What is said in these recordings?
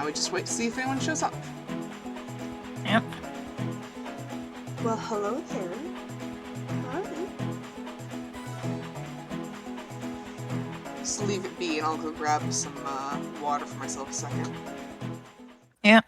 now we just wait to see if anyone shows up. Yep. Well, hello there. Hi. Just leave it be and I'll go grab some water for myself a second. Yep.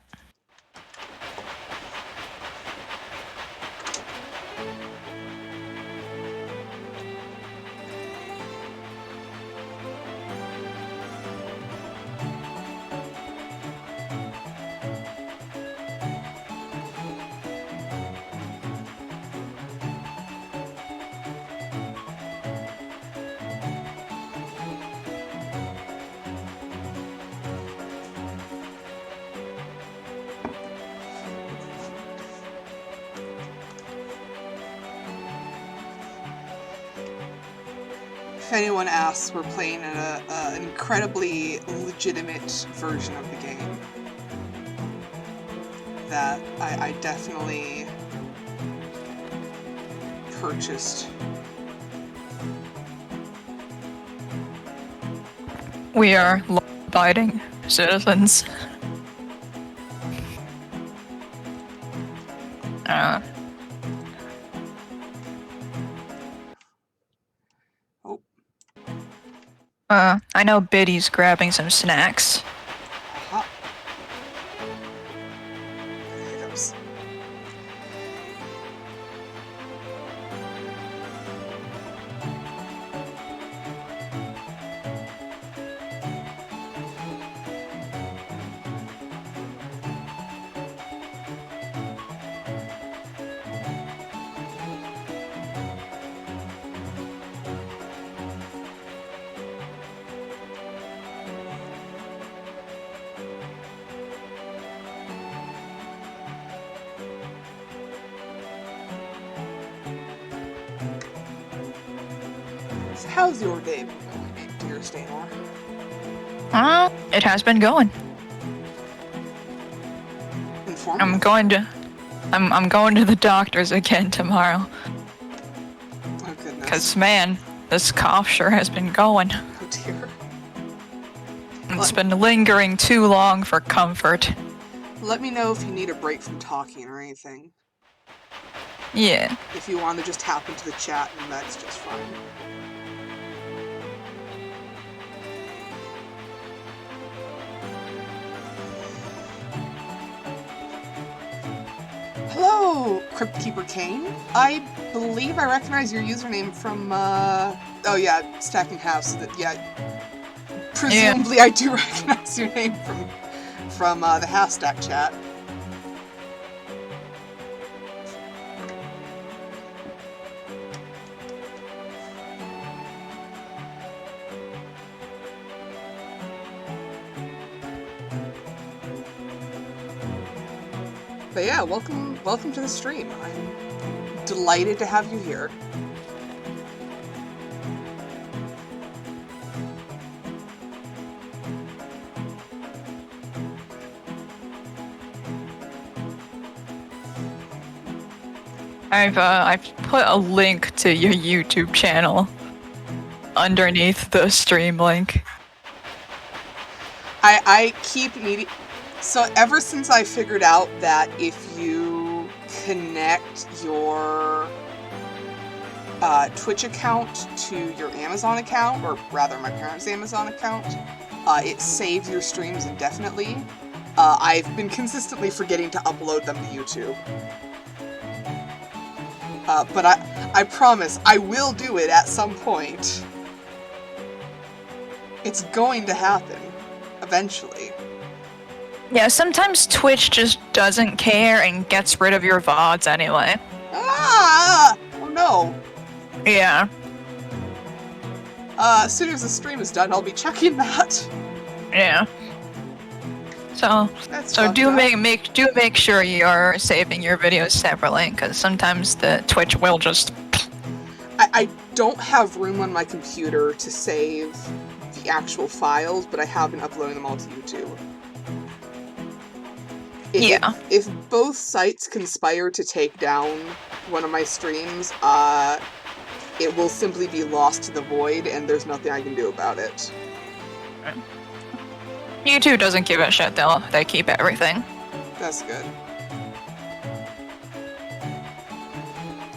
If anyone asks, we're playing an incredibly legitimate version of the game that I definitely purchased. We are law-abiding citizens. I know Biddy's grabbing some snacks. Aha. Hiccups. So how's your day been going, dear Staynor? It has been going. Informative? I'm going to the doctor's again tomorrow. Oh goodness. 'Cause man, this cough sure has been going. Oh dear. It's been lingering too long for comfort. Let me know if you need a break from talking or anything. Yeah. If you want to just tap into the chat, then that's just fine. Hello, Crypt Keeper Kane. I believe I recognize your username from, oh yeah, Stacking Halves. Yeah. Presumably I do recognize your name from the Half Stack chat. But yeah, welcome to the stream. I'm delighted to have you here. I've put a link to your YouTube channel underneath the stream link. I keep needing... So ever since I figured out that if you connect your Twitch account to your Amazon account, or rather my parents' Amazon account, it saves your streams indefinitely. I've been consistently forgetting to upload them to YouTube. But I promise, I will do it at some point. It's going to happen, eventually. Yeah, sometimes Twitch just doesn't care and gets rid of your VODs anyway. Ah! Oh no. Yeah. As soon as the stream is done, I'll be checking that. Yeah. So do make sure you are saving your videos separately, because sometimes the Twitch will just... I don't have room on my computer to save the actual files, but I have been uploading them all to YouTube. If both sites conspire to take down one of my streams, it will simply be lost to the void, and there's nothing I can do about it. YouTube doesn't give a shit, though. They keep everything. That's good.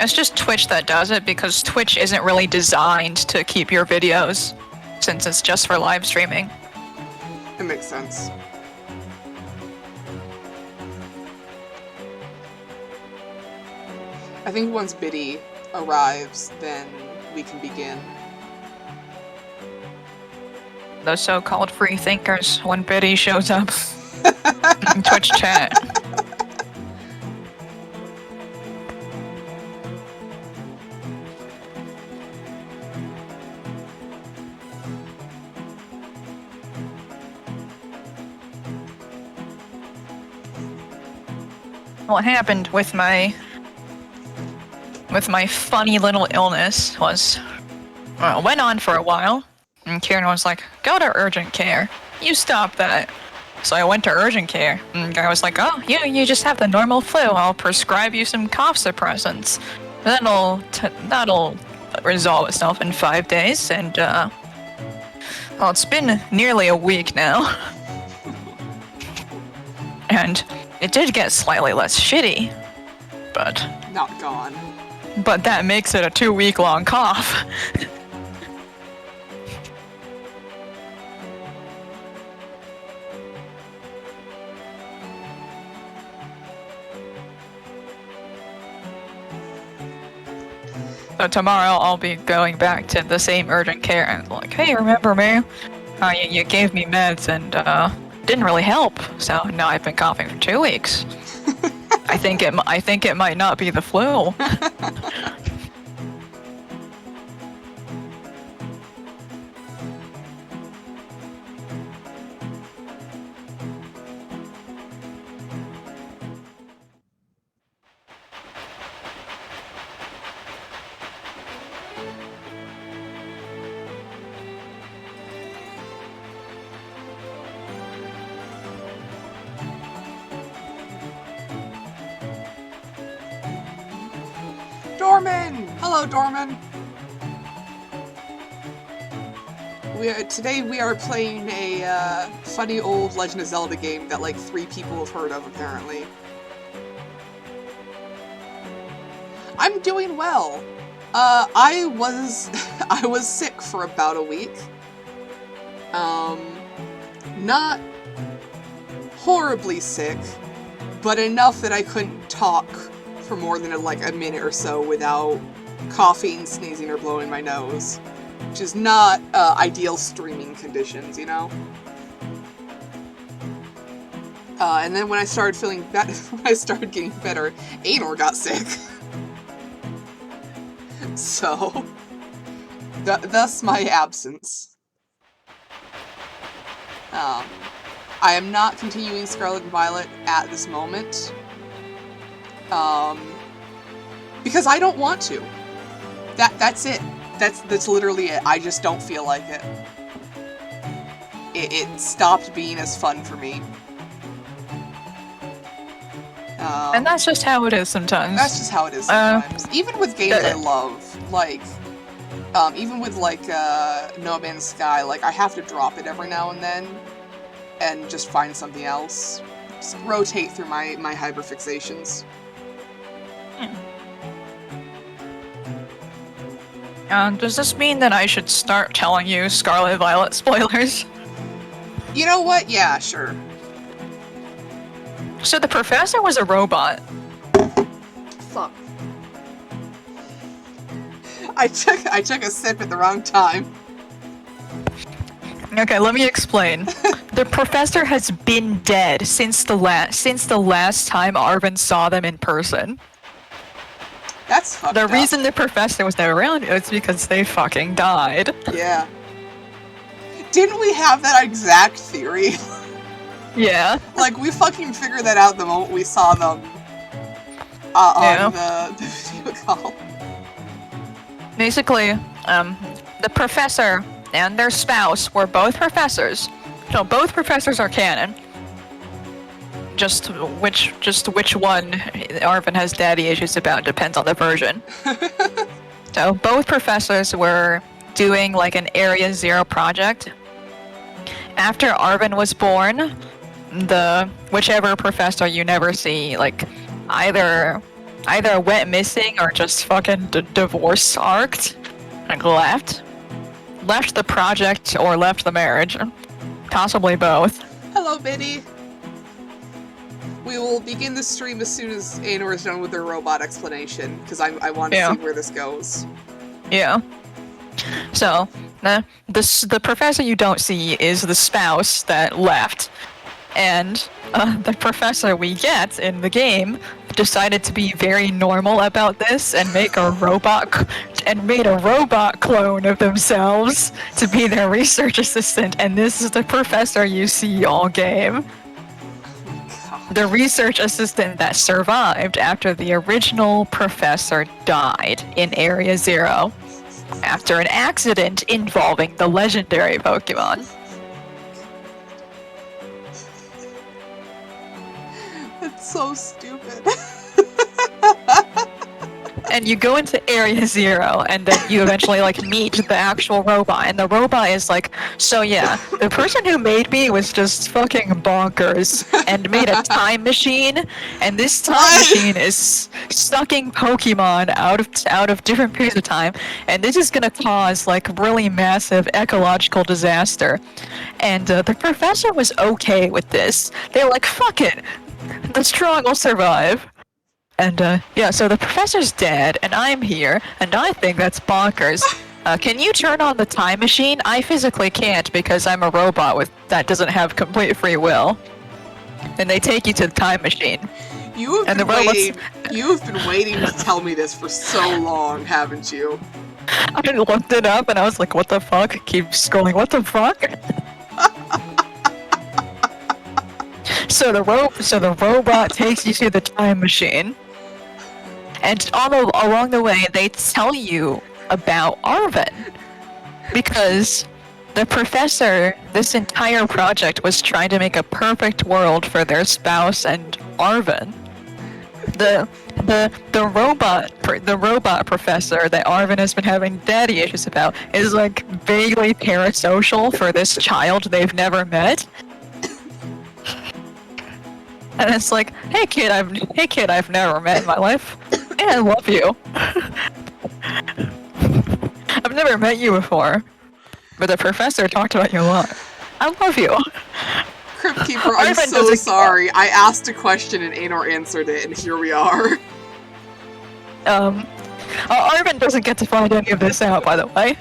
It's just Twitch that does it, because Twitch isn't really designed to keep your videos, since it's just for live streaming. It makes sense. I think once Biddy arrives, then we can begin. Those so-called free thinkers, when Biddy shows up in Twitch chat. What happened with my funny little illness was, well, it went on for a while, and Kieran was like, go to urgent care. You stop that. So I went to urgent care, and the guy was like, oh, you just have the normal flu. I'll prescribe you some cough suppressants. That'll resolve itself in 5 days, and, well, it's been nearly a week now. And it did get slightly less shitty, but... Not gone. But that makes it a 2-week-long cough. So tomorrow I'll be going back to the same urgent care and like, hey, remember me? You gave me meds and didn't really help. So now I've been coughing for 2 weeks. I think it might not be the flu. Dorman! Hello, Dorman! Today we are playing a funny old Legend of Zelda game that like 3 people have heard of, apparently. I'm doing well. I was sick for about a week. Not horribly sick, but enough that I couldn't talk for more than like a minute or so without coughing, sneezing, or blowing my nose, which is not ideal streaming conditions, you know? And then when I started feeling better, when I started getting better, Anor got sick. So, thus my absence. I am not continuing Scarlet and Violet at this moment. Because I don't want to. That's it. That's literally it. I just don't feel like it. It stopped being as fun for me. And that's just how it is sometimes. That's just how it is sometimes. Even with games I love, like, even with like No Man's Sky, like I have to drop it every now and then, and just find something else. Just rotate through my hyperfixations. Does this mean that I should start telling you Scarlet Violet spoilers? You know what? Yeah, sure. So the professor was a robot. Fuck. I took a sip at the wrong time. Okay, let me explain. The professor has been dead since the last time Arven saw them in person. That's fucked The up. reason the professor was never around is because they fucking died. Yeah. Didn't we have that exact theory? Yeah. Like, we fucking figured that out the moment we saw them on the video call. Basically, the professor and their spouse were both professors. No, both professors are canon. Just which one Arven has daddy issues about depends on the version. So both professors were doing like an Area Zero project, after Arvin was born, whichever professor you never see, like, either went missing or just fucking divorce arced, like left the project or left the marriage, possibly both. Hello, Biddy. We will begin the stream as soon as Anor is done with their robot explanation, because I want to see where this goes. Yeah. So, the professor you don't see is the spouse that left, and the professor we get in the game decided to be very normal about this and make a robot made a robot clone of themselves to be their research assistant, and this is the professor you see all game. The research assistant that survived after the original professor died in Area Zero after an accident involving the legendary Pokemon. That's so stupid. And you go into Area Zero, and then you eventually, like, meet the actual robot, and the robot is like, so yeah, the person who made me was just fucking bonkers, and made a time machine, and this time machine is sucking Pokemon out of different periods of time, and this is gonna cause, like, really massive ecological disaster. And the professor was okay with this. They were like, fuck it, the strong will survive. And, yeah, so the professor's dead, and I'm here, and I think that's bonkers. Can you turn on the time machine? I physically can't because I'm a robot that doesn't have complete free will. And they take you to the time machine. You've been waiting to tell me this for so long, haven't you? I looked it up, and I was like, what the fuck? Keep scrolling, what the fuck? So the robot takes you to the time machine. And along the way, they tell you about Arvin. Because the professor, this entire project was trying to make a perfect world for their spouse and Arvin. The robot professor that Arvin has been having daddy issues about is like vaguely parasocial for this child they've never met. And it's like, hey kid, I've never met in my life. Hey, I love you. I've never met you before, but the professor talked about you a lot. I love you. Crypt Keeper, I'm so sorry. I asked a question and Anor answered it, and here we are. Arvin doesn't get to find any of this out, by the way.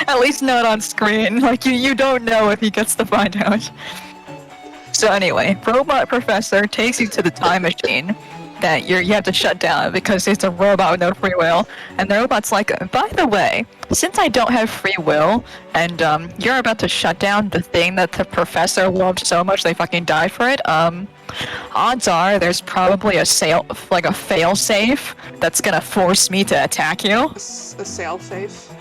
At least not on screen. Like, you don't know if he gets to find out. So anyway, Robot Professor takes you to the time machine that you have to shut down because it's a robot with no free will. And the robot's like, by the way, since I don't have free will, and you're about to shut down the thing that the professor loved so much they fucking died for it, odds are there's probably a fail-safe that's gonna force me to attack you. A sail-safe?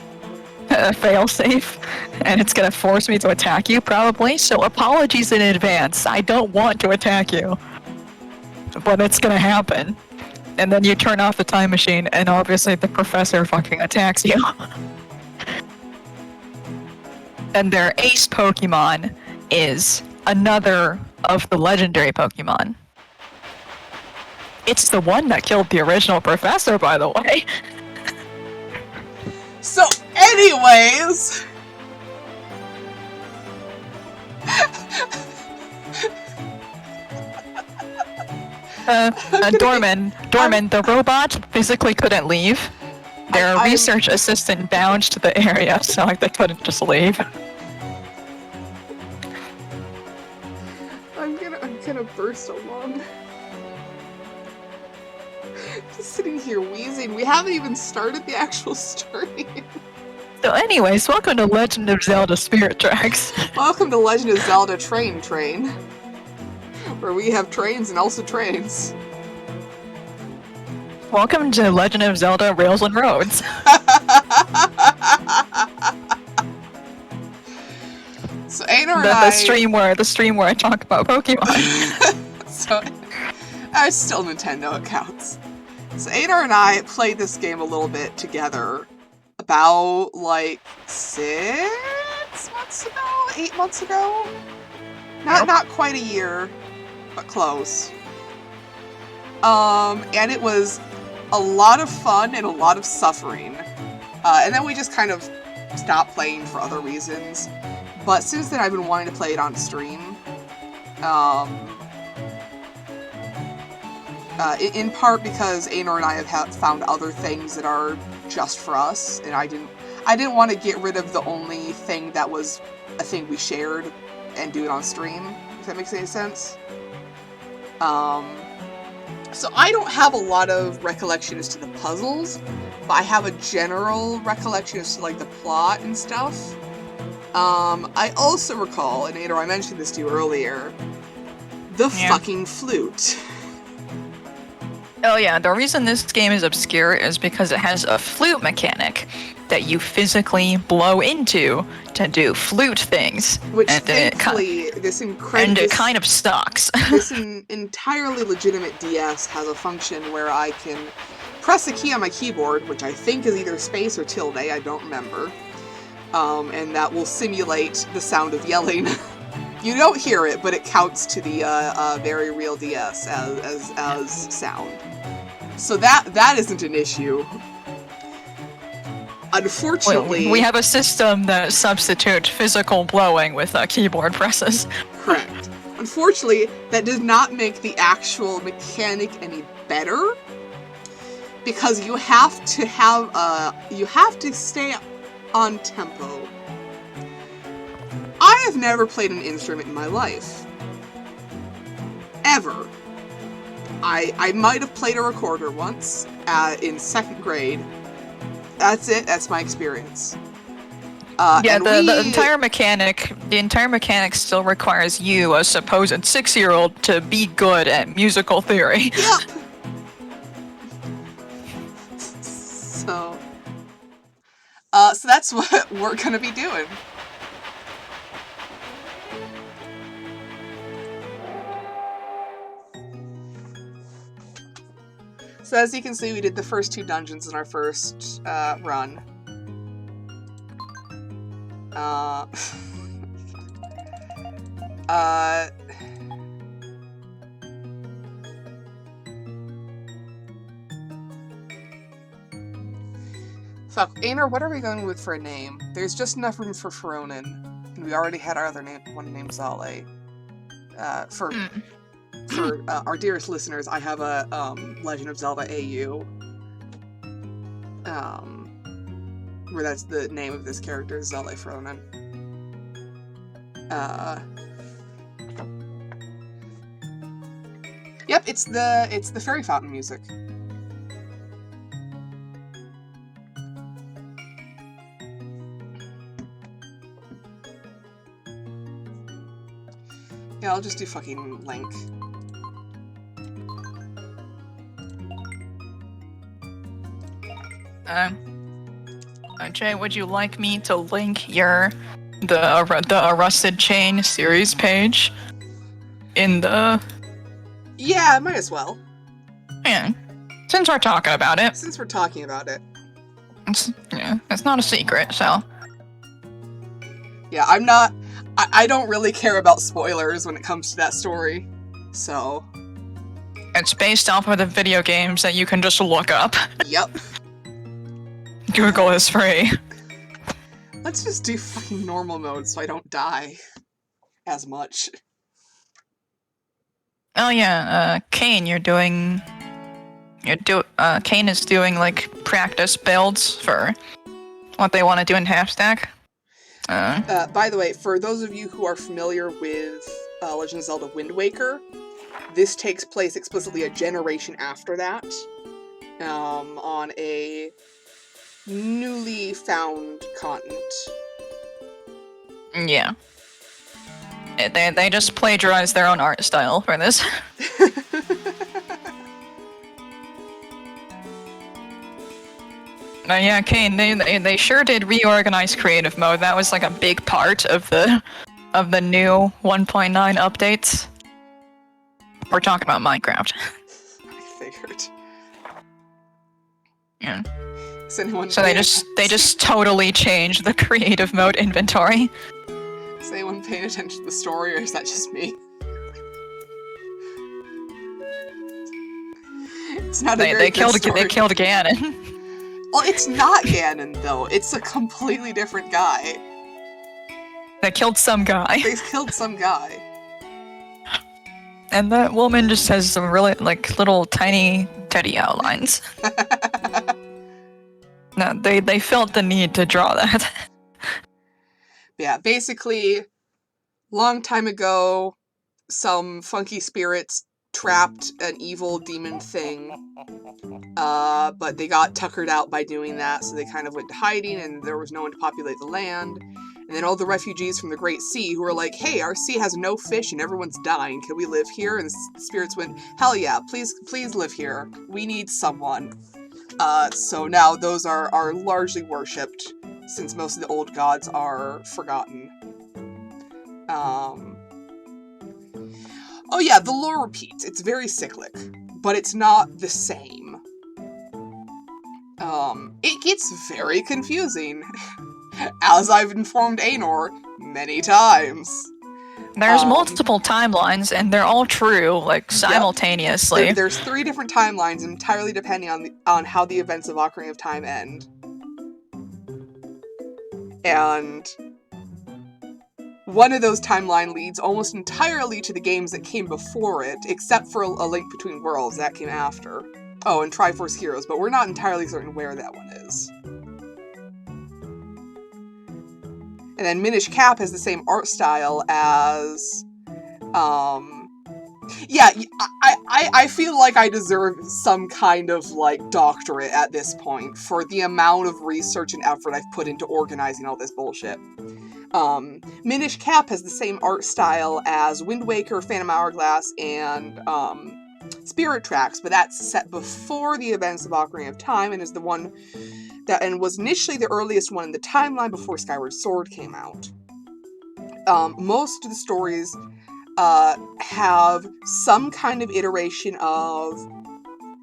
A fail-safe, and it's gonna force me to attack you, probably. So apologies in advance. I don't want to attack you, but it's gonna happen. And then you turn off the time machine, and obviously the professor fucking attacks you. And their ace Pokemon is another of the legendary Pokemon. It's the one that killed the original professor, by the way. So, anyways... Dorman, the robot physically couldn't leave. Their research assistant bounced the area, so like they couldn't just leave. I'm gonna burst a lung. Just sitting here wheezing. We haven't even started the actual stream. So anyways, welcome to Legend of Zelda Spirit Tracks. Welcome to Legend of Zelda Train, where we have trains and also trains. Welcome to Legend of Zelda Rails and Roads. So Anor and the stream where I talk about Pokemon. So, still Nintendo, it counts. So Anor and I played this game a little bit together about, like, 6 months ago, 8 months ago. Not quite a year, but close. And it was a lot of fun and a lot of suffering. And then we just kind of stopped playing for other reasons. But since then, I've been wanting to play it on stream. In part because Aenor and I have found other things that are just for us, and I didn't want to get rid of the only thing that was a thing we shared and do it on stream, if that makes any sense. So I don't have a lot of recollection as to the puzzles, but I have a general recollection as to, like, the plot and stuff. I also recall, and Aenor, I mentioned this to you earlier, the fucking flute. Oh yeah, the reason this game is obscure is because it has a flute mechanic that you physically blow into to do flute things. Which, and thankfully, it kind of sucks. This entirely legitimate DS has a function where I can press a key on my keyboard, which I think is either space or tilde, I don't remember, and that will simulate the sound of yelling. You don't hear it, but it counts to the very real DS as sound. So that isn't an issue. Unfortunately... We have a system that substitutes physical blowing with keyboard presses. Correct. Unfortunately, that does not make the actual mechanic any better, because you have to stay on tempo. I have never played an instrument in my life. Ever. I might have played a recorder once in 2nd grade. That's it. That's my experience. The entire mechanic still requires you, a supposed 6-year-old, to be good at musical theory. Yep. So that's what we're gonna be doing. So as you can see, we did the first 2 dungeons in our first run. Fuck, Aenor, what are we going with for a name? There's just enough room for Faronin, and we already had our other one named Zale. For our dearest listeners, I have a Legend of Zelda AU, where that's the name of this character, Zale Faronin. Yep, it's the fairy fountain music. Yeah, I'll just do fucking Link. Jay, would you like me to link the Rusted Chain series page in the... Yeah, might as well. Yeah, since we're talking about it. Since we're talking about it. It's not a secret, so... Yeah, I don't really care about spoilers when it comes to that story, so... It's based off of the video games that you can just look up. Yep. Google is free. Let's just do fucking normal mode so I don't die as much. Oh yeah, Kane, Kane is doing, like, practice builds for what they want to do in Half-Stack. By the way, for those of you who are familiar with Legend of Zelda Wind Waker, this takes place explicitly a generation after that, on a newly found continent. Yeah. They just plagiarized their own art style for this. Yeah, Kane, they sure did reorganize creative mode. That was like a big part of the new 1.9 updates. We're talking about Minecraft. I figured. Yeah. Is anyone So they just totally changed the creative mode inventory. Is anyone paying attention to the story, or is that just me? It's not a very They good story. they killed Ganon. Well, it's not Ganon though. It's a completely different guy. They killed some guy. They killed some guy. And that woman just has some really, like, little tiny teddy outlines. No, they felt the need to draw that. Yeah, basically, long time ago, some funky spirits trapped an evil demon thing, but they got tuckered out by doing that, so they kind of went to hiding, and there was no one to populate the land. And then all the refugees from the Great Sea who were like, hey, our sea has no fish and everyone's dying, can we live here? And the spirits went, hell yeah, please live here. We need someone. So now those are largely worshipped, since most of the old gods are forgotten. Oh yeah, the lore repeats. It's very cyclic, but it's not the same. It gets very confusing, as I've informed Anor many times. There's multiple timelines, and they're all true, like, simultaneously. Yep. There's 3 different timelines, entirely depending on how the events of Ocarina of Time end. And one of those timeline leads almost entirely to the games that came before it, except for A Link Between Worlds, that came after. Oh, and Triforce Heroes, but we're not entirely certain where that one is. And then Minish Cap has the same art style as, yeah, I feel like I deserve some kind of, like, doctorate at this point for the amount of research and effort I've put into organizing all this bullshit. Minish Cap has the same art style as Wind Waker, Phantom Hourglass, and, Spirit Tracks, but that's set before the events of Ocarina of Time, and is the one that, and was initially the earliest one in the timeline before Skyward Sword came out. Most of the stories have some kind of iteration of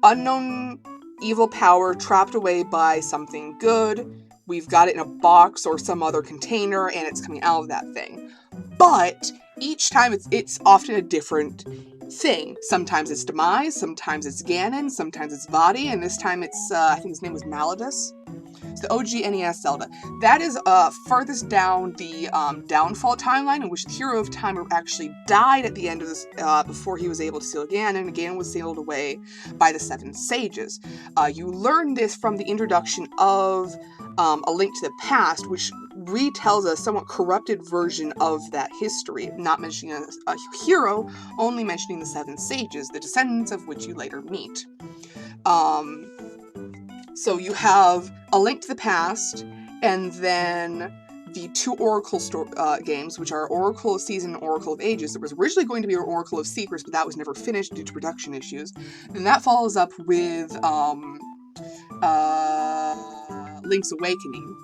unknown evil power trapped away by something good. We've got it in a box or some other container, and it's coming out of that thing. But each time it's often a different thing. Sometimes it's Demise, sometimes it's Ganon, sometimes it's Vaati, and this time it's, I think his name was Malladus. It's the OG NES Zelda. That is furthest down the Downfall timeline, in which the Hero of Time actually died at the end of this, before he was able to seal Ganon, and Ganon was sealed away by the 7 Sages. You learn this from the introduction of A Link to the Past, which retells a somewhat corrupted version of that history, not mentioning a hero, only mentioning the 7 Sages, the descendants of which you later meet. So you have A Link to the Past, and then the 2 Oracle games, which are Oracle of Seasons and Oracle of Ages. There was originally going to be an Oracle of Secrets, but that was never finished due to production issues. Then that follows up with Link's Awakening.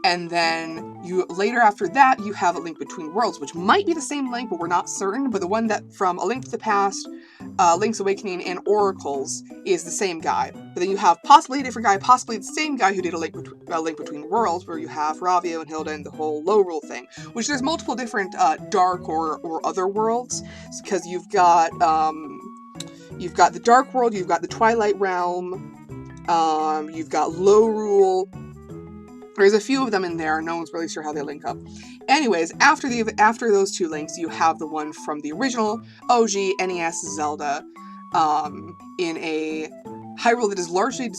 And then later after that, you have A Link Between Worlds, which might be the same Link, but we're not certain. But the one that from A Link to the Past, Link's Awakening, and Oracles is the same guy. But then you have possibly a different guy, possibly the same guy who did A Link Between Worlds, where you have Ravio and Hilda and the whole Lorule thing. Which there's multiple different dark or other worlds, because you've got the Dark World, you've got the Twilight Realm, you've got Lorule. There's a few of them in there, no one's really sure how they link up. Anyways, after those 2 links, you have the one from the original OG NES Zelda, in a Hyrule that is largely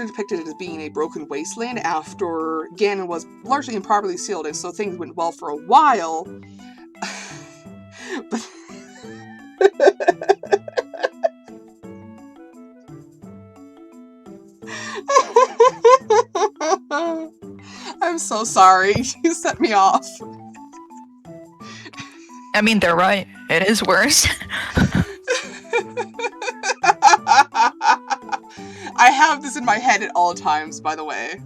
depicted as being a broken wasteland after Ganon was largely improperly sealed, and so things went well for a while. But I'm so sorry. You set me off. I mean, they're right. It is worse. I have this in my head at all times, by the way.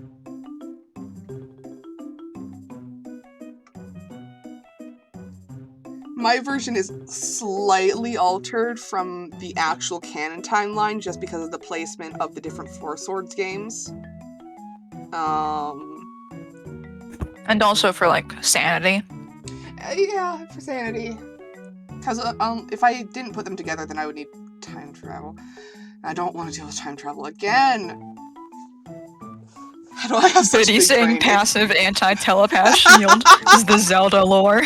My version is slightly altered from the actual canon timeline just because of the placement of the different Four Swords games. And also for, like, sanity. Yeah, for sanity. Because if I didn't put them together, then I would need time travel. I don't want to deal with time travel again. How do I have such a Biddy big saying brain? passive anti-telepath shield is the Zelda lore.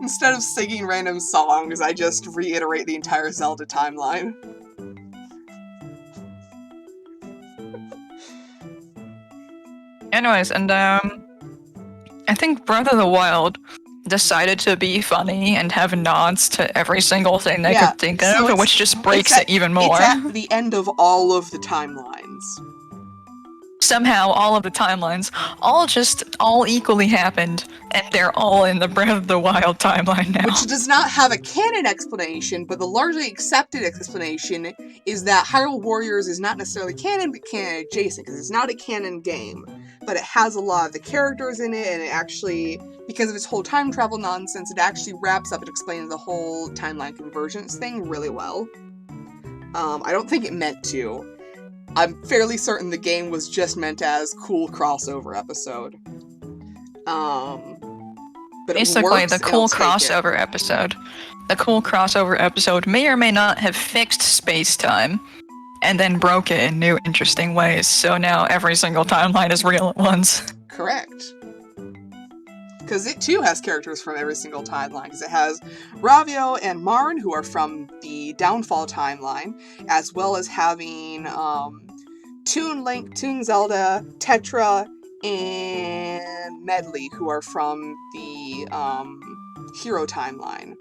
Instead of singing random songs, I just reiterate the entire Zelda timeline. Anyways, and I think Breath of the Wild decided to be funny and have nods to every single thing they Yeah, could think so of, it's- which just breaks it's it even more. It's at the end of all of the timelines. Somehow, all of the timelines, all equally happened, and they're all in the Breath of the Wild timeline now. Which does not have a canon explanation, but the largely accepted explanation is that Hyrule Warriors is not necessarily canon, but canon adjacent, because it's not a canon game. But it has a lot of the characters in it, and it actually, because of its whole time travel nonsense, it actually wraps up and explains the whole timeline convergence thing really well. I don't think it meant to. I'm fairly certain the game was just meant as cool crossover episode. But Basically, it works, the and cool I'll take it. crossover episode. The cool crossover episode may or may not have fixed space-time, and then broke it in new, interesting ways, so now every single timeline is real at once. Correct. Because it too has characters from every single timeline, because it has Ravio and Marn, who are from the Downfall timeline, as well as having Toon Link, Toon Zelda, Tetra, and Medley, who are from the Hero timeline.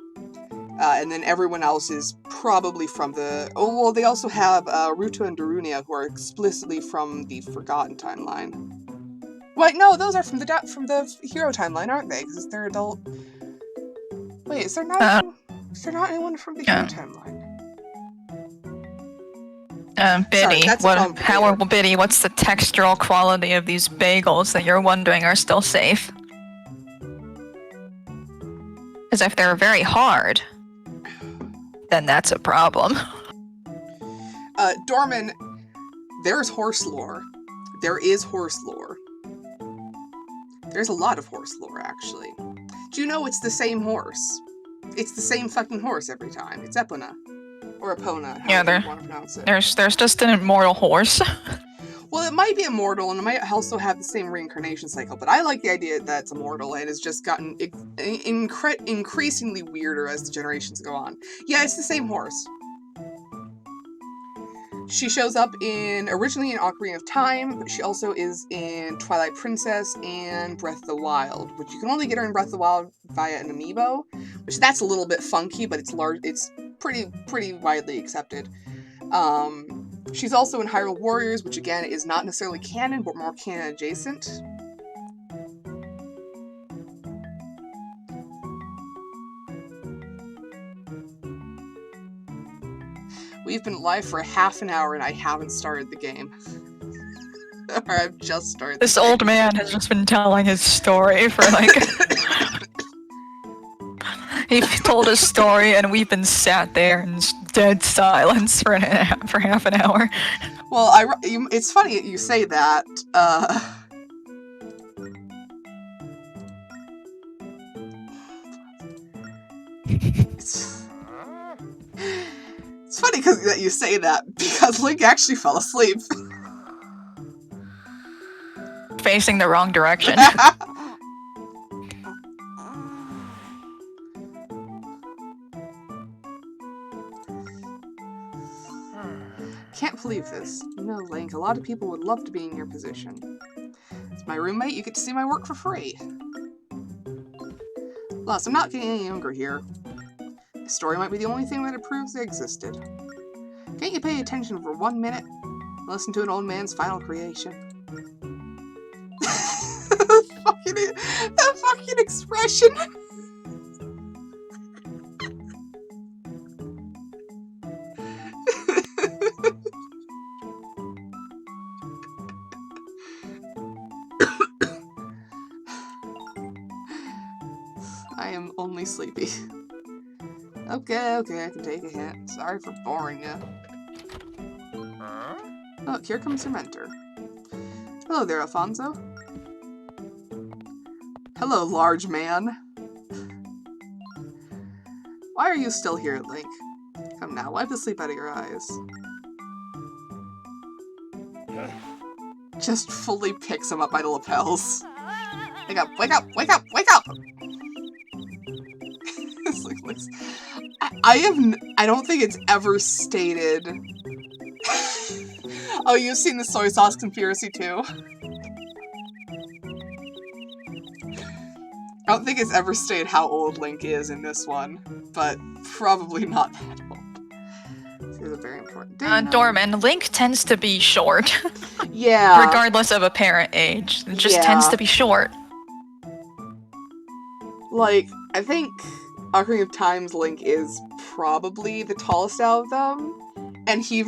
And then everyone else is probably from the... Oh, well, they also have Ruto and Darunia, who are explicitly from the Forgotten timeline. Wait, no, those are from the Hero timeline, aren't they? Because they're adult... Wait, is there not anyone from the Hero timeline? Biddy, that's complicated. Biddy, what's the textural quality of these bagels that you're wondering are still safe? Because if they're very hard, then that's a problem. Dorman, there's horse lore. There is horse lore. There's a lot of horse lore, actually. Do you know it's the same horse? It's the same fucking horse every time. It's Epona. Or Epona, however you want to pronounce it. There's just an immortal horse. Well, it might be immortal, and it might also have the same reincarnation cycle, but I like the idea that it's immortal, and has just gotten increasingly weirder as the generations go on. Yeah, it's the same horse. She shows up originally in Ocarina of Time, but she also is in Twilight Princess and Breath of the Wild, which you can only get her in Breath of the Wild via an amiibo, which that's a little bit funky, but it's pretty widely accepted. She's also in Hyrule Warriors, which again is not necessarily canon, but more canon adjacent. We've been live for half an hour and I haven't started the game. Or I've just started This old man has just been telling his story for like... He told his story and we've been sat there in dead silence for half an hour. Well, it's funny that you say that. It's funny that you say that, because Link actually fell asleep. Facing the wrong direction. Can't believe this. You know, Link, a lot of people would love to be in your position. As my roommate, you get to see my work for free. Plus, I'm not getting any younger here. This story might be the only thing that proves they existed. Can't you pay attention for 1 minute and listen to an old man's final creation? That fucking expression! I am only sleepy. Okay, I can take a hint. Sorry for boring you. Look, here comes your mentor. Hello there, Alfonso. Hello, large man. Why are you still here, Link? Come now, wipe the sleep out of your eyes. Just fully picks him up by the lapels. Wake up, wake up, wake up, wake up! It's like, I don't think it's ever stated. Oh, you've seen the soy sauce conspiracy too? I don't think it's ever stated how old Link is in this one, but probably not that old. This is a very important thing. Dorman, Link tends to be short. Yeah. Regardless of apparent age. It just tends to be short. Like, I think Ocarina of Time's Link is probably the tallest out of them, and he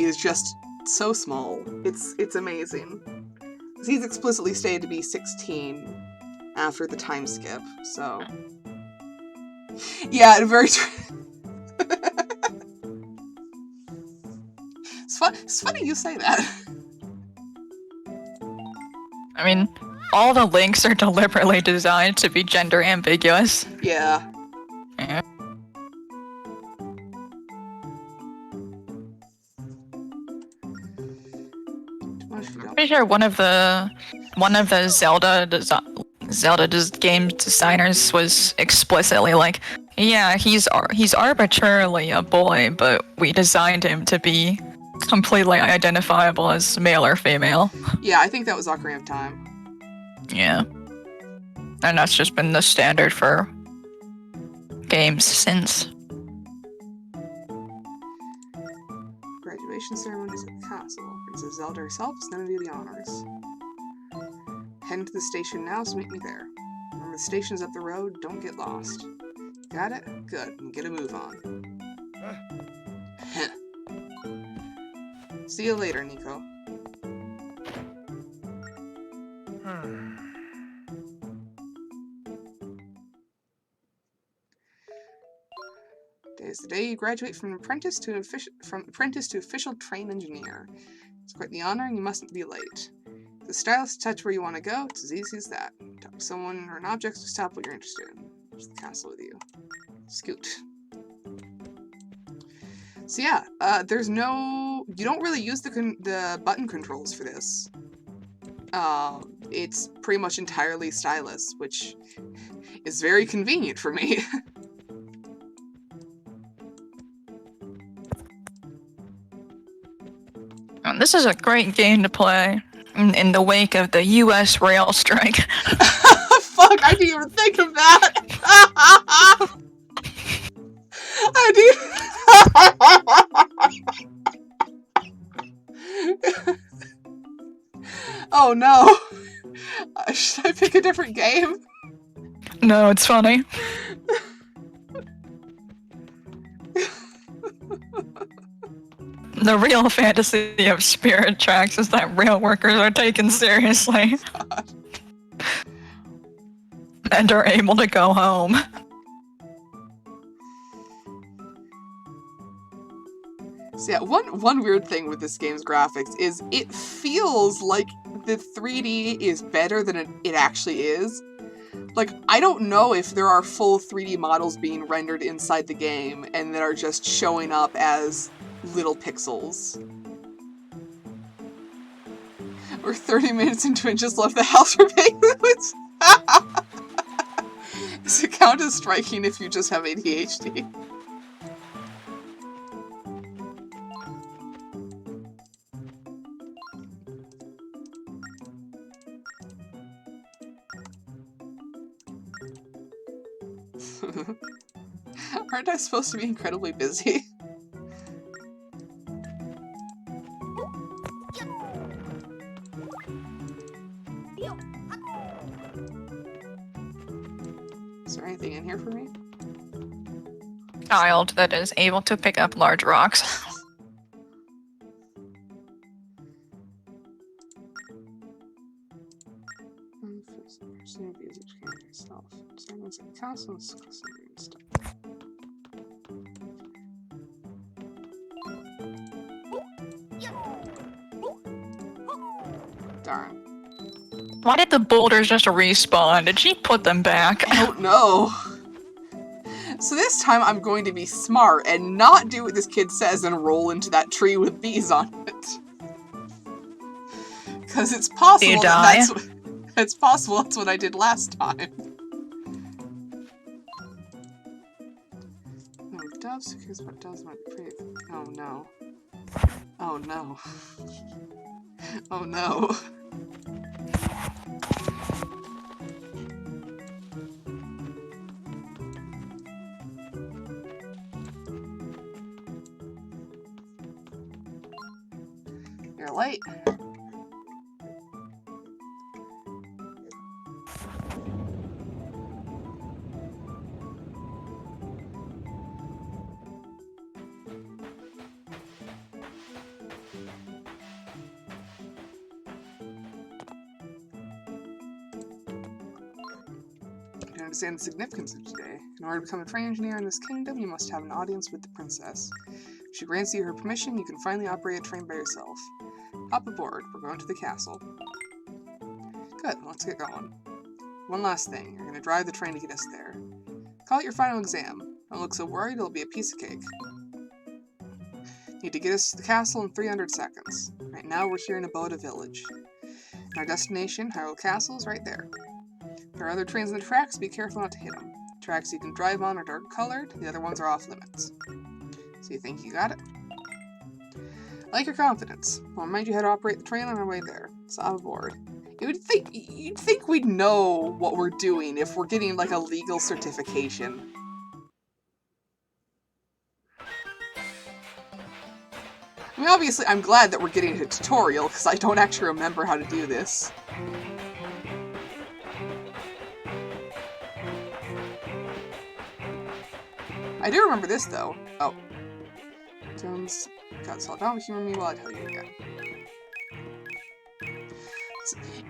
is just so small. It's amazing. 'Cause he's explicitly stated to be 16 after the time skip, so... Yeah, very It's funny you say that. I mean, all the Links are deliberately designed to be gender ambiguous. Yeah. Yeah. Pretty sure one of the Zelda game designers was explicitly like, yeah, he's arbitrarily a boy, but we designed him to be completely identifiable as male or female. Yeah, I think that was Ocarina of Time. Yeah. And that's just been the standard for games since. Graduation ceremonies at the castle. Princess Zelda herself is known to do the honors. Head to the station now, so meet me there. Remember, the station's up the road, don't get lost. Got it? Good, and get a move on. See you later, Nico. Today's the day you graduate from apprentice to official trained engineer. It's quite the honor, and you mustn't be late. The stylus to touch where you want to go, it's as easy as that. Talk to someone or an object to stop what you're interested in. There's the castle with you. Scoot. So yeah, there's no... You don't really use the button controls for this. It's pretty much entirely stylus, which is very convenient for me. This is a great game to play in the wake of the U.S. rail strike. Fuck, I didn't even think of that! I did. Oh no. Should I pick a different game? No, it's funny. The real fantasy of Spirit Tracks is that rail workers are taken seriously. God. And are able to go home. So yeah, one weird thing with this game's graphics is it feels like the 3D is better than it actually is. Like, I don't know if there are full 3D models being rendered inside the game and that are just showing up as little pixels. We're 30 minutes into it and just left the house for penguins. Does it count as striking if you just have ADHD? Aren't I supposed to be incredibly busy? Is there anything in here for me? Child that is able to pick up large rocks. Darn. Why did the boulders just respawn? Did she put them back? I don't know. So this time I'm going to be smart and not do what this kid says and roll into that tree with bees on it. Because it's possible You die? it's possible that's what I did last time. Oh, doves? Who cares about doves? Might be pretty. Oh no. Oh no. Oh no. You're late. You understand the significance of today. In order to become a train engineer in this kingdom, you must have an audience with the princess. If she grants you her permission, you can finally operate a train by yourself. Hop aboard. We're going to the castle. Good, let's get going. One last thing. You're going to drive the train to get us there. Call it your final exam. Don't look so worried, it'll be a piece of cake. Need to get us to the castle in 300 seconds. Right now, we're here in Aboda Village. Our destination, Hyrule Castle, is right there. If there are other trains on the tracks, be careful not to hit them. The tracks you can drive on are dark-colored, the other ones are off-limits. So you think you got it? I like your confidence. I'll remind you how to operate the train on our way there. So I'm aboard. You'd think we'd know what we're doing if we're getting, like, a legal certification. I mean, obviously, I'm glad that we're getting a tutorial, because I don't actually remember how to do this. I do remember this, though. Oh. Jones, God, slow down, humor me while I tell you again.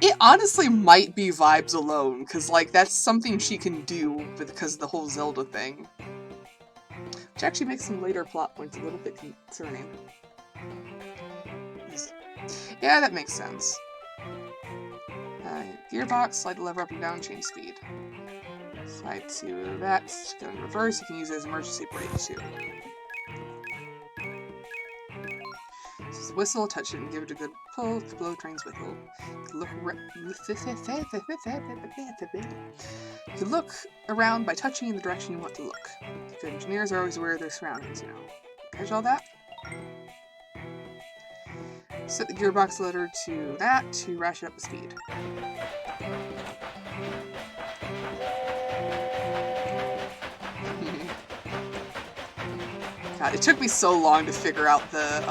It honestly might be vibes alone, because, like, that's something she can do because of the whole Zelda thing. Which actually makes some later plot points a little bit concerning. Yeah, that makes sense. Gearbox, slide the lever up and down, change speed. Slide to that, go in reverse, you can use it as emergency brake too. This is a whistle, touch it and give it a good pull to blow the train's whistle. You can look around by touching in the direction you want to look. Good engineers are always aware of their surroundings, you know. Catch all that? Set the gearbox lever to that to ratchet up the speed. God, it took me so long to figure out the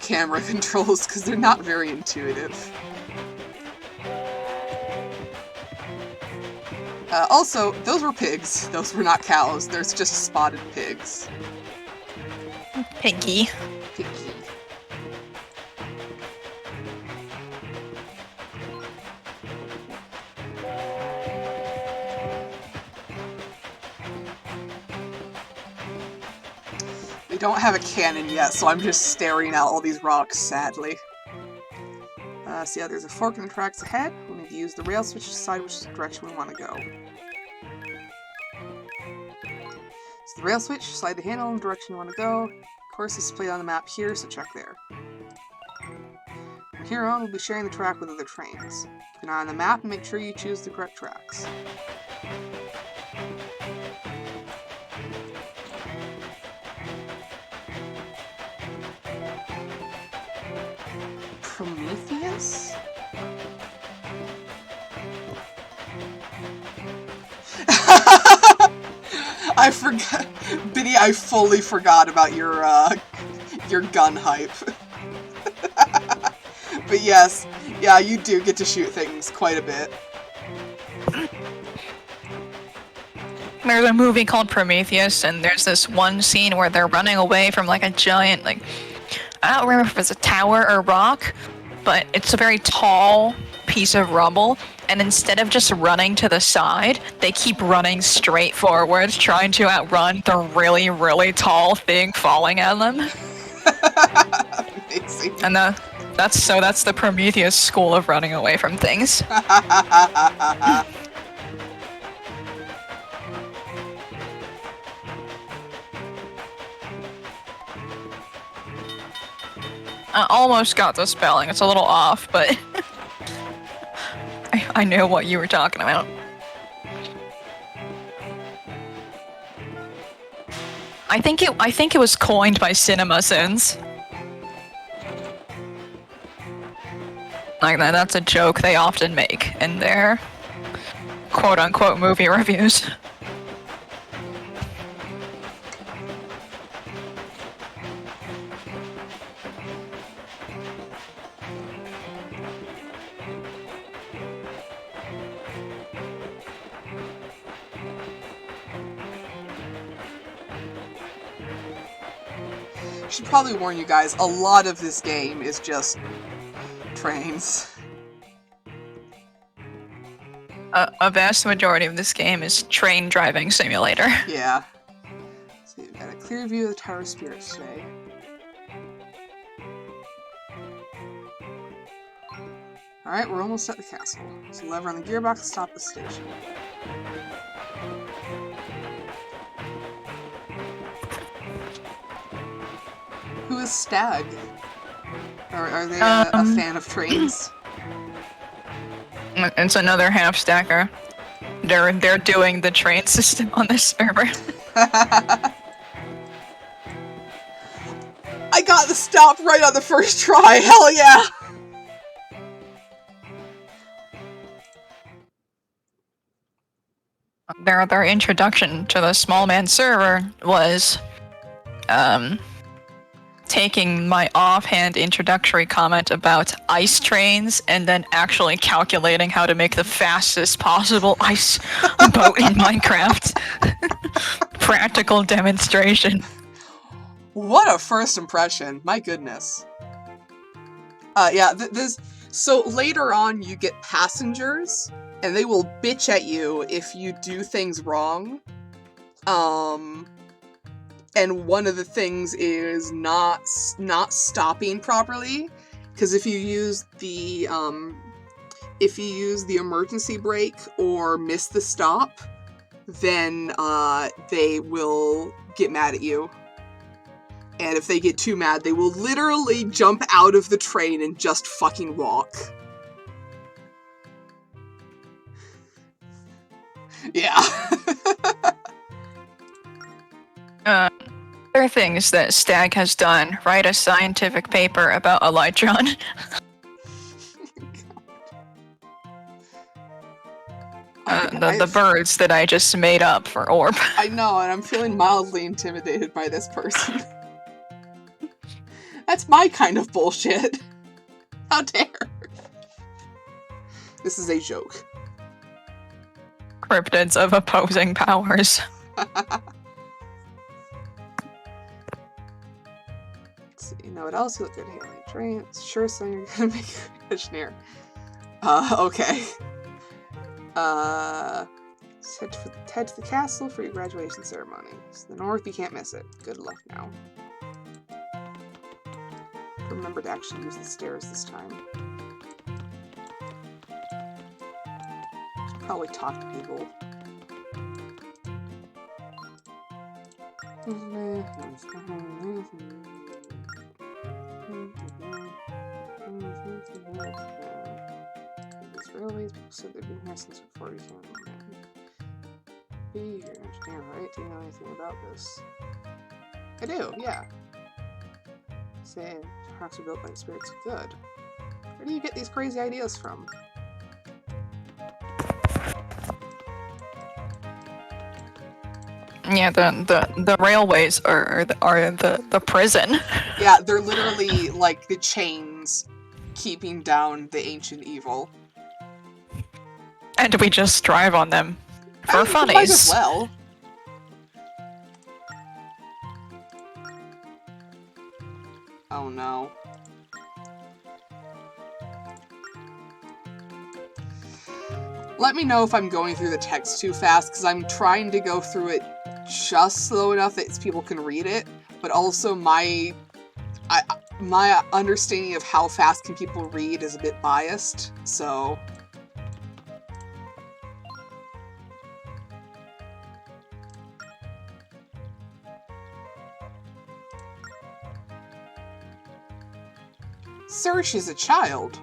camera controls because they're not very intuitive. Also, those were pigs. Those were not cows. There's just spotted pigs. Piggy. Piggy. We don't have a cannon yet, so I'm just staring at all these rocks, sadly. So yeah, there's a fork in the tracks ahead. We'll need to use the rail switch to decide which direction we want to go. So the rail switch, slide the handle in the direction you want to go. Of course, this is displayed on the map here, so check there. From here on, we'll be sharing the track with other trains. Keep an eye on the map and make sure you choose the correct tracks. Prometheus? I forgot, Biddy, I fully forgot about your gun hype. But yes, yeah, you do get to shoot things quite a bit. There's a movie called Prometheus, and there's this one scene where they're running away from like a giant, like, I don't remember if it's a tower or rock, but it's a very tall piece of rubble, and instead of just running to the side, they keep running straight forwards, trying to outrun the really, really tall thing falling at them. Amazing. And That's the Prometheus school of running away from things. I almost got the spelling. It's a little off, but I knew what you were talking about. I think it was coined by CinemaSins. Like that's a joke they often make in their quote-unquote movie reviews. Should probably warn you guys, a lot of this game is just trains. A vast majority of this game is train driving simulator. Yeah. So you've got a clear view of the Tower of Spirits today. Alright, we're almost at the castle. So lever on the gearbox to stop the station. Who is Stag? Are they a fan of trains? It's another half stacker. They're doing the train system on this server. I got the stop right on the first try, hell yeah! Their introduction to the small man server was taking my offhand introductory comment about ice trains and then actually calculating how to make the fastest possible ice boat in Minecraft. Practical demonstration. What a first impression, my goodness. Yeah, so later on you get passengers, and they will bitch at you if you do things wrong. And one of the things is not stopping properly, because if you use the emergency brake or miss the stop, then they will get mad at you. And if they get too mad, they will literally jump out of the train and just fucking walk. Yeah. Other things that Stag has done, write a scientific paper about Elytron. The birds that I just made up for Orb. I know, and I'm feeling mildly intimidated by this person. That's my kind of bullshit. How dare. This is a joke. Cryptids of opposing powers. You know what else? You look good hailing trains. Sure, so you're gonna make a good engineer. Okay. Head to the castle for your graduation ceremony. It's the north, you can't miss it. Good luck now. Remember to actually use the stairs this time. Should probably talk to people. Railways, people said they've been here since before you came. Be your engineer, right? Do you know anything about this? I do, yeah. Say, tracks are built by the spirits. Good. Where do you get these crazy ideas from? Yeah, the railways are the prison. Yeah, they're literally like the chains keeping down the ancient evil. And we just drive on them for funnies. Might as well. Oh no. Let me know if I'm going through the text too fast, because I'm trying to go through it just slow enough that people can read it, but also my my understanding of how fast can people read is a bit biased, so... Sir, she's a child.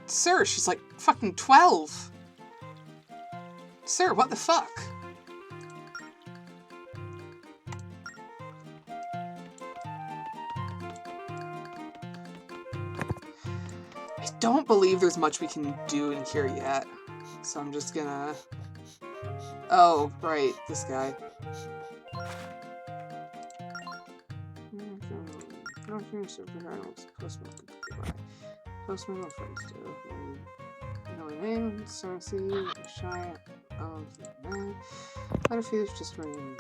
Sir, she's like fucking 12. Sir, what the fuck? I don't believe there's much we can do in here yet. So I'm just gonna... Oh, right, this guy. Postman, no friends do. No name, Cersei, shy, Butterfield's just reading.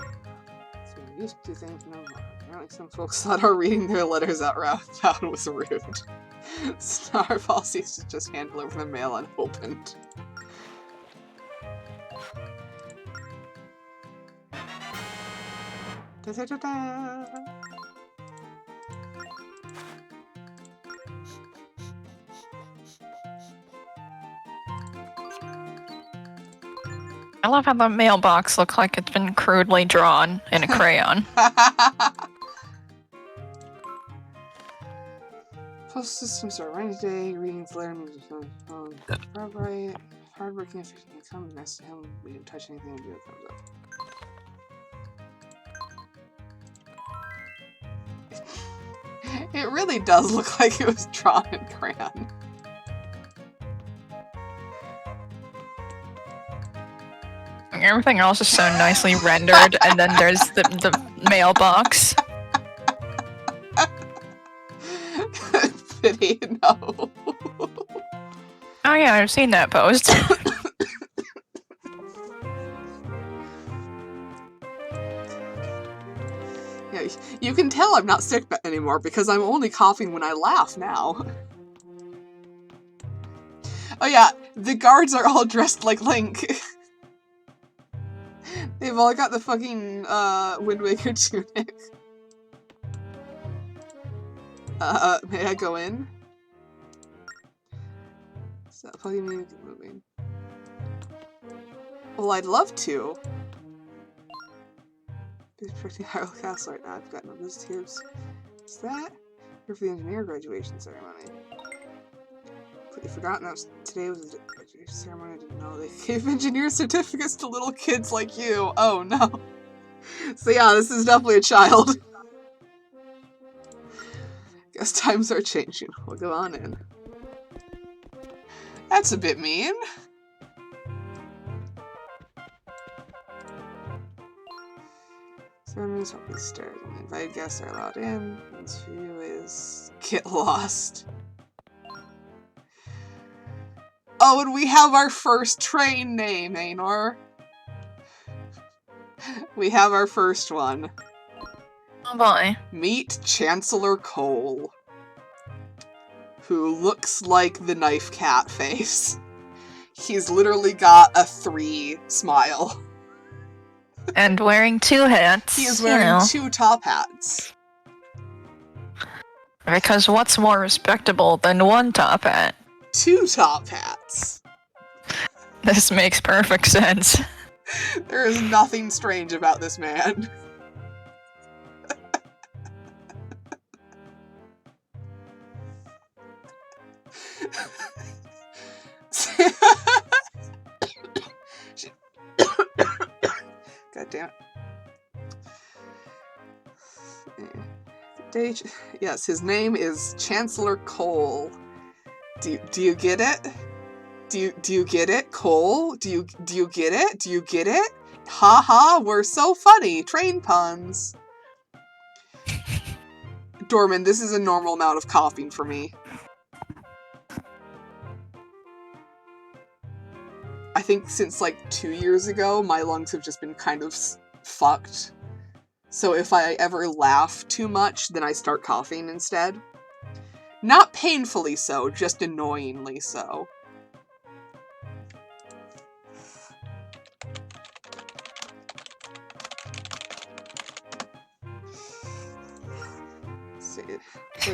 So we used to think no more. Apparently some folks thought our reading their letters out loud was rude. Snarfall seems to just hand deliver the mail unopened. Da da da da! I love how the mailbox looks like it's been crudely drawn in a crayon. Post systems are running today. Readings, learning, right. Hardworking, efficient income. Next to him, we didn't touch anything until it comes up. It really does look like it was drawn in crayon. Everything else is so nicely rendered, and then there's the mailbox. Pity, no. Oh yeah, I've seen that post. Yeah, you can tell I'm not sick anymore because I'm only coughing when I laugh now. Oh yeah, the guards are all dressed like Link. They've all got the fucking, Wind Waker tunic. May I go in? Is that fucking moving? Well, I'd love to. He's protecting Hyrule Castle right now. I've got no visitors. What's that? Here for the engineer graduation ceremony. Completely forgotten that today was the graduation ceremony. I didn't know they gave engineer certificates to little kids like you. Oh no. So yeah, this is definitely a child. Guess times are changing. We'll go on in. That's a bit mean. Ceremonies will be starting. Invited guests are allowed in. This view is get lost. Oh, and we have our first train name, Ainor. We have our first one. Oh boy. Meet Chancellor Cole, who looks like the knife cat face. He's literally got a 3 smile. And wearing 2 hats. He is wearing 2 top hats. Because what's more respectable than 1 top hat? 2 top hats. This makes perfect sense. There is nothing strange about this man. God damn it. Yes, his name is Chancellor Cole. Do you get it? Do you get it, Cole? Do you get it? Do you get it? Ha ha, we're so funny. Train puns. Dorman, this is a normal amount of coughing for me. I think since like 2 years ago, my lungs have just been kind of fucked. So if I ever laugh too much, then I start coughing instead. Not painfully so, just annoyingly so.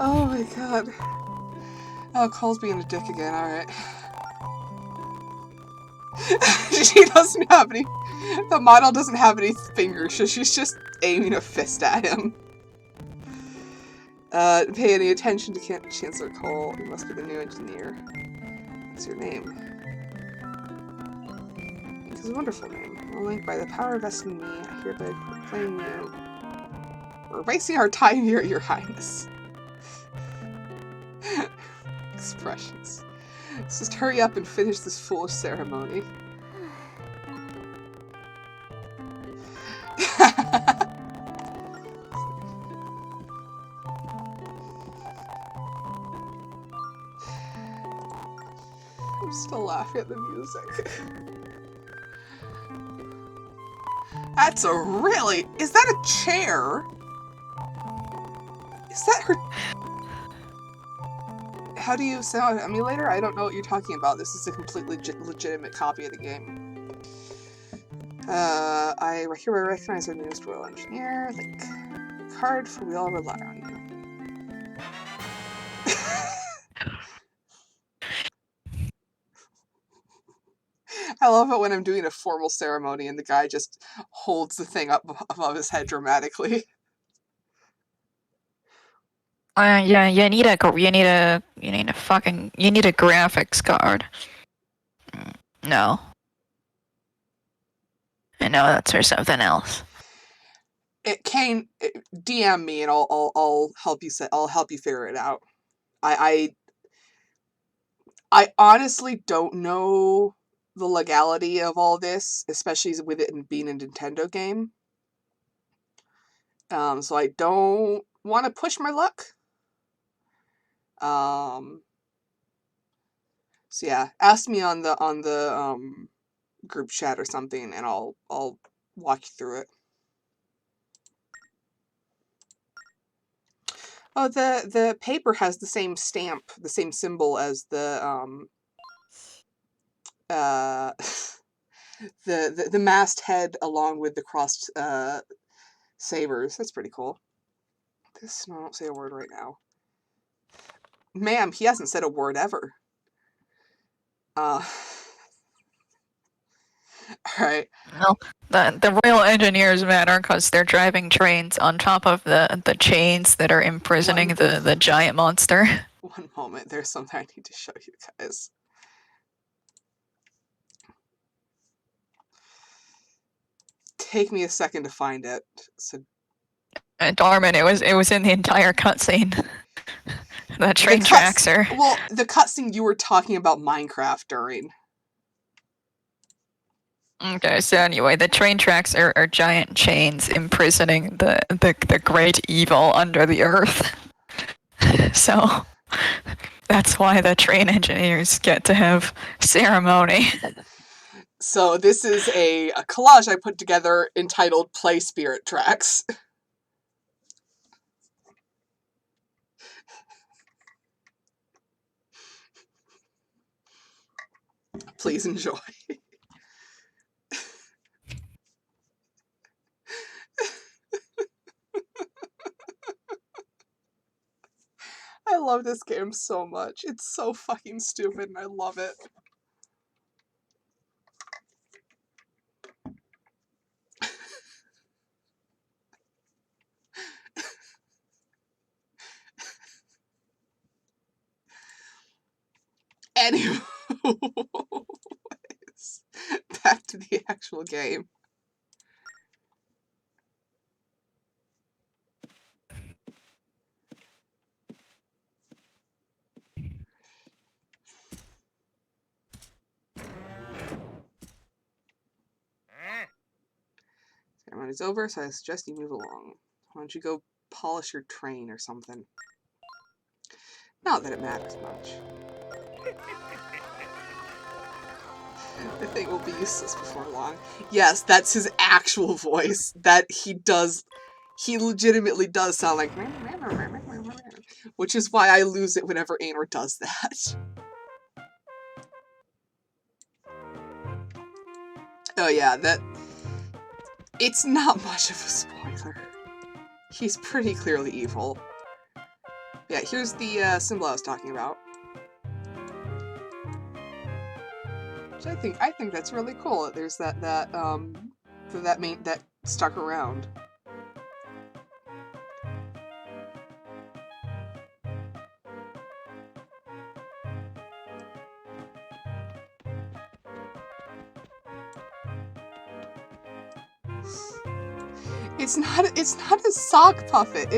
Oh my god. Oh, Cole's being a dick again, alright. She doesn't have any... The model doesn't have any fingers, so she's just aiming a fist at him. Pay any attention to Chancellor Cole. You must be the new engineer. What's your name? It's a wonderful name. Well, Link, by the power vested in me, I hereby proclaim you. We're wasting our time here, Your Highness. Expressions. Let's just hurry up and finish this foolish ceremony. I'm still laughing at the music. That's a really... Is that a chair? Is that her... How do you sound emulator? I don't know what you're talking about. This is a completely legitimate copy of the game. I hereby recognize our newest royal engineer. Link. Card, for we all rely on you. I love it when I'm doing a formal ceremony and the guy just holds the thing up above his head dramatically. Yeah, you need a graphics card. No. I know that's for something else. Kane, DM me and I'll help you figure it out. I honestly don't know the legality of all this, especially with it being a Nintendo game. So I don't want to push my luck. So yeah, ask me on the group chat or something, and I'll walk you through it. Oh, the paper has the same stamp, the same symbol as the the masthead along with the crossed sabers. That's pretty cool. No, don't say a word right now. Ma'am, he hasn't said a word ever. Alright. Well, the Royal Engineers matter because they're driving trains on top of the chains that are imprisoning the giant monster. One moment, there's something I need to show you guys. Take me a second to find it. So, Darman, it was in the entire cutscene. The train tracks are... Well, the cutscene you were talking about Minecraft during. Okay, so anyway, the train tracks are giant chains imprisoning the great evil under the earth. So that's why the train engineers get to have ceremony. So this is a collage I put together entitled Play Spirit Tracks. Please enjoy. I love this game so much. It's so fucking stupid and I love it. Anyways, back to the actual game. Ceremony's over, so I suggest you move along. Why don't you go polish your train or something? Not that it matters much. The thing will be useless before long. Yes, that's his actual voice. He legitimately does sound like... Which is why I lose it whenever Anor does that. Oh yeah, it's not much of a spoiler. He's pretty clearly evil. Yeah, Yeah, here's the symbol I was talking about. Which I think that's really cool. There's that stuck around. It's not a sock puppet.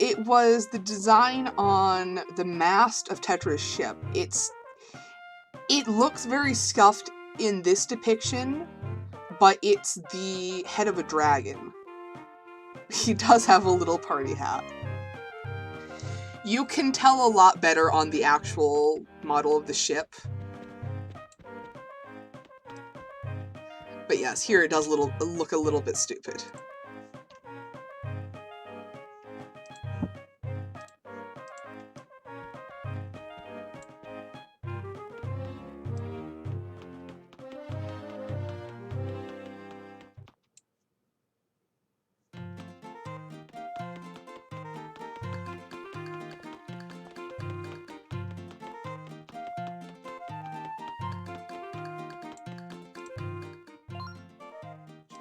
It was the design on the mast of Tetra's ship. It looks very scuffed in this depiction, but it's the head of a dragon. He does have a little party hat. You can tell a lot better on the actual model of the ship. But yes, here it does look a little bit stupid.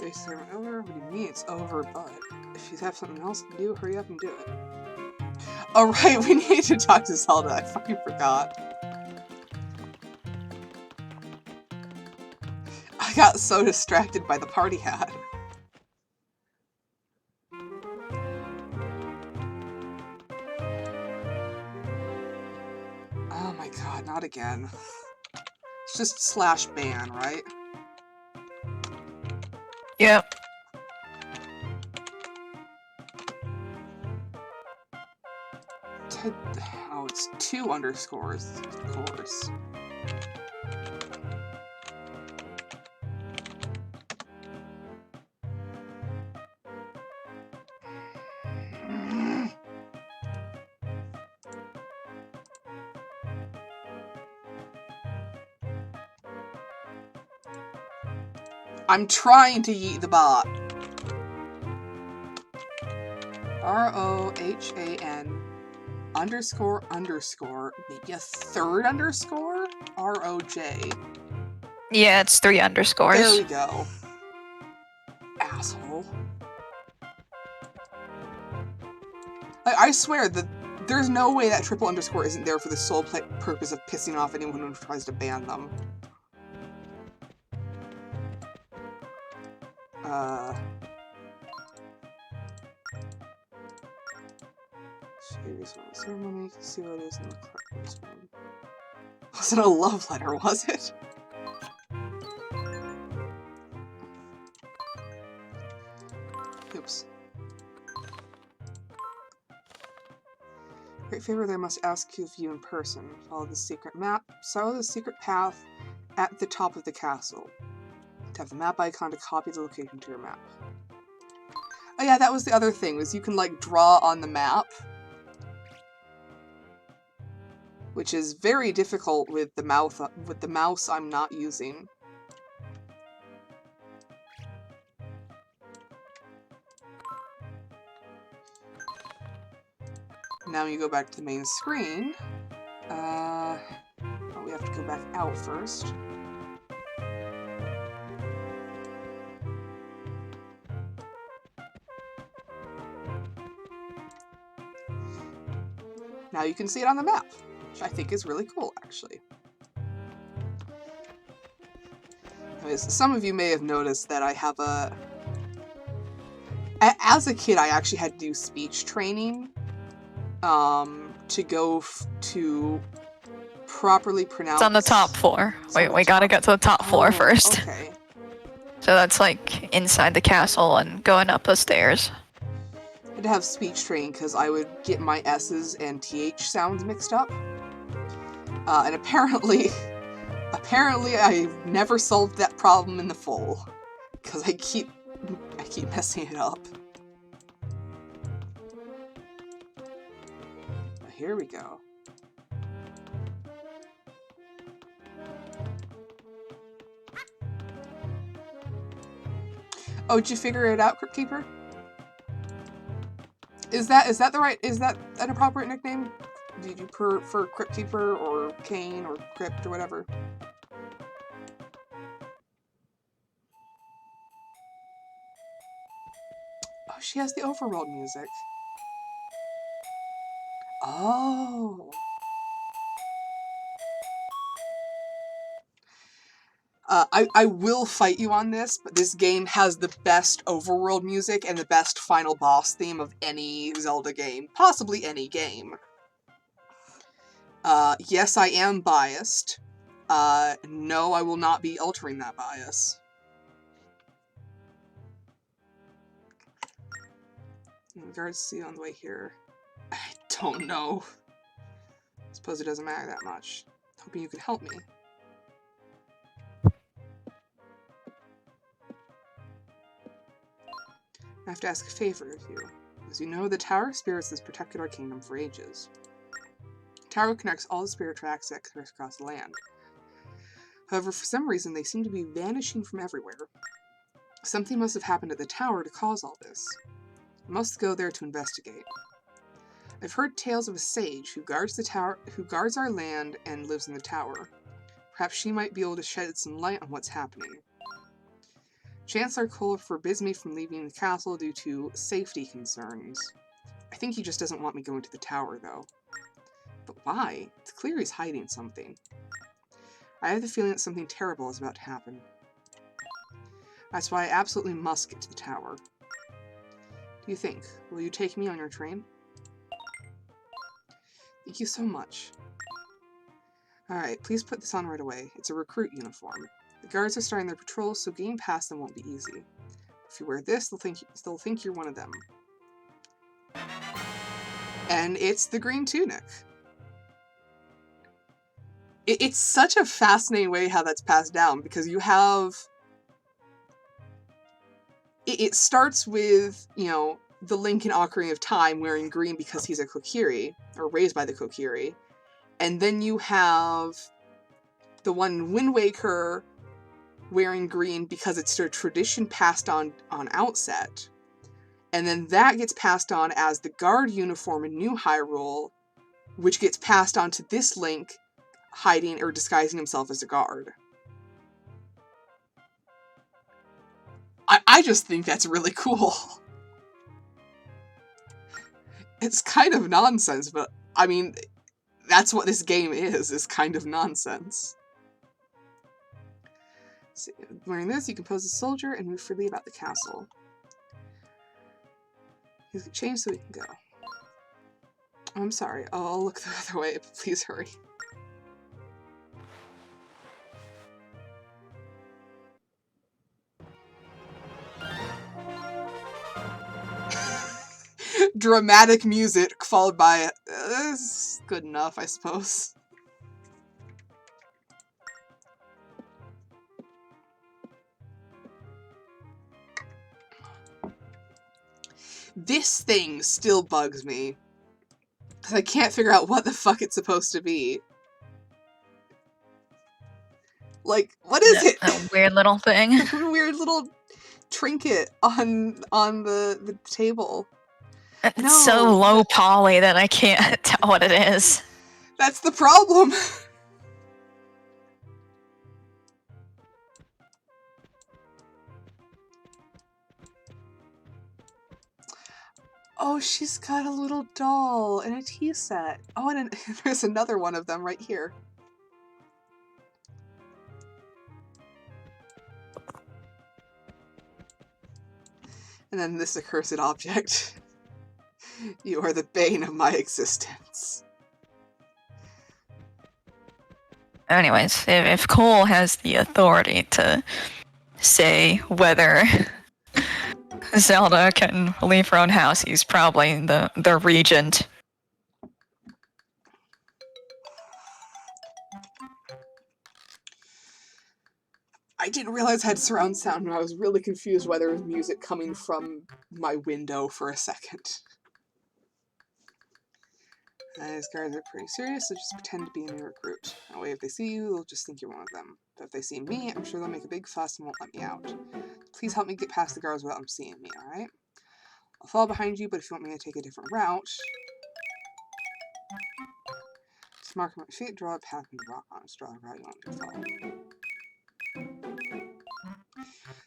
Is it over? What do you mean it's over? But if you have something else to do, hurry up and do it. Oh right, we need to talk to Zelda. I fucking forgot. I got so distracted by the party hat. Oh my god, not again. It's just slash ban, right? Yep. Oh, it's 2 underscores, of course. I'm trying to yeet the bot. ROHAN underscore underscore, maybe a 3rd underscore? ROJ. Yeah, it's 3 underscores. There we go. Asshole. I swear that there's no way that triple underscore isn't there for the sole purpose of pissing off anyone who tries to ban them. Ceremony, you can see what it is in the clerk's room. Wasn't a love letter, was it? Oops. Great favor there, must ask you of you in person. Follow the secret map. Follow the secret path at the top of the castle. Tap the map icon to copy the location to your map. Oh yeah, that was the other thing, was you can like draw on the map. Which is very difficult with the mouse I'm not using. Now you go back to the main screen. Oh, we have to go back out first. Now you can see it on the map, which I think is really cool, actually. Anyways, some of you may have noticed that I have a... As a kid, I actually had to do speech training to go to properly pronounce... It's on the top floor. Wait, we gotta get to the top floor first. Okay. So that's like inside the castle and going up the stairs. I had to have speech training because I would get my S's and TH sounds mixed up. And apparently I've never solved that problem in the full. Because I keep messing it up. But here we go. Oh, did you figure it out, Crypt Keeper? Is that the right? Is that an appropriate nickname? Did you prefer Crypt Keeper or Kane or Crypt or whatever? Oh, she has the overworld music. Oh. I will fight you on this, but this game has the best overworld music and the best final boss theme of any Zelda game. Possibly any game. Yes, I am biased. No, I will not be altering that bias. In regards to on the way here, I don't know. Suppose it doesn't matter that much. Hoping you can help me. I have to ask a favor of you. As you know, the Tower of Spirits has protected our kingdom for ages. The tower connects all the spirit tracks that crisscross the land. However, for some reason, they seem to be vanishing from everywhere. Something must have happened at the tower to cause all this. I must go there to investigate. I've heard tales of a sage who guards the tower, who guards our land and lives in the tower. Perhaps she might be able to shed some light on what's happening. Chancellor Cole forbids me from leaving the castle due to safety concerns. I think he just doesn't want me going to the tower, though. But why? It's clear he's hiding something. I have the feeling that something terrible is about to happen. That's why I absolutely must get to the tower. Do you think? Will you take me on your train? Thank you so much. Alright, please put this on right away. It's a recruit uniform. The guards are starting their patrols, so getting past them won't be easy. If you wear this, they'll think you're one of them. And it's the green tunic. It's such a fascinating way how that's passed down, because you have... It starts with, you know, the Link in Ocarina of Time wearing green because he's a Kokiri, or raised by the Kokiri. And then you have the one in Wind Waker wearing green because it's a tradition passed on Outset. And then that gets passed on as the guard uniform in New Hyrule, which gets passed on to this Link hiding or disguising himself as a guard. I just think that's really cool. It's kind of nonsense, but I mean, that's what this game is kind of nonsense. So, wearing this, you can pose as a soldier and move freely about the castle. You can change so we can go. Oh, I'm sorry, I'll look the other way, but please hurry. Dramatic music followed by this is good enough, I suppose. This thing still bugs me. Because I can't figure out what the fuck it's supposed to be. Like, what is it? A weird little thing. A weird little trinket on the table. It's No. so low poly that I can't tell what it is. That's the problem. Oh, she's got a little doll and a tea set. Oh, and there's another one of them right here. And then this accursed object. You are the bane of my existence. Anyways, if Cole has the authority to say whether Zelda can leave her own house, he's probably the regent. I didn't realize I had surround sound, and I was really confused whether it was music coming from my window for a second. These guards are pretty serious, so just pretend to be a new recruit. That way if they see you, they'll just think you're one of them. But if they see me, I'm sure they'll make a big fuss and won't let me out. Please help me get past the guards without them seeing me, alright? I'll follow behind you, but if you want me to take a different route... Just mark my feet, draw a path and rock on. Draw a route you want me to follow.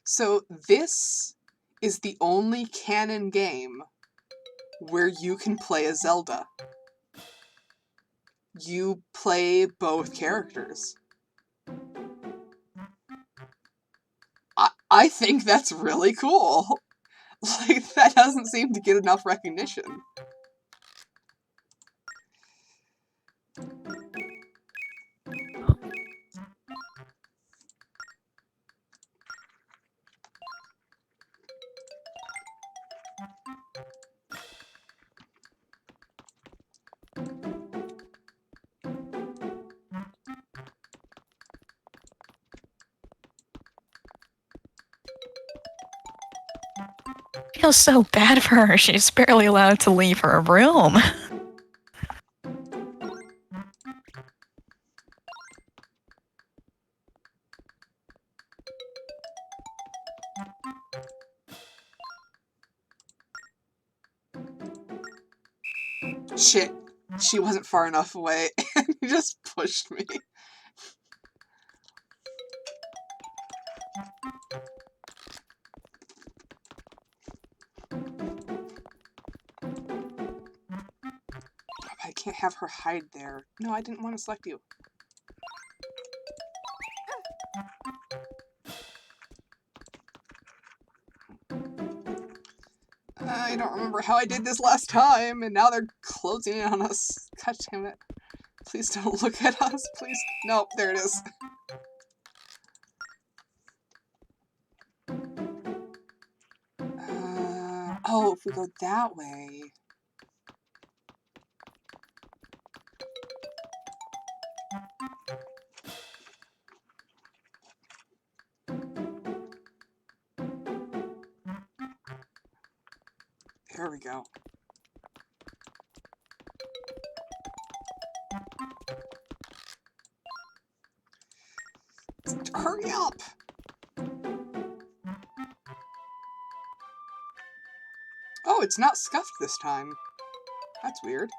So this is the only canon game where you can play as Zelda. You play both characters. I think that's really cool. Like, that doesn't seem to get enough recognition. Feels so bad for her. She's barely allowed to leave her room. Shit. She wasn't far enough away, and he just pushed me. I can't have her hide there. No, I didn't want to select you. I don't remember how I did this last time, and now they're closing in on us. God damn it. Please don't look at us, please. Nope, there it is. Oh, if we go that way... There we go. Hurry up! Oh, it's not scuffed this time. That's weird.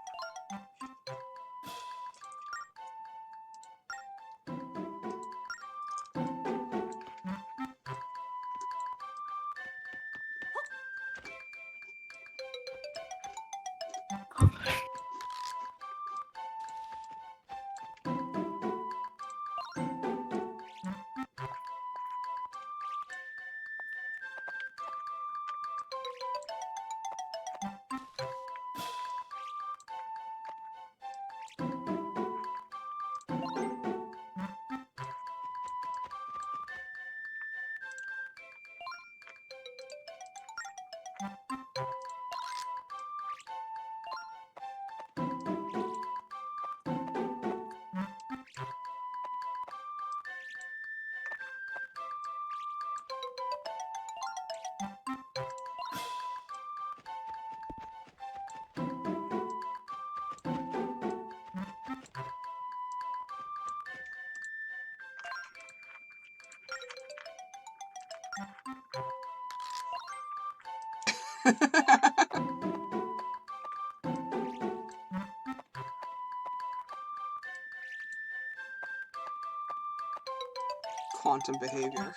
Quantum behavior.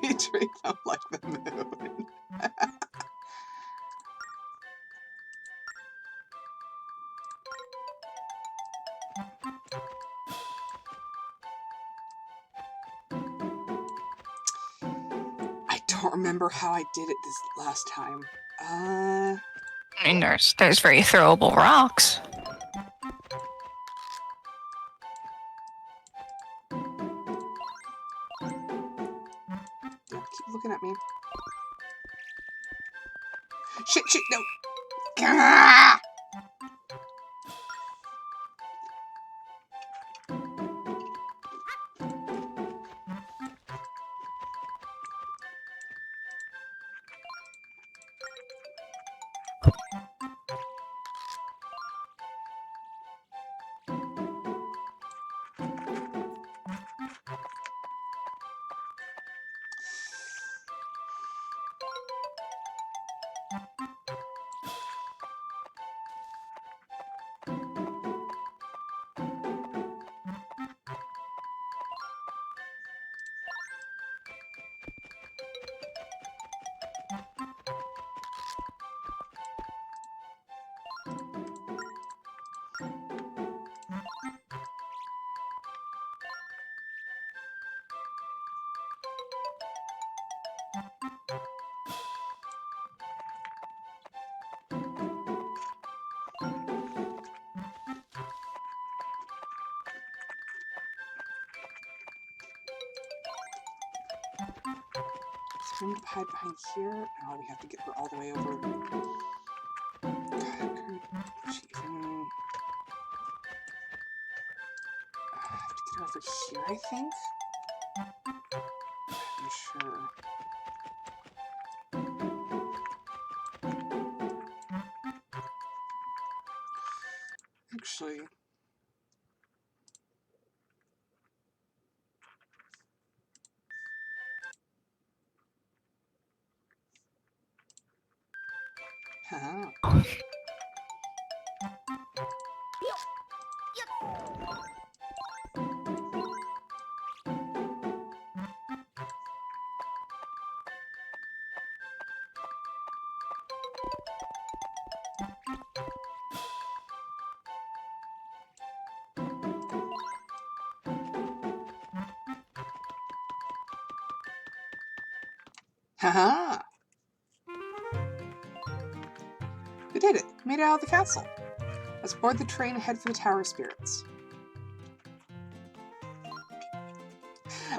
We treat them like the moon. I don't remember how I did it this last time. I mean, there's very throwable rocks. Yeah, keep looking at me. Shit, shit, no. Gah! room to hide behind here? Oh, we have to get her all the way over. God, she even... I have to get her over here, I think? I'm sure. Actually... Huh. Haha! We did it! Made it out of the castle! Let's board the train and head for the Tower of Spirits.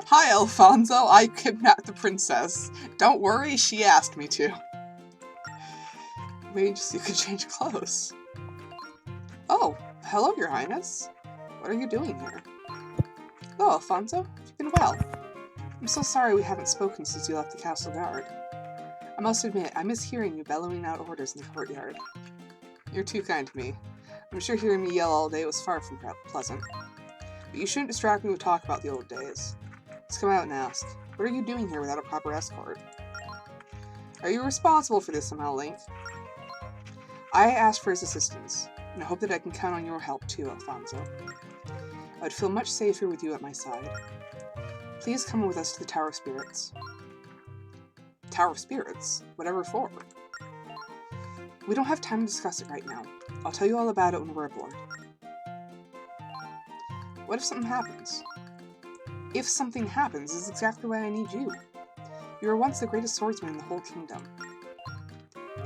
Hi, Alfonso! I kidnapped the princess. Don't worry, she asked me to. Wait, so you could change clothes. Oh, hello, Your Highness. What are you doing here? Oh, Alfonso, you've been well. I'm so sorry we haven't spoken since you left the castle guard. I must admit, I miss hearing you bellowing out orders in the courtyard. You're too kind to me. I'm sure hearing me yell all day was far from pleasant. But you shouldn't distract me with talk about the old days. Let's come out and ask. What are you doing here without a proper escort? Are you responsible for this somehow, Link? I asked for his assistance, and I hope that I can count on your help too, Alfonso. I would feel much safer with you at my side. Please come with us to the Tower of Spirits. Tower of Spirits? Whatever for? We don't have time to discuss it right now. I'll tell you all about it when we're aboard. What if something happens? If something happens is exactly why I need you. You were once the greatest swordsman in the whole kingdom.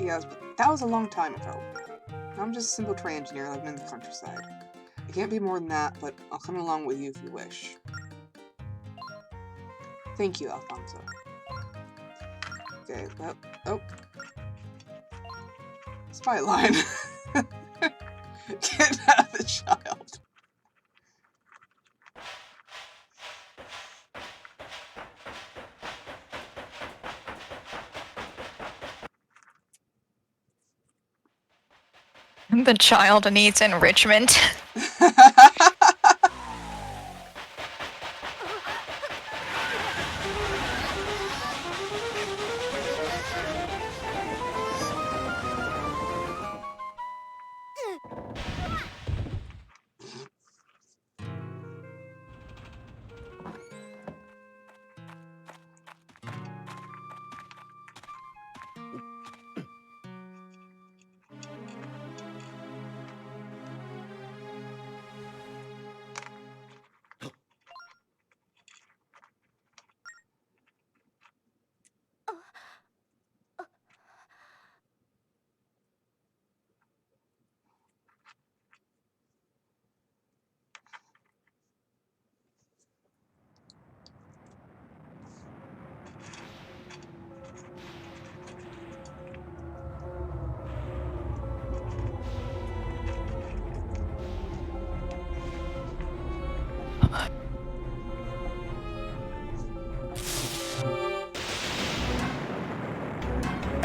Yes, but that was a long time ago. Now I'm just a simple train engineer living in the countryside. I can't be more than that, but I'll come along with you if you wish. Thank you, Alfonso. Okay, well, oh. Spy line. Get out of the child. The child needs enrichment.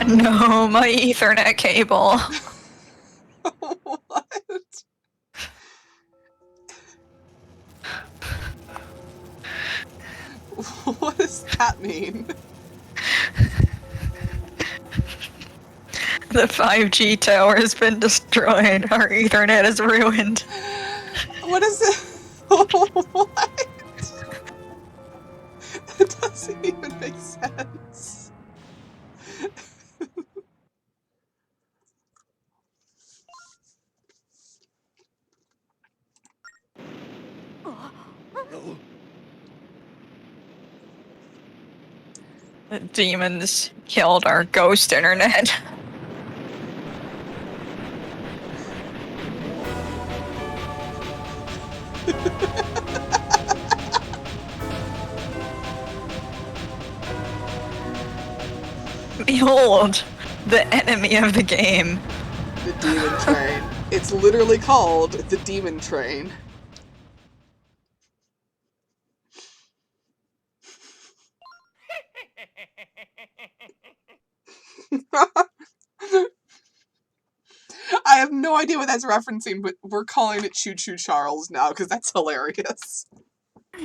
No, my Ethernet cable. What? What does that mean? The 5G tower has been destroyed. Our Ethernet is ruined. What is it? What? It doesn't even make sense. The demons killed our ghost internet. behold, the enemy of the game. The Demon Train. It's literally called the Demon Train. I have no idea what that's referencing, but we're calling it Choo Choo Charles now because that's hilarious.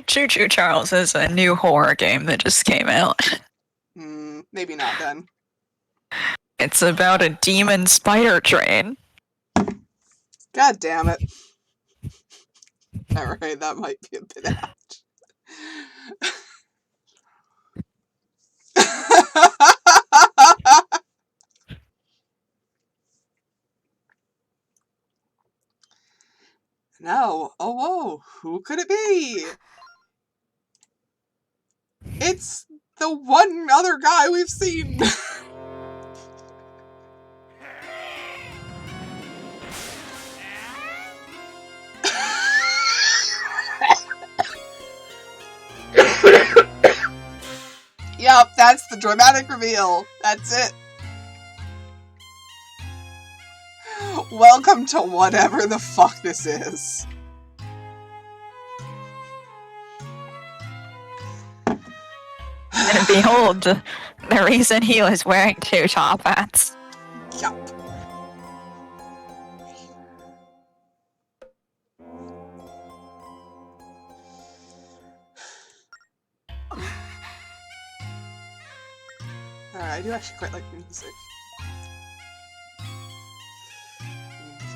Choo Choo Charles is a new horror game that just came out. Maybe not then. It's about a demon spider train. God damn it. Alright, that might be a bit apt. No. Oh, whoa. Who could it be? It's the one other guy we've seen. Yep, that's the dramatic reveal. That's it. Welcome to whatever the fuck this is. And behold, the reason he was wearing two top hats. Yup. Alright, I do actually quite like the music.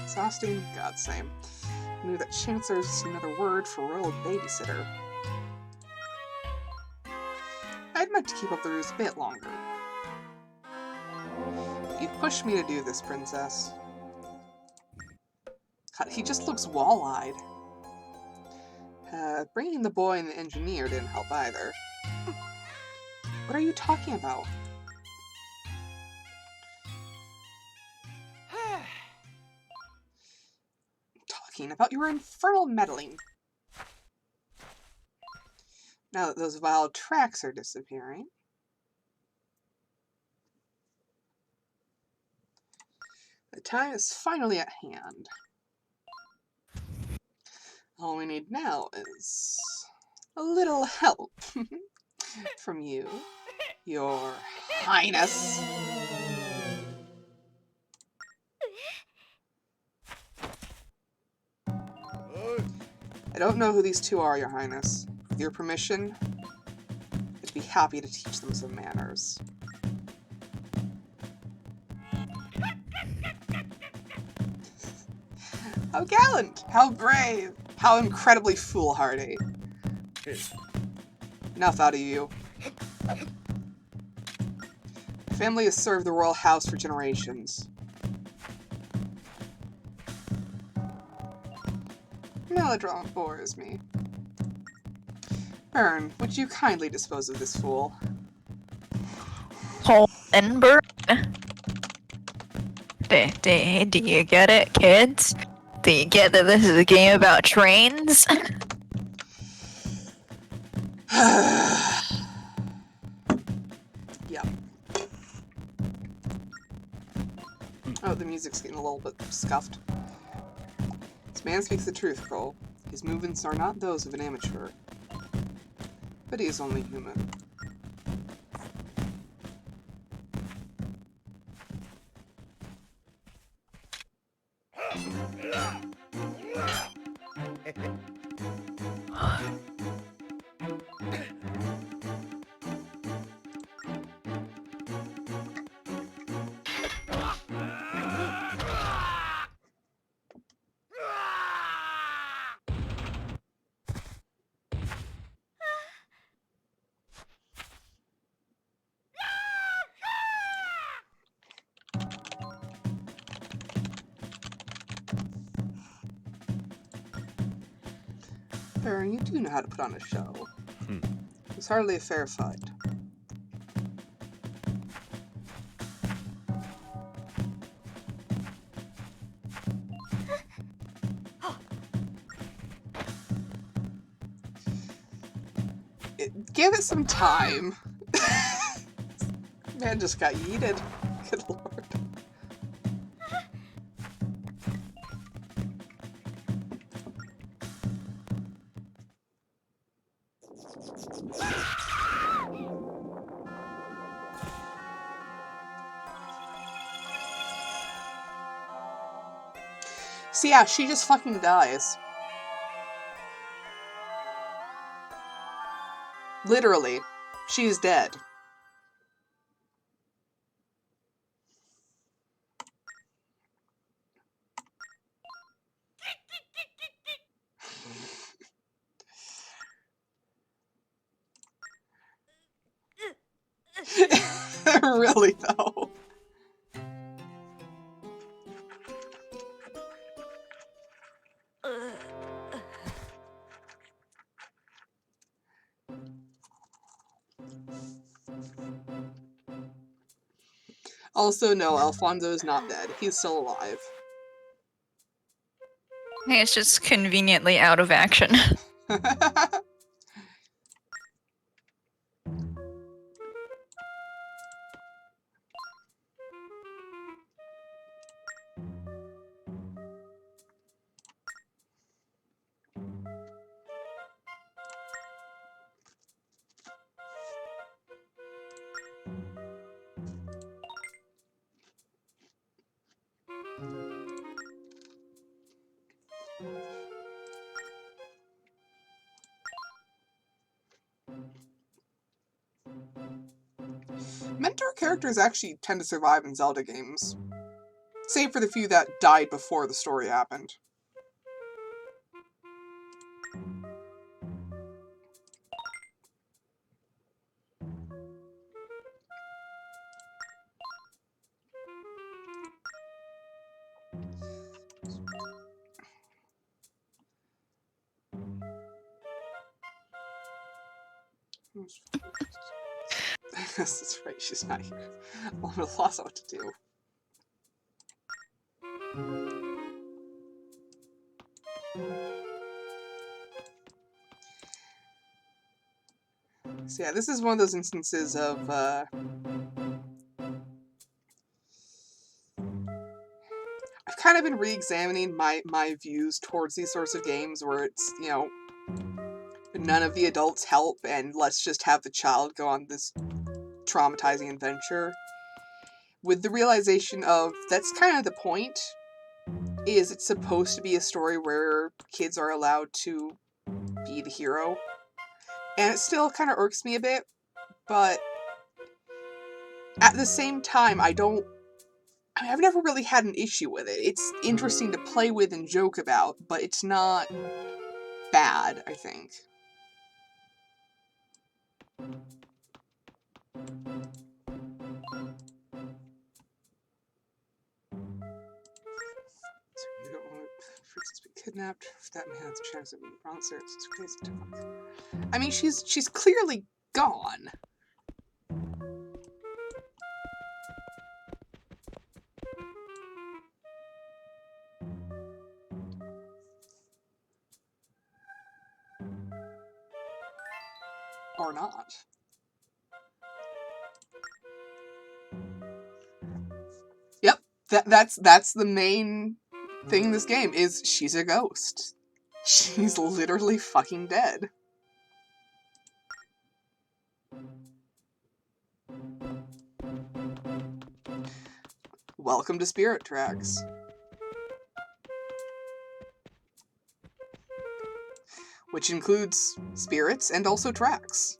Exhausting? God, same. I knew that Chancellor's is another word for royal babysitter. I'd meant to keep up the ruse a bit longer. You've pushed me to do this, Princess. God, he just looks wall-eyed. Bringing the boy and the engineer didn't help either. What are you talking about? Talking about your infernal meddling. Now that those vile tracks are disappearing. The time is finally at hand. All we need now is a little help from you, Your Highness. I don't know who these two are, Your Highness. With your permission, I'd be happy to teach them some manners. How gallant! How brave! How incredibly foolhardy. Enough out of you. The family has served the royal house for generations. Melodrama bores me. Byrne, would you kindly dispose of this fool? Holdenberg? Do you get it, kids? Do you get that this is a game about trains? Yep. Oh, the music's getting a little bit scuffed. This man speaks the truth, Cole. His movements are not those of an amateur. But he is only human. Baron, you do know how to put on a show. It's hardly a fair fight. Give it some time. Man just got yeeted. Good lord. So yeah, she just fucking dies. Literally. She's dead. Really, though. Also, no, Alfonso is not dead. He's still alive. It's just conveniently out of action. Mentor characters actually tend to survive in Zelda games. Save for the few that died before the story happened. This is right, she's not here. Well, I'm lost what to do. So yeah, this is one of those instances of, I've kind of been re-examining my views towards these sorts of games where it's, you know, none of the adults help and let's just have the child go on this traumatizing adventure. With the realization of, that's kind of the point, is it's supposed to be a story where kids are allowed to be the hero. And it still kind of irks me a bit, but at the same time, I've never really had an issue with it. It's interesting to play with and joke about, but it's not bad, I think. So you don't want Princess to be kidnapped. If that man has a chance of being bouncer, it's crazy to fuck. I mean, she's clearly gone. Or not. Yep, that's the main thing in this game, is she's a ghost. She's literally fucking dead. Welcome to Spirit Tracks. Which includes spirits and also tracks.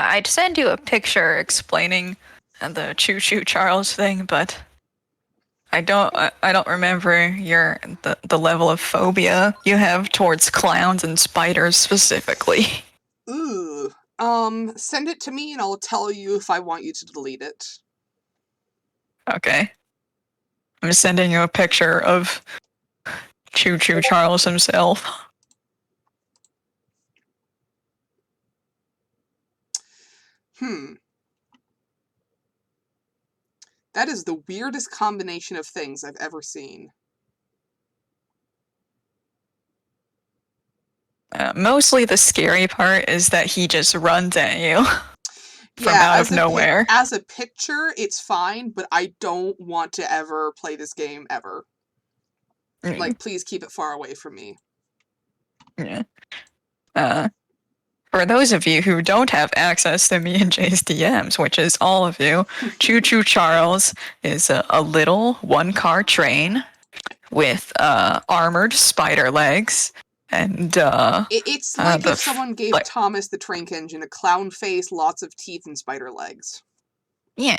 I'd send you a picture explaining the Choo Choo Charles thing, but I don't remember the level of phobia you have towards clowns and spiders specifically. Ooh, Send it to me and I'll tell you if I want you to delete it. Okay. I'm sending you a picture of Choo Choo Charles himself. That is the weirdest combination of things I've ever seen. Mostly the scary part is that he just runs at you from out of nowhere. As a picture, it's fine, but I don't want to ever play this game ever. Like, please keep it far away from me. Yeah. For those of you who don't have access to me and Jay's DMs, which is all of you, Choo Choo Charles is a little one-car train with armored spider legs. And it's like if someone gave Thomas the Trank Engine a clown face, lots of teeth, and spider legs. Yeah.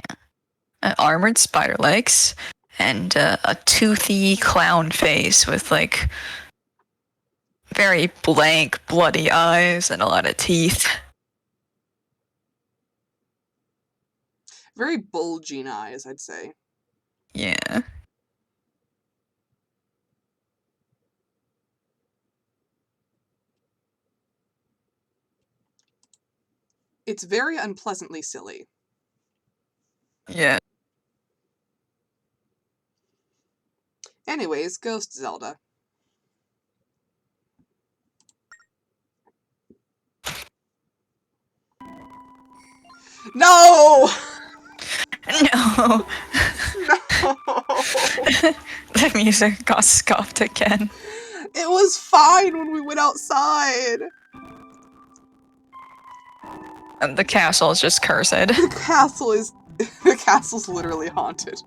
Armored spider legs and a toothy clown face with like very blank, bloody eyes and a lot of teeth. Very bulging eyes, I'd say. Yeah. It's very unpleasantly silly. Yeah. Anyways, Ghost Zelda. No! No! No! The music got scuffed again. It was fine when we went outside! And the castle is just cursed. The castle's literally haunted.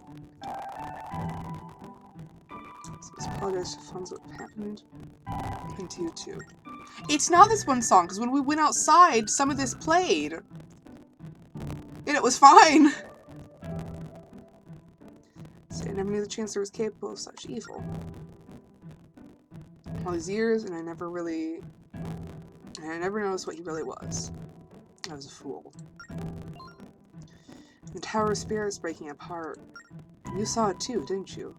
So apologize for funds what happened. And to you too. It's not this one song, because when we went outside, some of this played. And it was fine. So I never knew the Chancellor was capable of such evil. All these years, and I never noticed what he really was. I was a fool. The Tower of Spirits breaking apart. You saw it too, didn't you?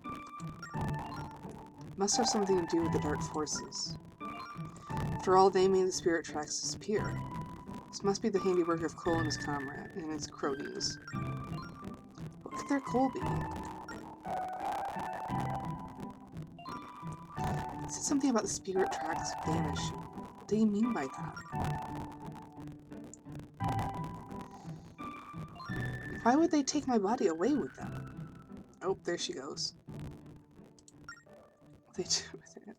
It must have something to do with the dark forces. After all, they made the spirit tracks disappear. This must be the handiwork of Cole and his comrade, and his cronies. What could their goal be? It said something about the spirit tracks vanishing. What do you mean by that? Why would they take my body away with them? Oh, there she goes. What they do with it?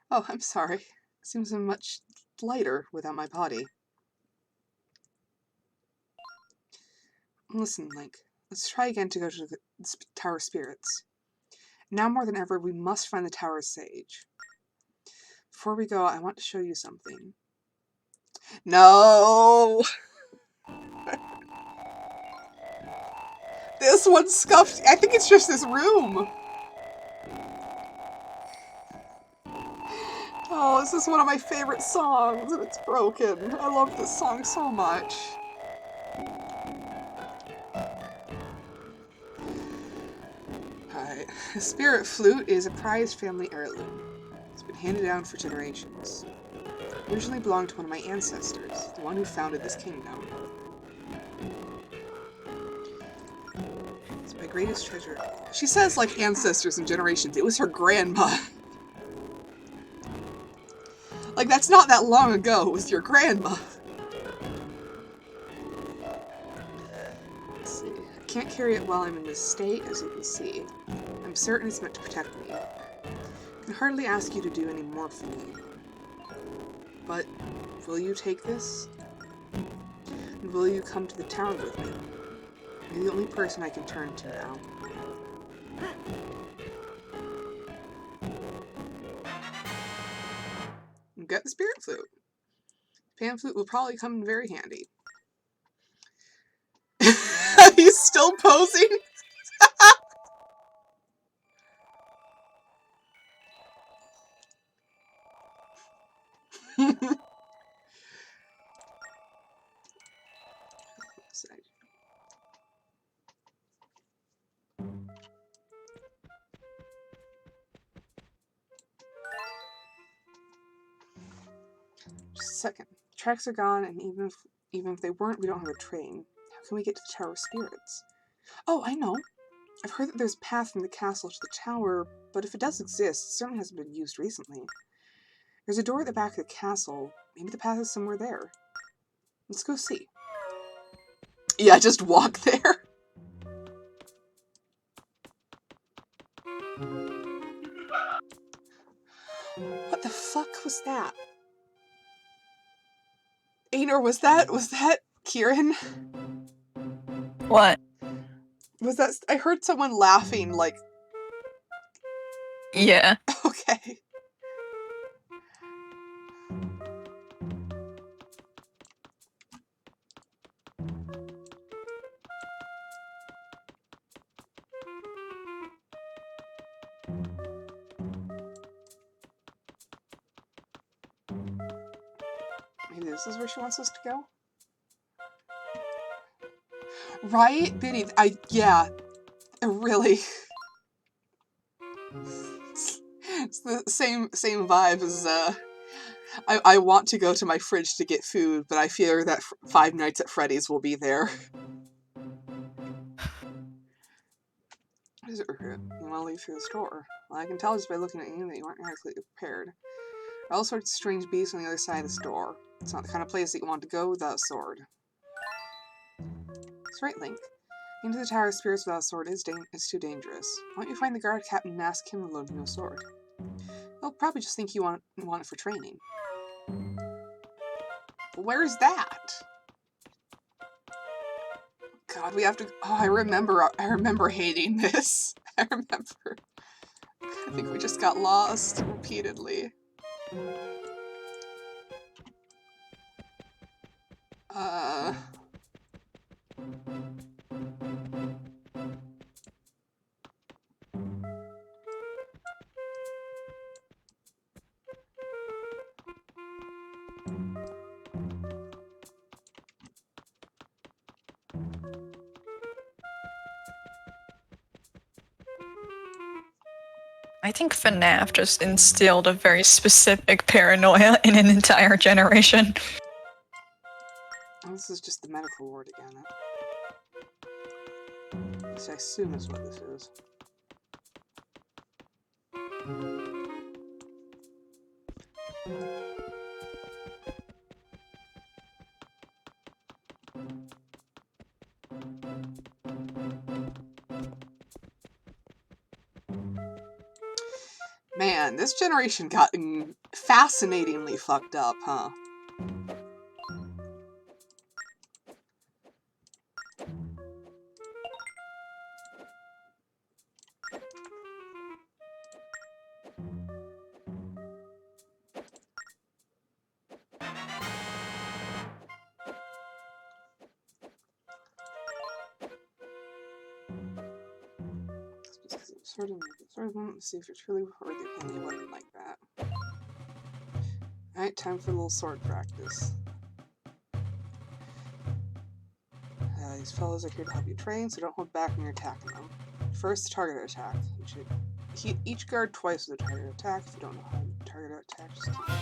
Oh, I'm sorry. It seems much lighter without my body. Listen, Link. Let's try again to go to the Tower of Spirits. Now more than ever, we must find the Tower Sage. Before we go, I want to show you something. No! This one's scuffed. I think it's just this room. Oh, this is one of my favorite songs, and it's broken. I love this song so much. Alright. The Spirit Flute is a prized family heirloom. It's been handed down for generations. It originally belonged to one of my ancestors, the one who founded this kingdom. It's my greatest treasure. She says, like, ancestors and generations. It was her grandma. Like, that's not that long ago. It was your grandma. Let's see. I can't carry it while I'm in this state, as you can see. I'm certain it's meant to protect me. I can hardly ask you to do any more for me. But, will you take this? And will you come to the town with me? You're the only person I can turn to now. Get the Spirit Flute. Pan Flute will probably come in very handy. He's still posing? Side. Just a second. Tracks are gone, and even if they weren't, we don't have a train. How can we get to the Tower of Spirits? Oh, I know. I've heard that there's a path from the castle to the tower, but if it does exist, it certainly hasn't been used recently. There's a door at the back of the castle. Maybe the path is somewhere there. Let's go see. Yeah, just walk there. What the fuck was that? Aenor, was that Kieran? What? Was that... I heard someone laughing, like... Yeah. Okay. Maybe this is where she wants us to go? Right? Biddy, yeah. Really... It's the same vibe as, I want to go to my fridge to get food, but I fear that Five Nights at Freddy's will be there. You want to leave through the store? Well, I can tell just by looking at you that you aren't adequately prepared. There are all sorts of strange beasts on the other side of this door. It's not the kind of place that you want to go without a sword. That's right, Link. Into the Tower of Spirits without a sword is too dangerous. Why don't you find the guard captain and ask him to loan you a sword? He'll probably just think you want it for training. Where's that? God, we have to... Oh, I remember hating this. I think we just got lost repeatedly. I think FNAF just instilled a very specific paranoia in an entire generation. Oh, this is just the medical ward again. Which I assume is what this is. Man, this generation got fascinatingly fucked up, huh? Sort of want to see if you're truly worthy of handling a weapon like that. Alright, time for a little sword practice. These fellows are here to help you train, so don't hold back when you're attacking them. First, target attack. You should hit each guard twice with a target attack. If you don't know how to target attack, just keep it.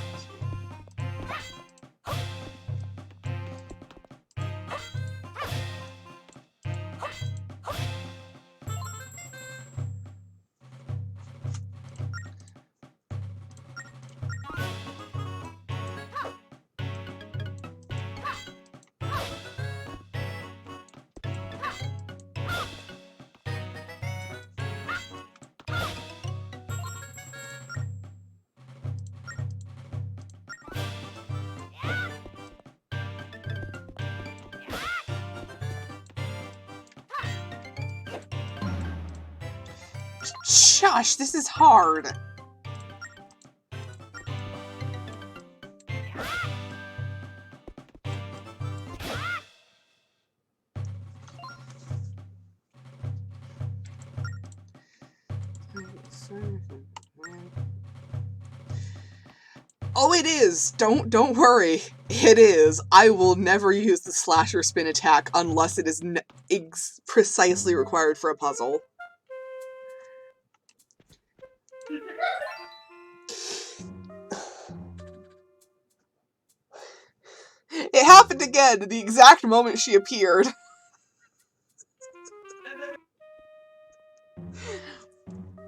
Shush, this is hard. Oh, it is. Don't worry. It is. I will never use the slasher spin attack unless it is precisely required for a puzzle. It happened again, the exact moment she appeared.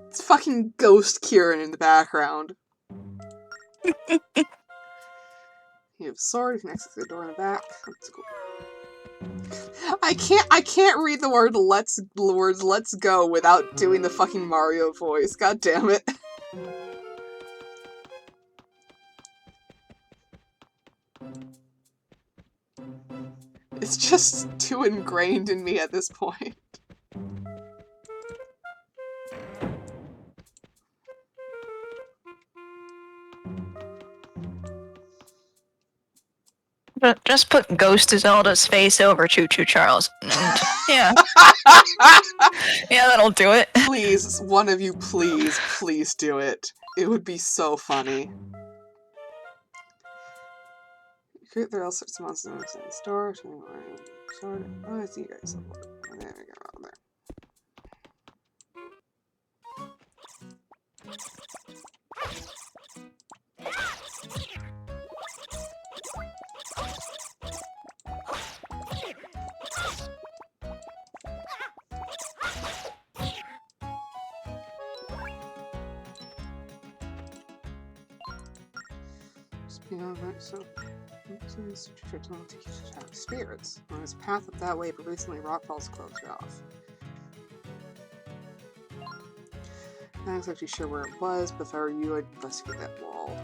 It's fucking Ghost Kieran in the background. You have a sword, you can access the door in the back. That's cool. I can't read the words let's go without doing the fucking Mario voice. God damn it. It's just too ingrained in me at this point. Just put Ghost Zelda's face over Choo Choo Charles. And yeah. Yeah, that'll do it. Please, one of you, please do it. It would be so funny. There are all sorts of monsters in the store. Oh, I see you guys. There we go. There. Spirits. On his path up that way, but recently rockfalls closed it off. Not exactly sure where it was, but if I were you, I'd investigate that wall.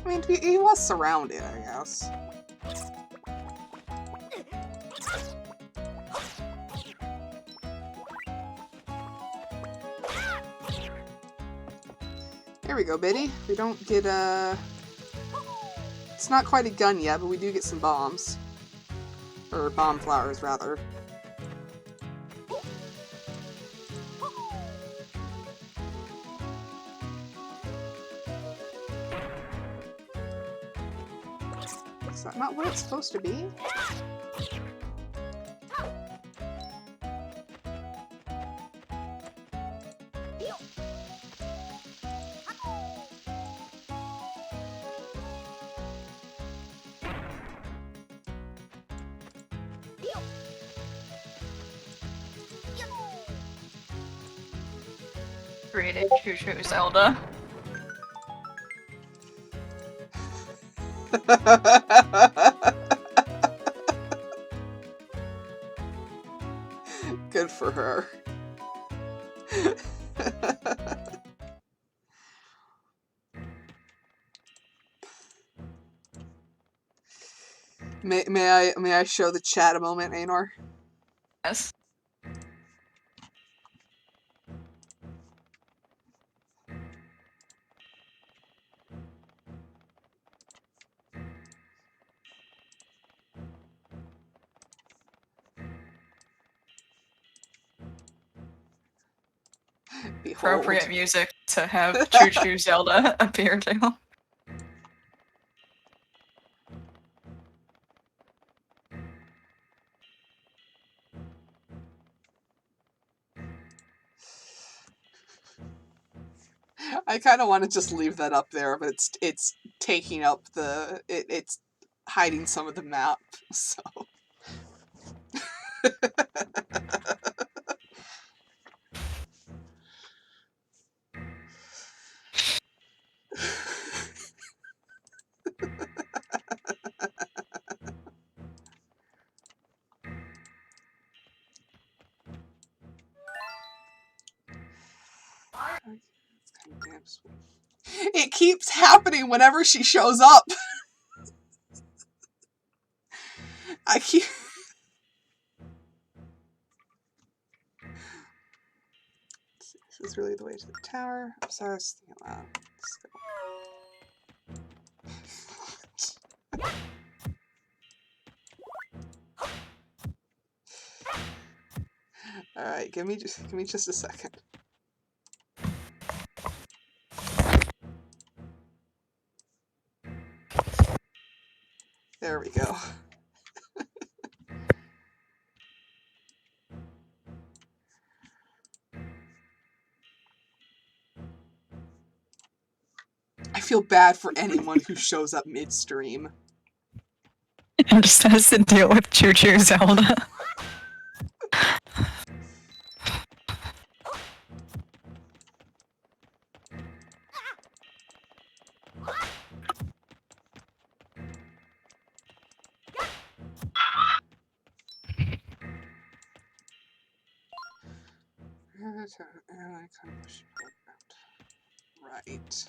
I mean, he was surrounded, I guess. There we go, Biddy. We don't get, it's not quite a gun yet, but we do get some bombs. Or bomb flowers, rather. Is that not what it's supposed to be? Created Choo Choo Zelda. Good for her. May I show the chat a moment, Anor? Yes. Behold. Appropriate music to have Choo Choo Zelda appear to. I kind of want to just leave that up there, but it's taking up the it's hiding some of the map, so. It keeps happening whenever she shows up. I keep... This is really the way to the tower. I'm sorry, I was thinking loud. Alright, give me just a second. There we go. I feel bad for anyone who shows up midstream. And just has to deal with Choo Choo Zelda. Right.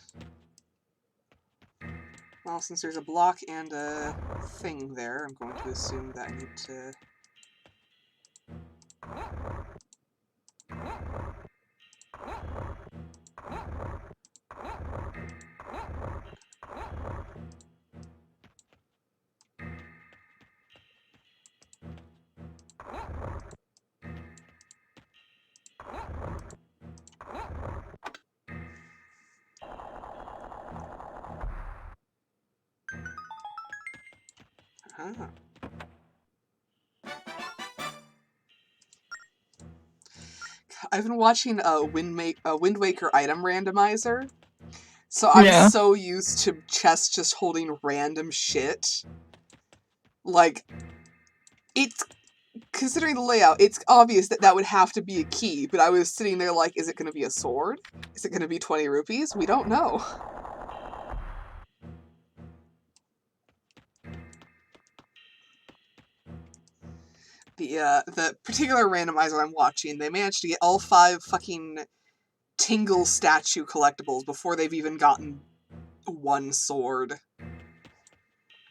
Well, since there's a block and a thing there, I'm going to assume that I need to... Ah. I've been watching Wind Waker item randomizer, so I'm Yeah. so used to chess just holding random shit. Like, it's... Considering the layout, it's obvious that that would have to be a key, but I was sitting there like, is it going to be a sword? Is it going to be 20 rupees? We don't know. The particular randomizer I'm watching, they managed to get all 5 fucking Tingle statue collectibles before they've even gotten 1 sword.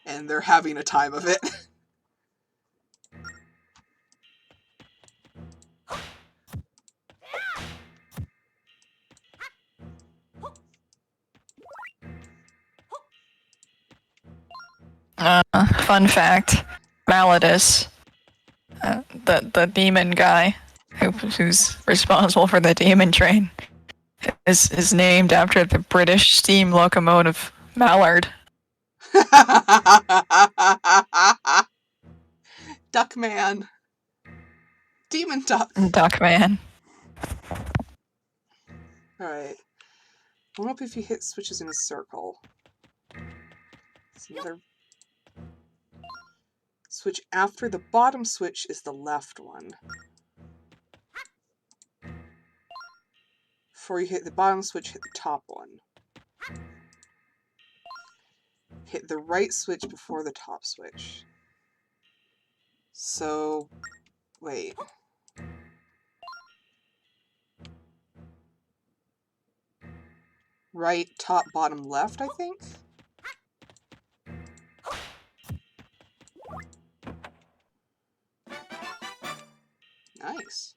And they're having a time of it. Fun fact, Maladus, the demon guy who's responsible for the demon train, is named after the British steam locomotive Mallard. Duckman. Demon Duck. Duckman. Alright. Warm up if you hit switches in a circle. It's another... Switch after the bottom switch is the left one. Before you hit the bottom switch, hit the top one. Hit the right switch before the top switch. So... Wait. Right, top, bottom, left, I think? Nice.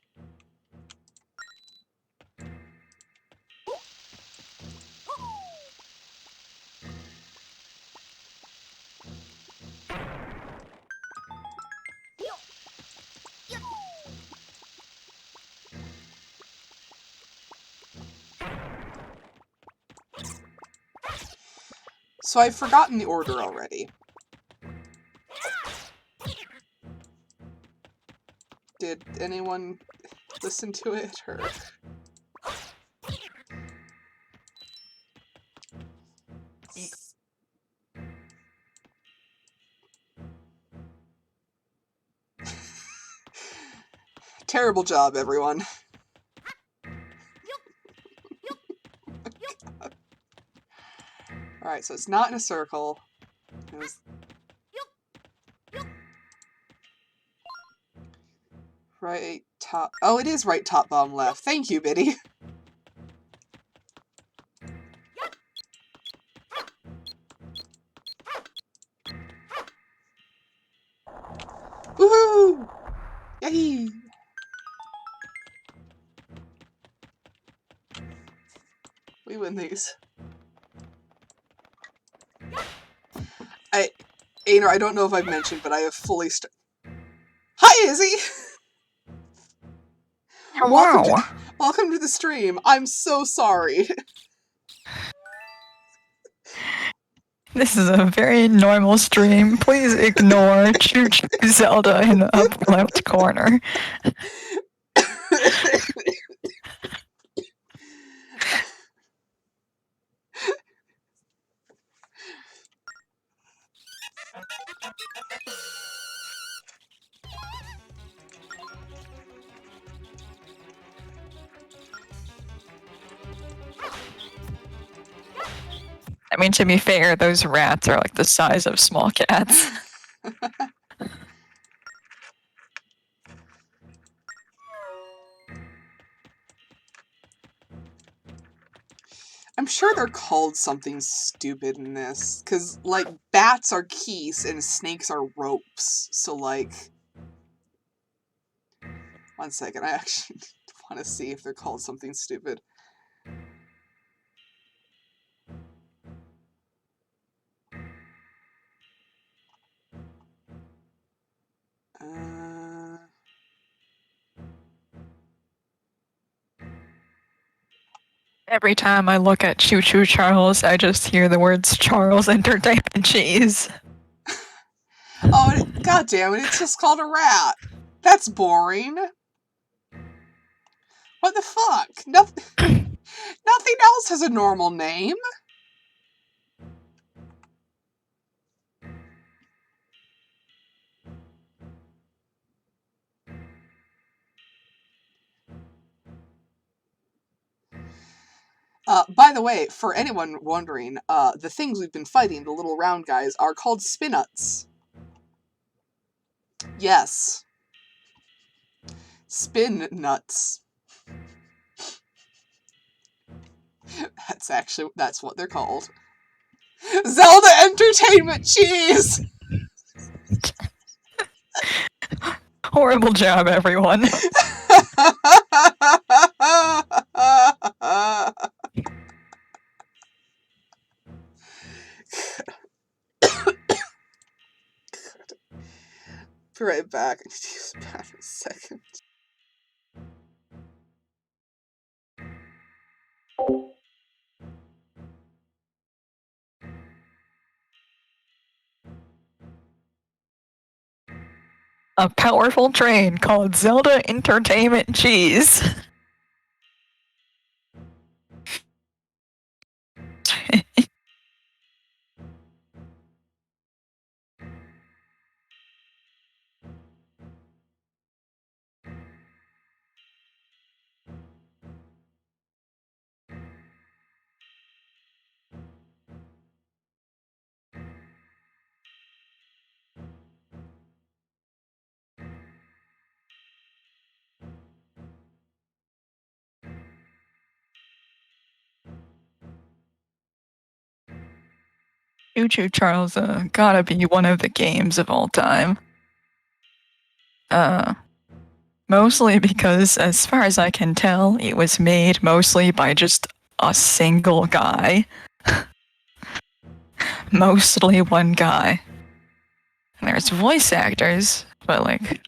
So I've forgotten the order already. Did anyone listen to it, or...? Terrible job, everyone. Alright, so it's not in a circle. It was... Right, top... Oh, it is right, top, bottom, left. Thank you, Biddy. Woohoo! Yay! We win these. Aner, I don't know if I've mentioned, but I have fully Hi, Izzy! Hello. Welcome to the stream. I'm so sorry. This is a very normal stream. Please ignore Choo Choo Zelda in the upper left corner. I mean, to be fair, those rats are like the size of small cats. I'm sure they're called something stupid in this, because, like, bats are keys and snakes are ropes, so, like... One second, I actually want to see if they're called something stupid. Every time I look at Choo Choo Charles, I just hear the words Charles Entertainment Cheese. Oh, god damn it, it's just called a rat. That's boring. What the fuck? Nothing else has a normal name. By the way, for anyone wondering, the things we've been fighting, the little round guys, are called Spinuts. Yes. Spin nuts. That's what they're called. Zelda Entertainment Cheese! Horrible job, everyone. Be right back. I need to use the bathroom a second. A powerful train called Zelda Entertainment Cheese. Choo Choo Charles gotta be one of the games of all time. Mostly because, as far as I can tell, it was made mostly by just a single guy. Mostly one guy. And there's voice actors, but like,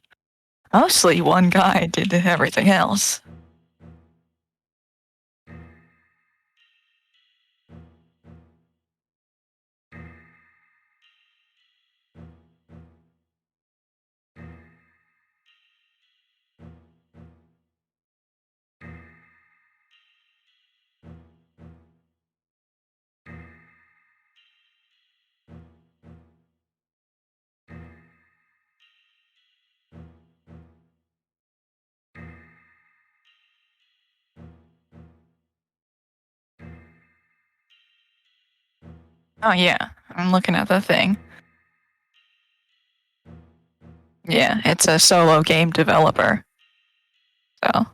mostly one guy did everything else. Oh yeah, I'm looking at the thing. Yeah, it's a solo game developer. So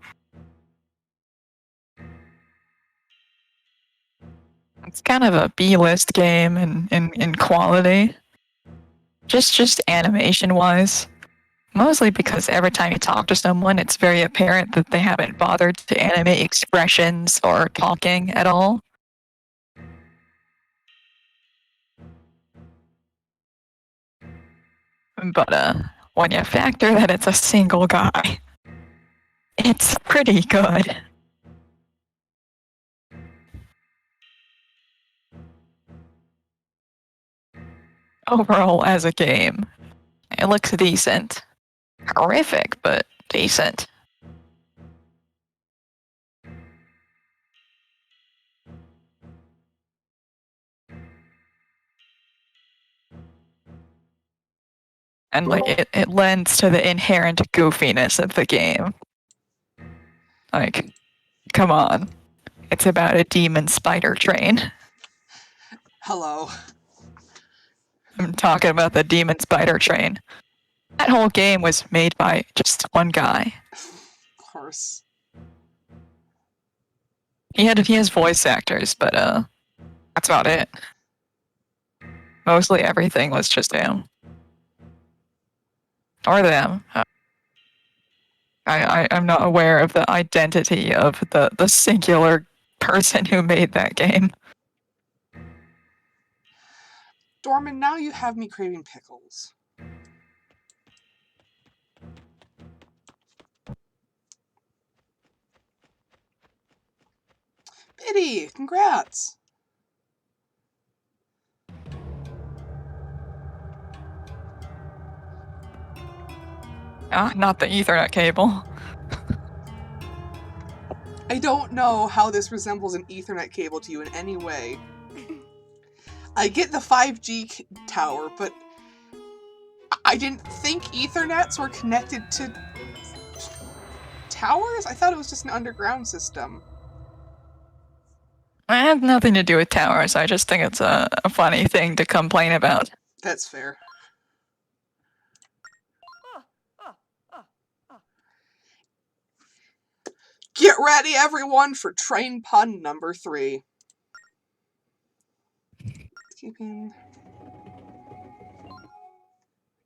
it's kind of a B-list game in quality. Just animation-wise. Mostly because every time you talk to someone, it's very apparent that they haven't bothered to animate expressions or talking at all. But when you factor that it's a single guy, it's pretty good. overall as a game, it looks decent. Horrific, but decent. And like it lends to the inherent goofiness of the game. Like, come on. It's about a demon spider train. Hello. I'm talking about the demon spider train. That whole game was made by just one guy. Of course. He has voice actors, but that's about it. Mostly everything was just him. Or them. I'm not aware of the identity of the singular person who made that game. Dorman, now you have me craving pickles. Biddy, congrats! Ah, not the Ethernet cable. I don't know how this resembles an Ethernet cable to you in any way. I get the 5G tower, but I didn't think Ethernets were connected to towers? I thought it was just an underground system. It has nothing to do with towers. I just think it's a funny thing to complain about. That's fair. Get ready, everyone, for train pun number 3. Keeping...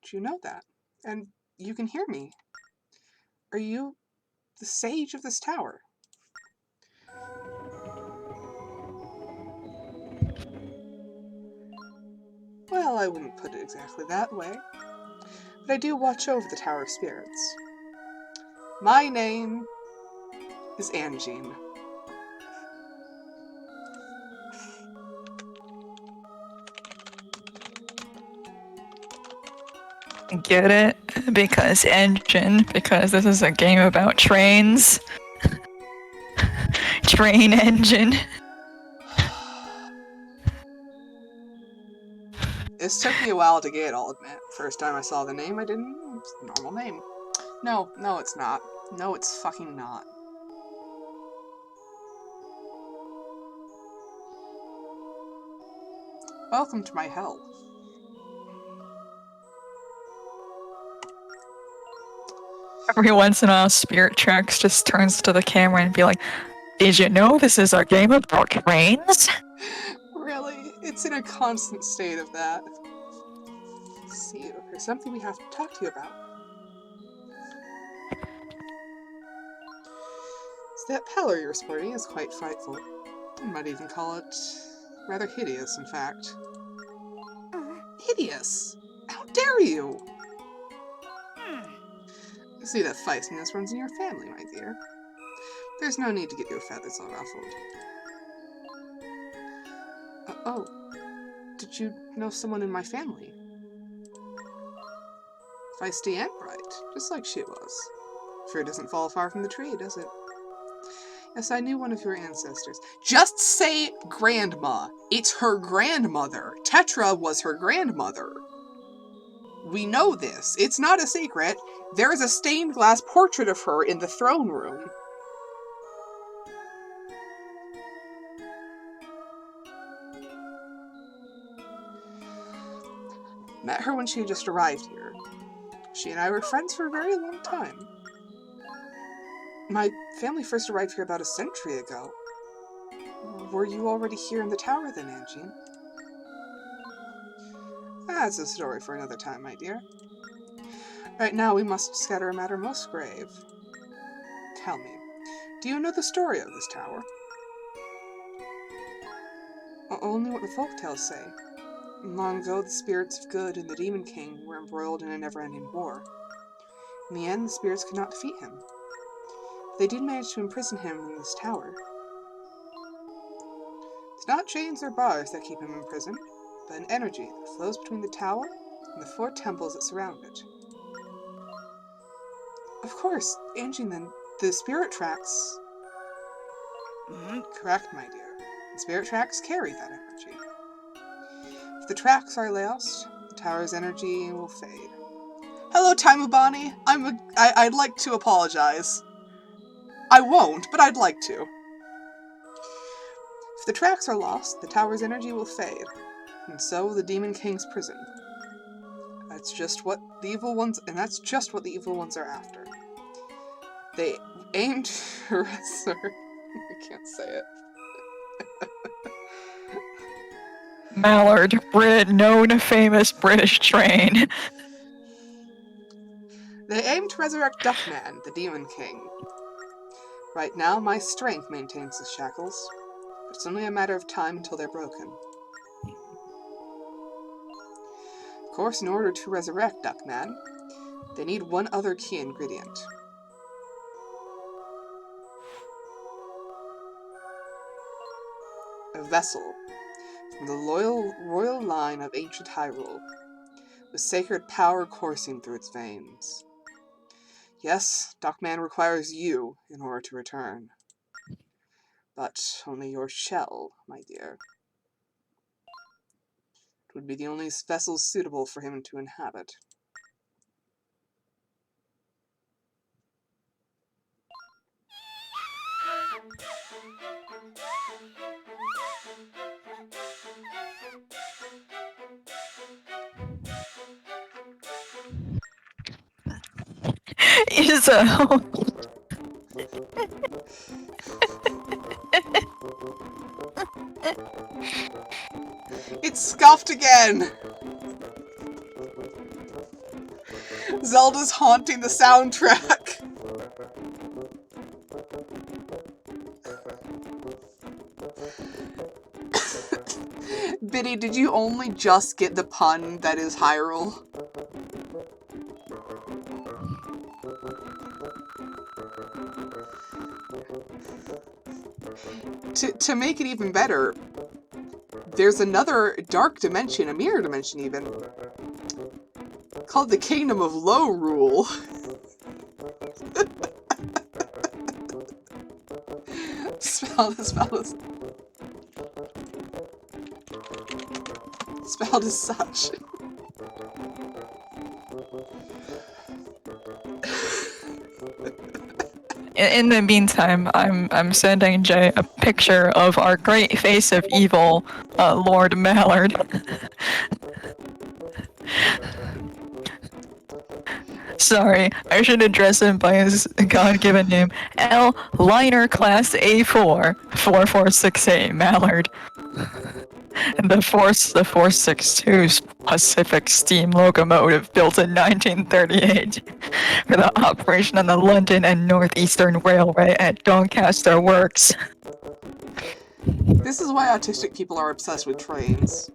Did you know that? And you can hear me. Are you the sage of this tower? Well, I wouldn't put it exactly that way. But I do watch over the Tower of Spirits. My name is Anjean. Get it? Because engine. Because this is a game about trains. Train engine. This took me a while to get, I'll admit. First time I saw the name, I didn't... It's a normal name. No, it's not. No, it's fucking not. Welcome to my hell. Every once in a while, Spirit Tracks just turns to the camera and be like, "Did you know this is a game about trains?" Really? It's in a constant state of that. Let's see, there's something we have to talk to you about. So that pallor you're sporting is quite frightful. I might even call it rather hideous, in fact. Hideous? How dare you? I see that feistiness runs in your family, my dear. There's no need to get your feathers all ruffled. Oh, did you know someone in my family? Feisty and bright, just like she was. Fruit doesn't fall far from the tree, does it? Yes, I knew one of your ancestors. Just say grandma. It's her grandmother. Tetra was her grandmother. We know this. It's not a secret. There is a stained glass portrait of her in the throne room. Met her when she had just arrived here. She and I were friends for a very long time. My family first arrived here about a century ago. Were you already here in the tower then, Anjean? That's a story for another time, my dear. Right now we must scatter a matter most grave. Tell me, do you know the story of this tower? Only what the folktales say. Long ago, the spirits of good and the Demon King were embroiled in a never-ending war. In the end, the spirits could not defeat him. They did manage to imprison him in this tower. It's not chains or bars that keep him imprisoned, but an energy that flows between the tower and the 4 temples that surround it. Of course, ancient then, the spirit tracks... Correct, my dear. The spirit tracks carry that energy. If the tracks are lost, the tower's energy will fade. Hello, Taimubani! I'd like to apologize. I won't, but I'd like to. If the tracks are lost, the tower's energy will fade, and so will the Demon King's prison. That's just what the evil ones are after. They aim to resurrect. I can't say it. Mallard, known famous British train. They aim to resurrect Duckman, the Demon King. Right now, my strength maintains the shackles, but it's only a matter of time until they're broken. Of course, in order to resurrect Duckman, they need one other key ingredient. A vessel from the royal line of ancient Hyrule, with sacred power coursing through its veins. Yes, Duckman requires you in order to return. But only your shell, my dear. It would be the only vessel suitable for him to inhabit. So... It's scuffed again! Zelda's haunting the soundtrack! Biddy, did you only just get the pun that is Hyrule? To make it even better, there's another dark dimension, a mirror dimension even, called the Kingdom of Lorule. Spelled as such. In the meantime, I'm sending Jay a picture of our great face of evil, Lord Mallard. Sorry, I should address him by his God-given name. L. Liner Class A4 4468 Mallard. The 462 Pacific steam locomotive built in 1938 for the operation on the London and Northeastern Railway at Doncaster Works. This is why autistic people are obsessed with trains.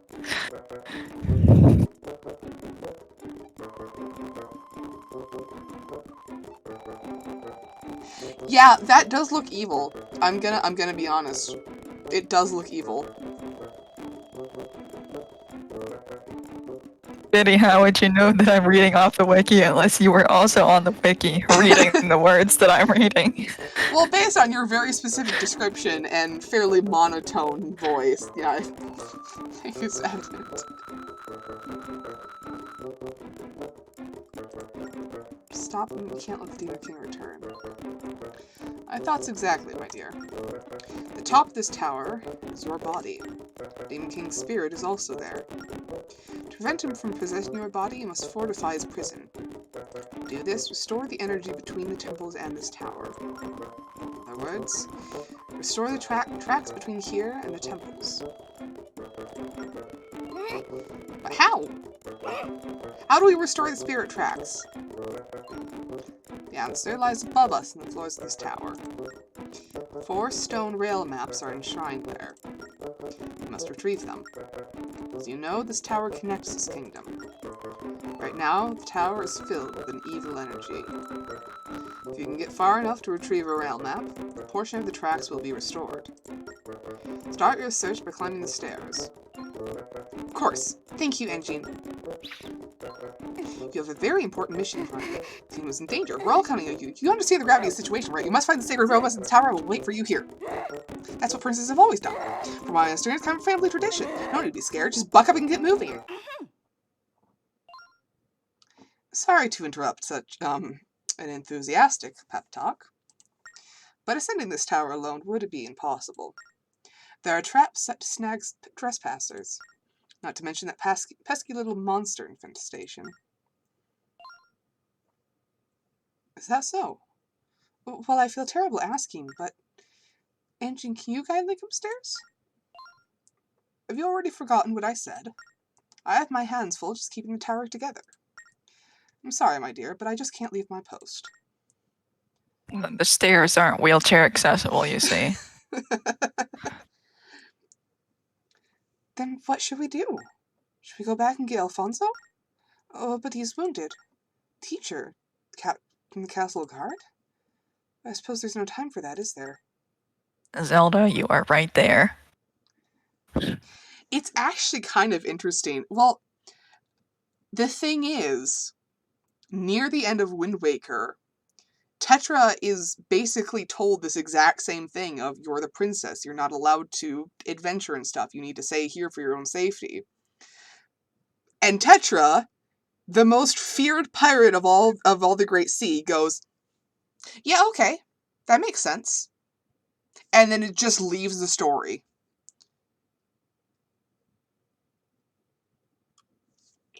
Yeah, that does look evil. I'm gonna be honest. It does look evil. Biddy, how would you know that I'm reading off the wiki unless you were also on the wiki reading the words that I'm reading? Well, based on your very specific description and fairly monotone voice, yeah, I think it's evident. Stop and you can't let the Demon King return. My thoughts exactly, my dear. The top of this tower is your body. The Demon King's spirit is also there. To prevent him from possessing your body, you must fortify his prison. To do this, restore the energy between the temples and this tower. In other words, restore the tracks between here and the temples. But how? How do we restore the spirit tracks? The answer lies above us in the floors of this tower. 4 stone rail maps are enshrined there. You must retrieve them. As you know, this tower connects this kingdom. Right now, the tower is filled with an evil energy. If you can get far enough to retrieve a rail map, a portion of the tracks will be restored. Start your search by climbing the stairs. course. Thank you, Engine. You have a very important mission in front of you. The team is in danger. We're all counting on you. You understand the gravity of the situation, right? You must find the sacred robots in the tower. I will wait for you here. That's what princes have always done. From my understanding, it's kind of a family tradition. No need to be scared. Just buck up and get moving. Sorry to interrupt such, an enthusiastic pep talk, but ascending this tower alone would be impossible. There are traps set to snag trespassers, not to mention that pesky little monster infestation. Is that so? Well, I feel terrible asking, but... Engine, can you guide Link upstairs? Have you already forgotten what I said? I have my hands full just keeping the tower together. I'm sorry, my dear, but I just can't leave my post. The stairs aren't wheelchair accessible, you see. Then what should we do? Should we go back and get Alfonso? Oh, but he's wounded. Teacher? From the castle guard? I suppose there's no time for that, is there? Zelda, you are right there. It's actually kind of interesting. Well, the thing is, near the end of Wind Waker, Tetra is basically told this exact same thing of, you're the princess, you're not allowed to adventure and stuff, you need to stay here for your own safety. And Tetra, the most feared pirate of all the Great Sea, goes, yeah, okay, that makes sense. And then it just leaves the story.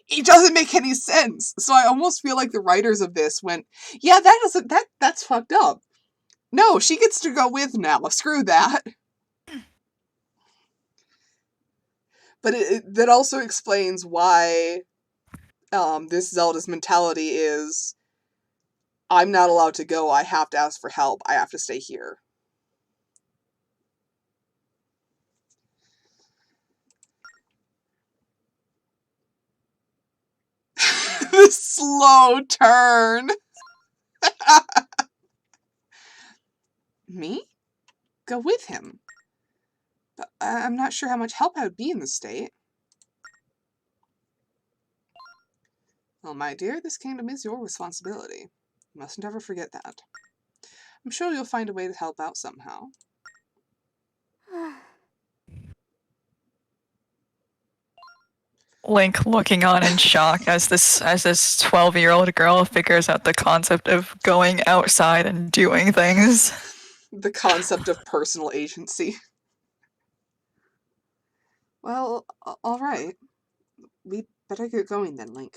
It doesn't make any sense. So I almost feel like the writers of this went, yeah, that's fucked up. No, she gets to go with now. Screw that. But that also explains why this Zelda's mentality is, I'm not allowed to go, I have to ask for help, I have to stay here. The slow turn. Me? Go with him. But I'm not sure how much help I would be in this state. Well, my dear, this kingdom is your responsibility. You mustn't ever forget that. I'm sure you'll find a way to help out somehow. Link looking on in shock as this 12-year-old girl figures out the concept of going outside and doing things. The concept of personal agency. Well, alright. We better get going then, Link.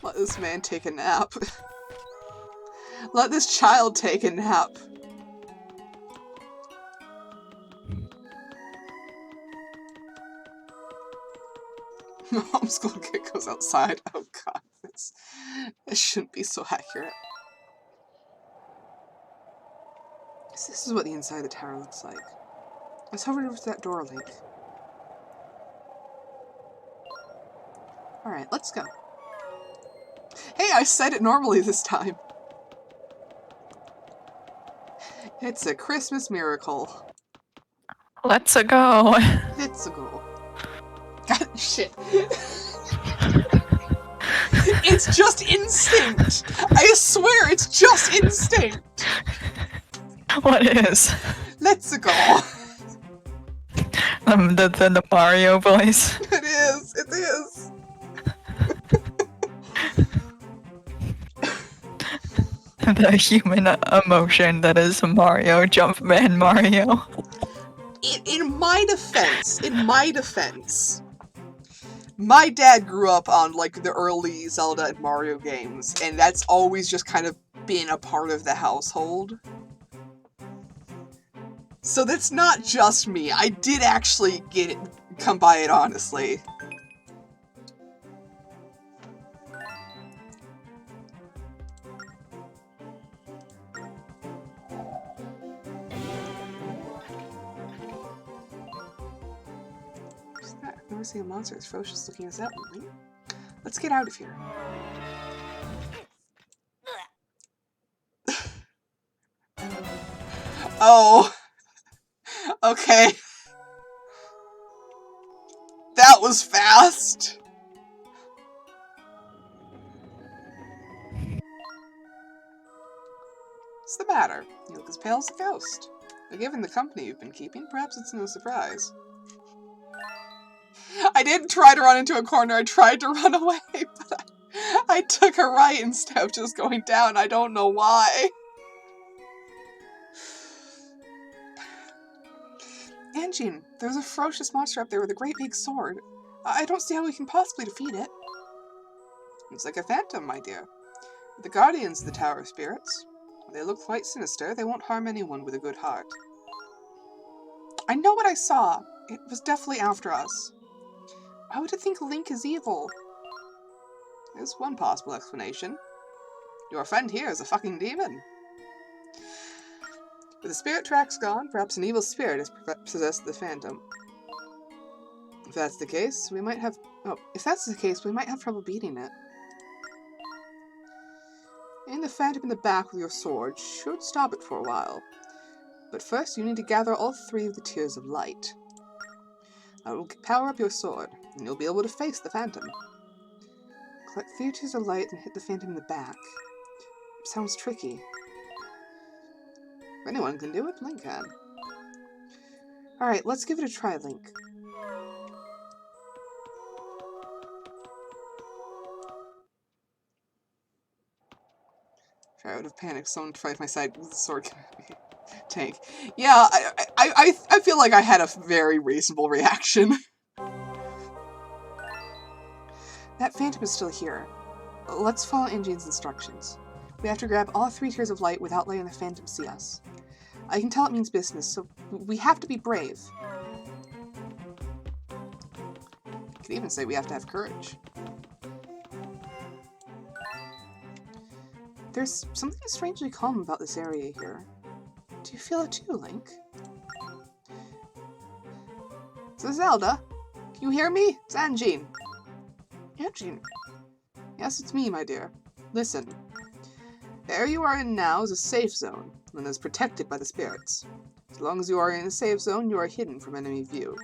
Let this man take a nap. Let this child take a nap. Mom's little kid goes outside. Oh god, it shouldn't be so accurate. This is what the inside of the tower looks like. Let's hover over to that door, Link. Alright, let's go. Hey, I said it normally this time. It's a Christmas miracle. Let's go. It's a go. God, shit. It's just instinct. I swear, it's just instinct. What is? Let's go. The Mario voice. It is. It is. The human emotion that is Mario, Jumpman Mario. In my defense, my dad grew up on, like, the early Zelda and Mario games, and that's always just kind of been a part of the household. So that's not just me. I did actually come by it, honestly. I've never seen a monster as ferocious looking as that one. Let's get out of here. Oh. Okay. That was fast. What's the matter? You look as pale as a ghost. But given the company you've been keeping, perhaps it's no surprise. I didn't try to run into a corner, I tried to run away, but I took a right instead of just going down. I don't know why. Anjean, there's a ferocious monster up there with a great big sword. I don't see how we can possibly defeat it. It's like a phantom, my dear. The guardians of the Tower of Spirits. They look quite sinister. They won't harm anyone with a good heart. I know what I saw. It was definitely after us. Why would it think Link is evil? There's one possible explanation. Your friend here is a fucking demon. With the spirit tracks gone, perhaps an evil spirit has possessed the phantom. If that's the case, we might have... Oh, if that's the case, we might have trouble beating it. Aim the phantom in the back with your sword should stop it for a while. But first, you need to gather all 3 of the Tears of Light. I will power up your sword, and you'll be able to face the phantom. Collect 3 Tears of Light and hit the phantom in the back. Sounds tricky. If anyone can do it, Link can. Alright, let's give it a try, Link. If I would have panicked, someone tried my side with the sword tank. Yeah, I feel like I had a very reasonable reaction. That phantom is still here. Let's follow Anjean's instructions. We have to grab all 3 Tears of Light without letting the phantom see us. I can tell it means business, so we have to be brave. You could even say we have to have courage. There's something strangely calm about this area here. Do you feel it too, Link? So Zelda, can you hear me? It's Anjean. Anjean? Yes, it's me, my dear. Listen. The area you are in now is a safe zone, and is protected by the spirits. As long as you are in a safe zone, you are hidden from enemy view.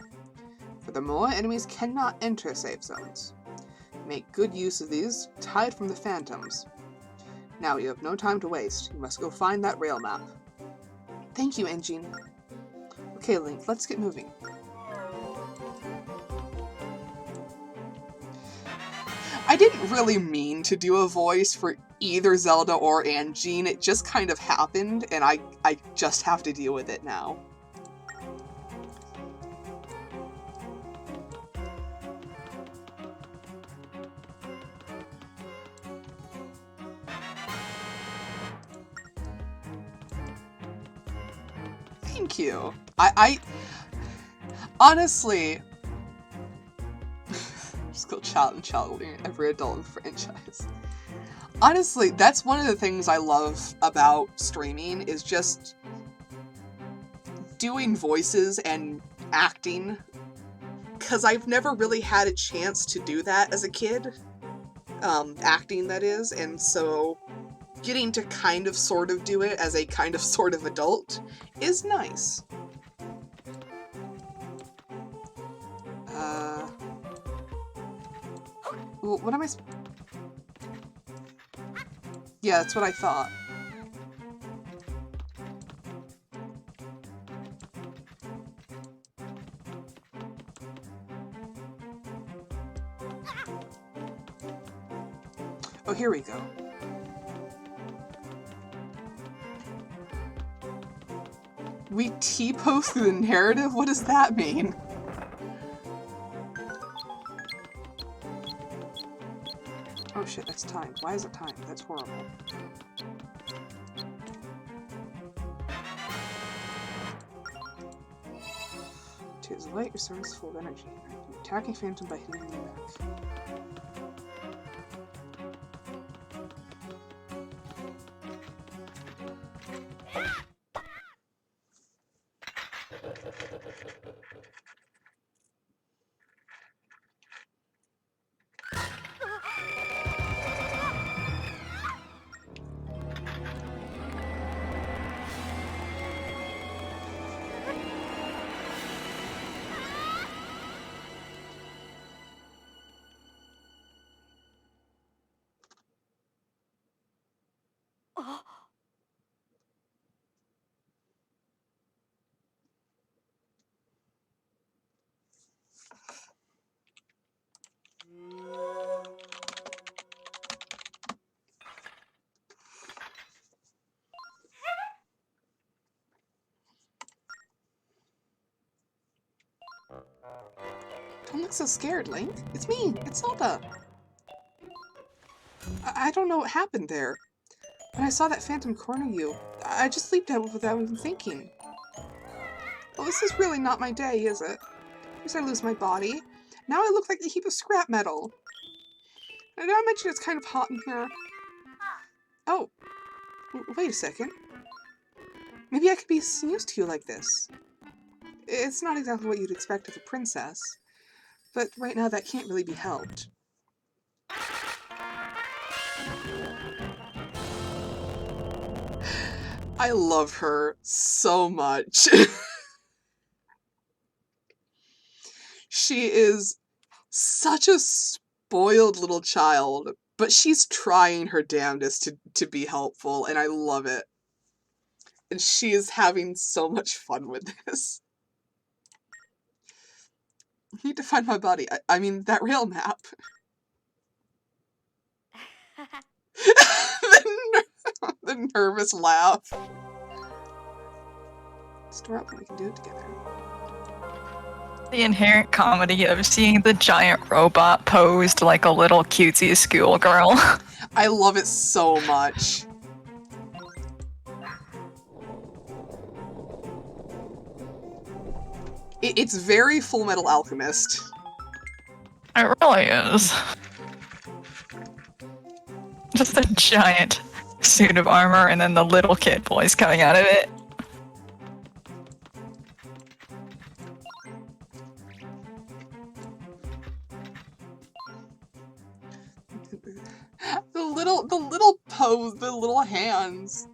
Furthermore, enemies cannot enter safe zones. Make good use of these to hide from the phantoms. Now you have no time to waste. You must go find that rail map. Thank you, Anjean. Okay, Link, let's get moving. I didn't really mean to do a voice for either Zelda or Anjean. It just kind of happened, and I just have to deal with it now. Thank you. I honestly, just go challenging every adult in the franchise. Honestly, that's one of the things I love about streaming, is just doing voices and acting, because I've never really had a chance to do that as a kid, acting that is, and so getting to kind of sort of do it as a kind of sort of adult is nice. What am I Yeah, that's what I thought. Oh, here we go. We T-pose through the narrative? What does that mean? Oh shit, that's timed. Why is it timed? That's horrible. Tears of Light restores full of energy. Attacking Phantom by hitting the back. Don't look so scared, Link. It's me. It's Zelda. I don't know what happened there. When I saw that phantom corner you, I just leaped out without even thinking. Well, this is really not my day, is it? First I lose my body. Now I look like a heap of scrap metal. And now I mention it's kind of hot in here. Oh, wait a second. Maybe I could be used to you like this. It's not exactly what you'd expect of a princess, but right now that can't really be helped. I love her so much. She is such a spoiled little child, but she's trying her damnedest to be helpful, and I love it. And she is having so much fun with this. I need to find my body. I mean, that rail map. the nervous laugh. Store up and we can do it together. The inherent comedy of seeing the giant robot posed like a little cutesy schoolgirl. I love it so much. It's very Full Metal Alchemist. It really is. Just a giant suit of armor and then the little kid voice coming out of it. The little pose, the little hands.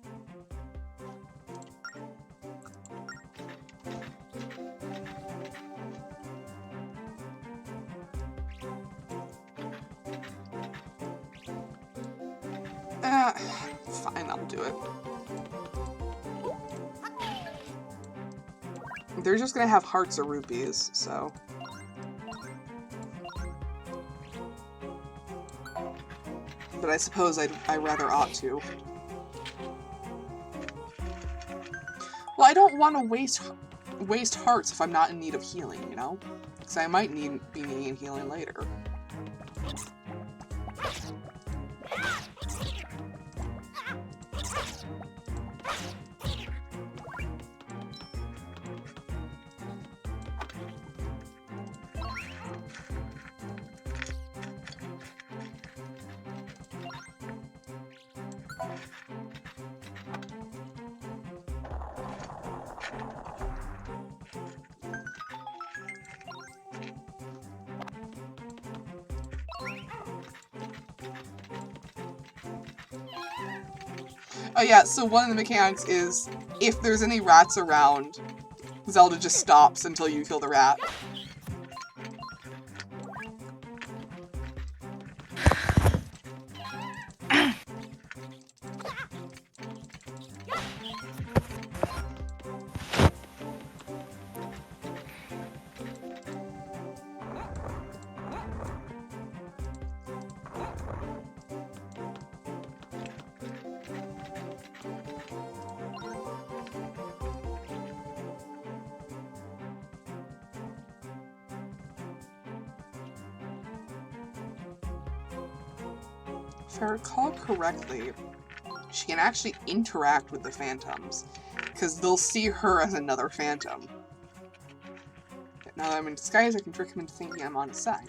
Fine, I'll do it. They're just gonna have hearts or rupees, so... But I suppose I rather ought to. Well, I don't want to waste hearts if I'm not in need of healing, you know? Because I might be needing healing later. Oh yeah, so one of the mechanics is, if there's any rats around, Zelda just stops until you kill the rat. If I recall correctly, she can actually interact with the phantoms, because they'll see her as another phantom. Now that I'm in disguise, I can trick him into thinking I'm on his side.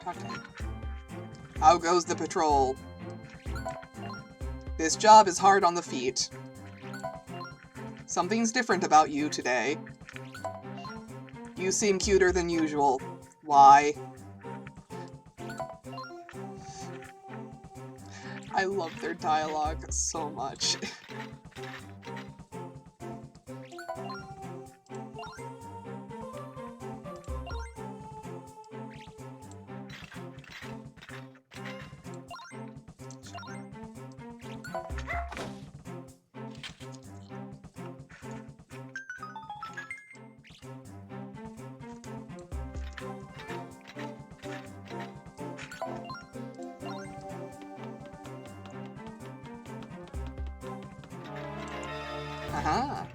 Talk to him. How goes the patrol? This job is hard on the feet. Something's different about you today. You seem cuter than usual. Why? I love their dialogue so much. Aha.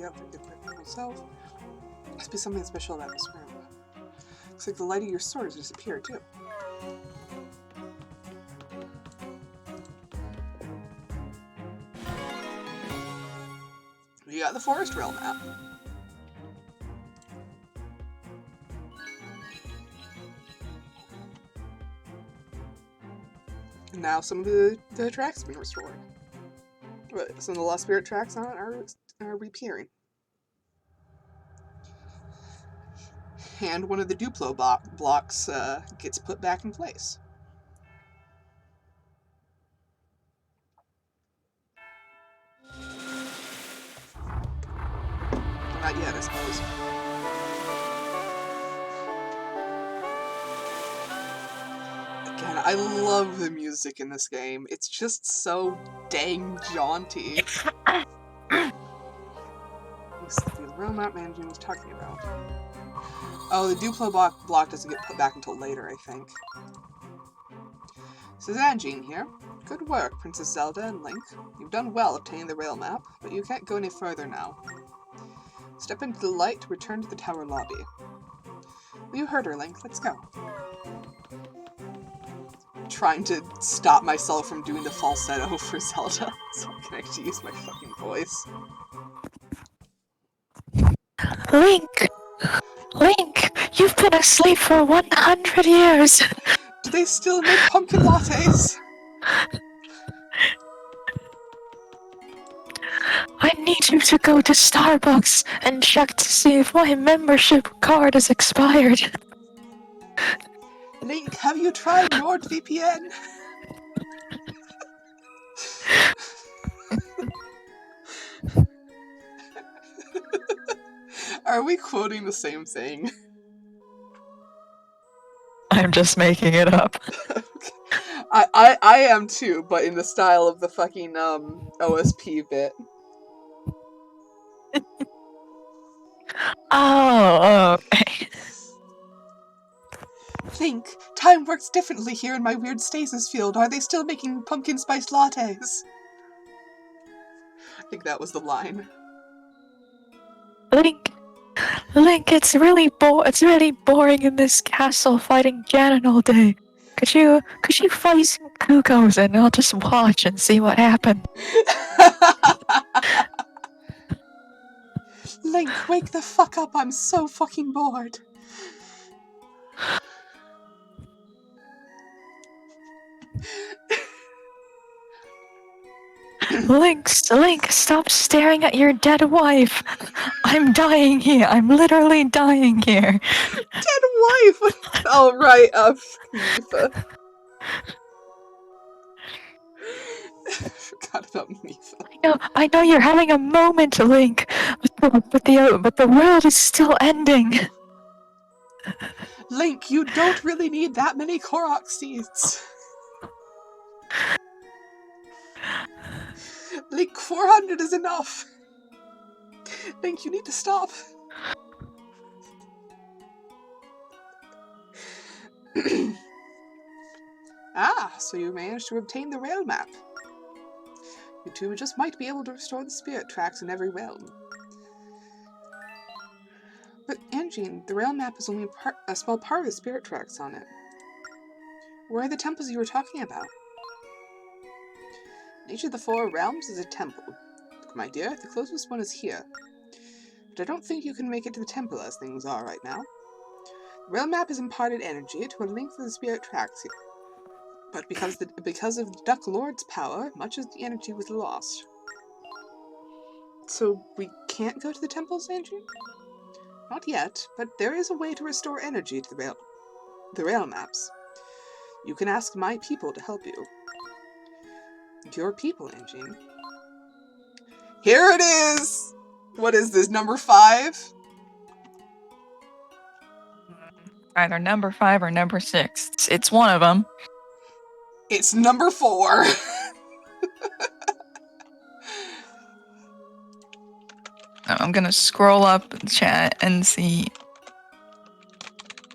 Up and get rid of myself. Must be something special about this room. Looks like the light of your sword has disappeared too. You got the Forest Realm map. And now some of the tracks have been restored. But some of the lost spirit tracks on it are reappearing. And one of the Duplo blocks gets put back in place. Not yet, I suppose. Again, I love the music in this game. It's just so dang jaunty. The real map managing was talking about. Oh, the Duplo block doesn't get put back until later, I think. This is Anjean here. Good work, Princess Zelda and Link. You've done well obtaining the rail map, but you can't go any further now. Step into the light to return to the tower lobby. You heard her, Link. Let's go. Trying to stop myself from doing the falsetto for Zelda, so I can actually use my fucking voice. Link! Link! You've been asleep for 100 years! Do they still make pumpkin lattes? I need you to go to Starbucks and check to see if my membership card is expired. Link, have you tried NordVPN? Are we quoting the same thing? I'm just making it up. I am too, but in the style of the fucking OSP bit. Oh, okay. Link, time works differently here in my weird stasis field. Are they still making pumpkin spiced lattes? I think that was the line. Link, it's really boring in this castle fighting Ganon all day. Could you fight some Kukos and I'll just watch and see what happened? Link, wake the fuck up, I'm so fucking bored. Link, stop staring at your dead wife. I'm dying here. I'm literally dying here. Dead wife? Oh, right, Mipha. Forgot about Mipha. I know you're having a moment, Link, but the world is still ending. Link, you don't really need that many Korok seeds. Link, 400 is enough. Link, you need to stop. Ah, so you managed to obtain the rail map. You two just might be able to restore the spirit tracks in every realm. But Anjean, the rail map is only a small part of the spirit tracks on it. Where are the temples you were talking about? In each of the 4 realms is a temple. Look, my dear, the closest one is here. But I don't think you can make it to the temple as things are right now. The rail map has imparted energy to a link to the spirit tracks here. But because of the Duck Lord's power, much of the energy was lost. So we can't go to the temples, Anjean? Not yet, but there is a way to restore energy to the rail maps. You can ask my people to help you. Your people, Anjean. Here it is! What is this, number 5? Either number 5 or number 6. It's one of them. It's number 4. I'm gonna scroll up the chat and see.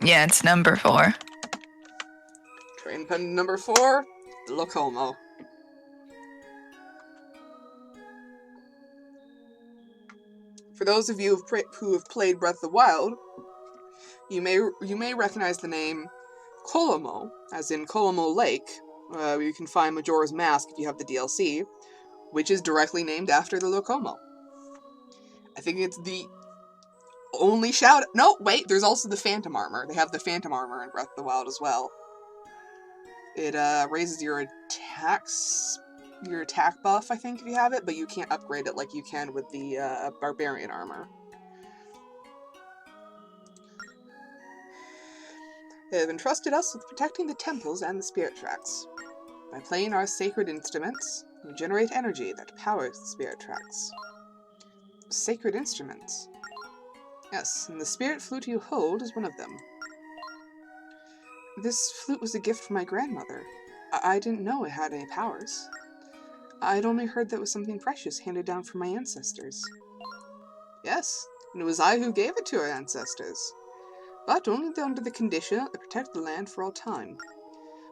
Yeah, it's number 4. Train pen number 4, the Locomo. For those of you who have played Breath of the Wild, you may recognize the name Colomo, as in Colomo Lake, where you can find Majora's Mask if you have the DLC, which is directly named after the Locomo. I think it's the only shout. No, wait, there's also the Phantom Armor. They have the Phantom Armor in Breath of the Wild as well. It raises your attack buff, I think, if you have it, but you can't upgrade it like you can with the Barbarian Armor. They have entrusted us with protecting the temples and the spirit tracks. By playing our sacred instruments, we generate energy that powers the spirit tracks. Sacred instruments? Yes, and the spirit flute you hold is one of them. This flute was a gift from my grandmother. I didn't know it had any powers. I'd only heard that it was something precious handed down from my ancestors. Yes, and it was I who gave it to our ancestors. But only under the condition that they protect the land for all time.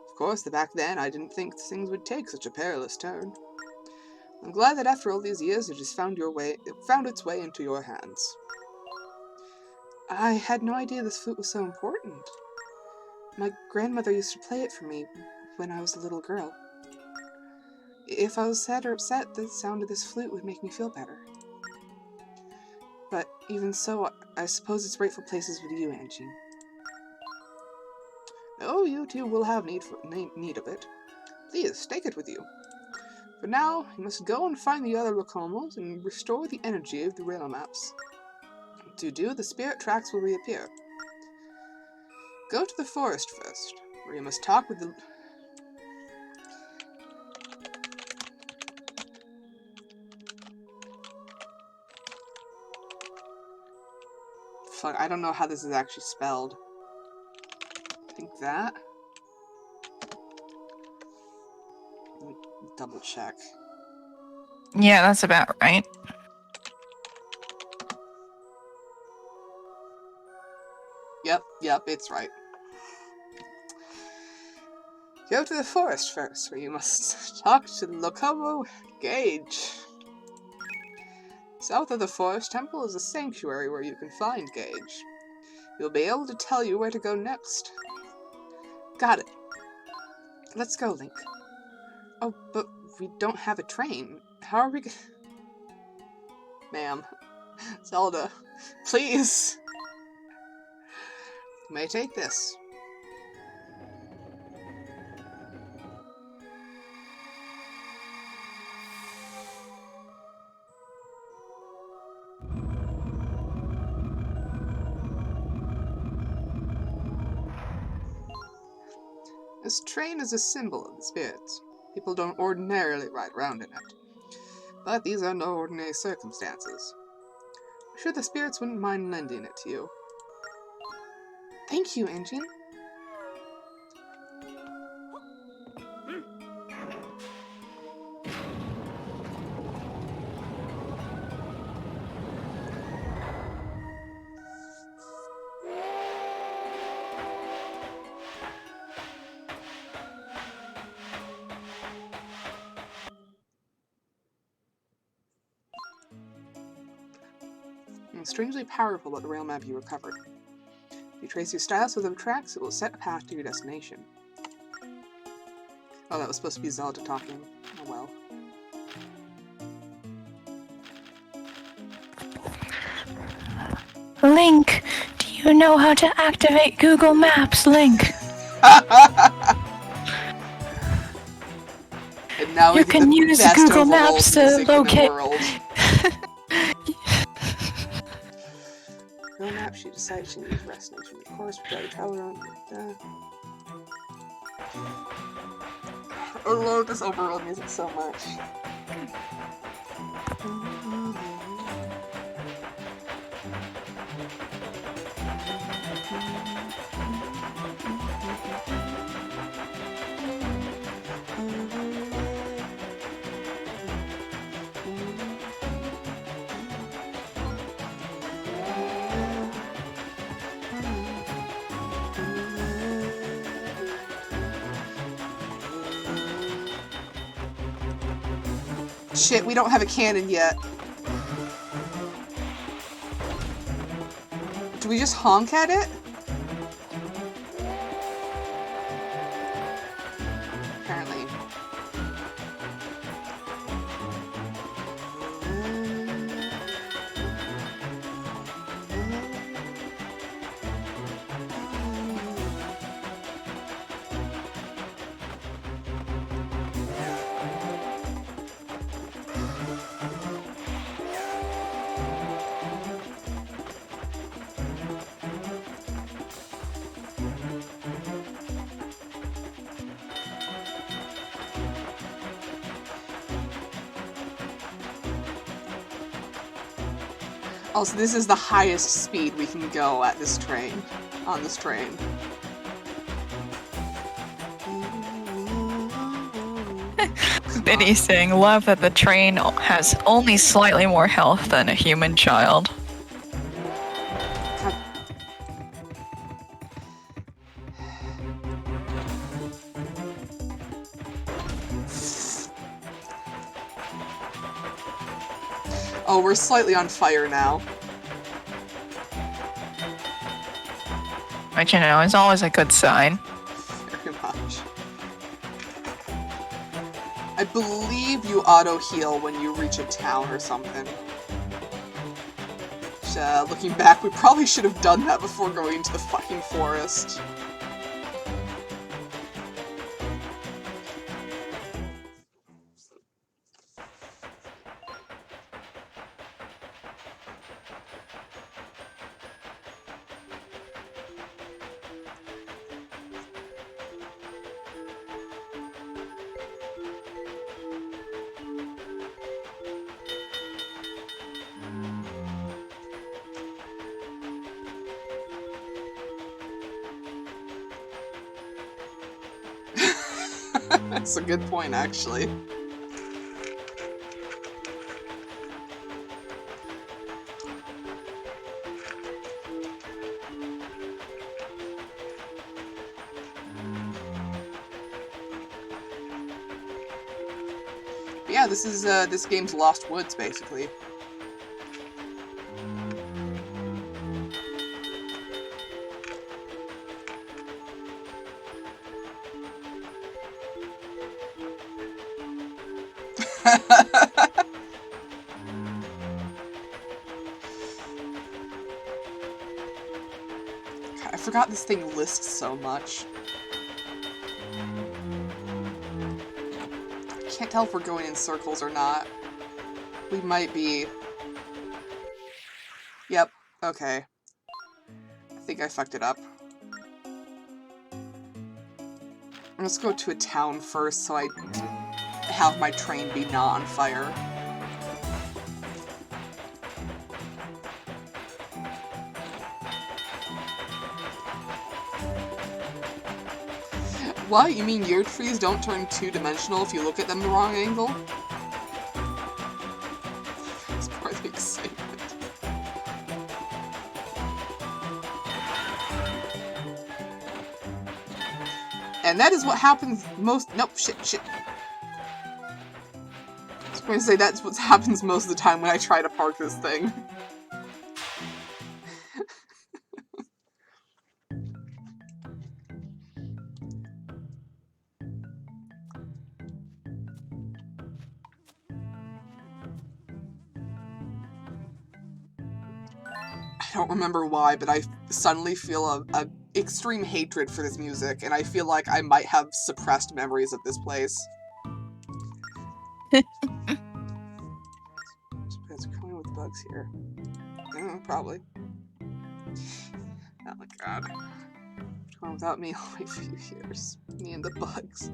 Of course, back then I didn't think things would take such a perilous turn. I'm glad that after all these years it has found its way into your hands. I had no idea this flute was so important. My grandmother used to play it for me when I was a little girl. If I was sad or upset, the sound of this flute would make me feel better. But even so, I suppose its rightful place is with you, Angie. Oh, you two will have need of it. Please, take it with you. For now, you must go and find the other Locomos and restore the energy of the rail maps. To do, the spirit tracks will reappear. Go to the forest first, where you must talk with the... Fuck, I don't know how this is actually spelled. I think that? Let me double check. Yeah, that's about right. Yep, it's right. Go to the forest first, where you must talk to the Locomo Gage. South of the Forest Temple is a sanctuary where you can find Gage. He'll be able to tell you where to go next. Got it. Let's go, Link. Oh, but we don't have a train. How are we Ma'am. Zelda. Please. You may take this. This train is a symbol of the spirits. People don't ordinarily ride around in it. But these are no ordinary circumstances. I'm sure the spirits wouldn't mind lending it to you. Thank you, Angie. Strangely powerful about the rail map you recovered. If you trace your stylus with the tracks, it will set a path to your destination. Oh, that was supposed to be Zelda talking. Oh well. Link, do you know how to activate Google Maps, Link? And now You can use Google Maps to locate. Google Maps, she decided she needs rest nation. Of course, we gotta travel around. I love this overworld music so much. Shit, we don't have a cannon yet. Do we just honk at it? Apparently. Also, this is the highest speed we can go at this train, on this train. Biddy saying, love that the train has only slightly more health than a human child. God. Oh, we're slightly on fire now. Which, you know, is always a good sign. Very much. I believe you auto-heal when you reach a town or something. Which, looking back, we probably should have done that before going into the fucking forest. That's a good point, actually. But yeah, this is this game's Lost Woods, basically. God, I forgot this thing lists so much. Can't tell if we're going in circles or not. We might be. Yep, okay. I think I fucked it up. Let's go to a town first so I have my train be not on fire. What? You mean your trees don't turn two-dimensional if you look at them the wrong angle? That's part of the excitement. And that is what happens most— nope, shit. I was going to say that's what happens most of the time when I try to park this thing. I don't remember why, but I suddenly feel a extreme hatred for this music, and I feel like I might have suppressed memories of this place. It's coming with bugs here. Probably. Oh my god. Come without me, I'll wait for you years. Me and the bugs.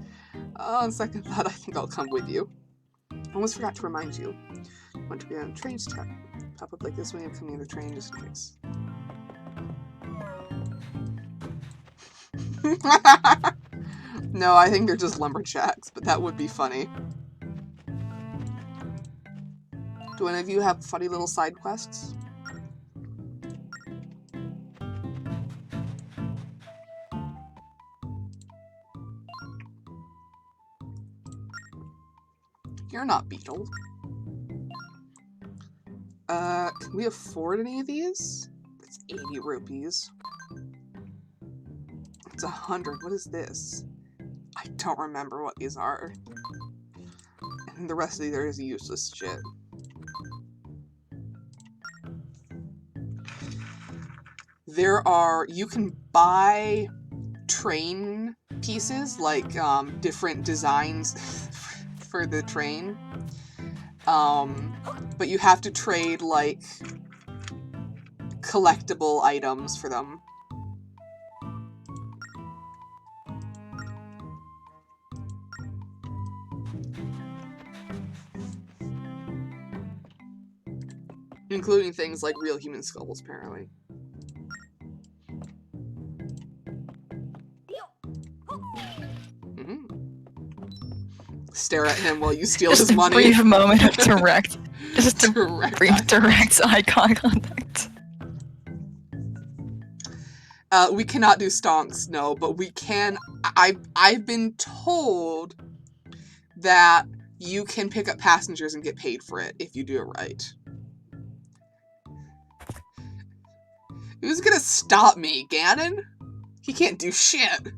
On second thought, I think I'll come with you. I almost forgot to remind you. Want to be on trains to pop up like this when you're coming in the train, just in case. No, I think they're just lumberjacks, but that would be funny. Do any of you have funny little side quests? You're not Beetle. Can we afford any of these? It's 80 rupees. It's 100. What is this? I don't remember what these are. And the rest of these are useless shit. You can buy train pieces, like, different designs for the train. But you have to trade, like, collectible items for them. Including things like real human skulls, apparently. Stare at him while you steal his money. Just a brief moment of direct. Just a Direct brief eye direct eye contact. We cannot do stonks, no, but we can. I've been told that you can pick up passengers and get paid for it if you do it right. Who's gonna stop me, Ganon? He can't do shit.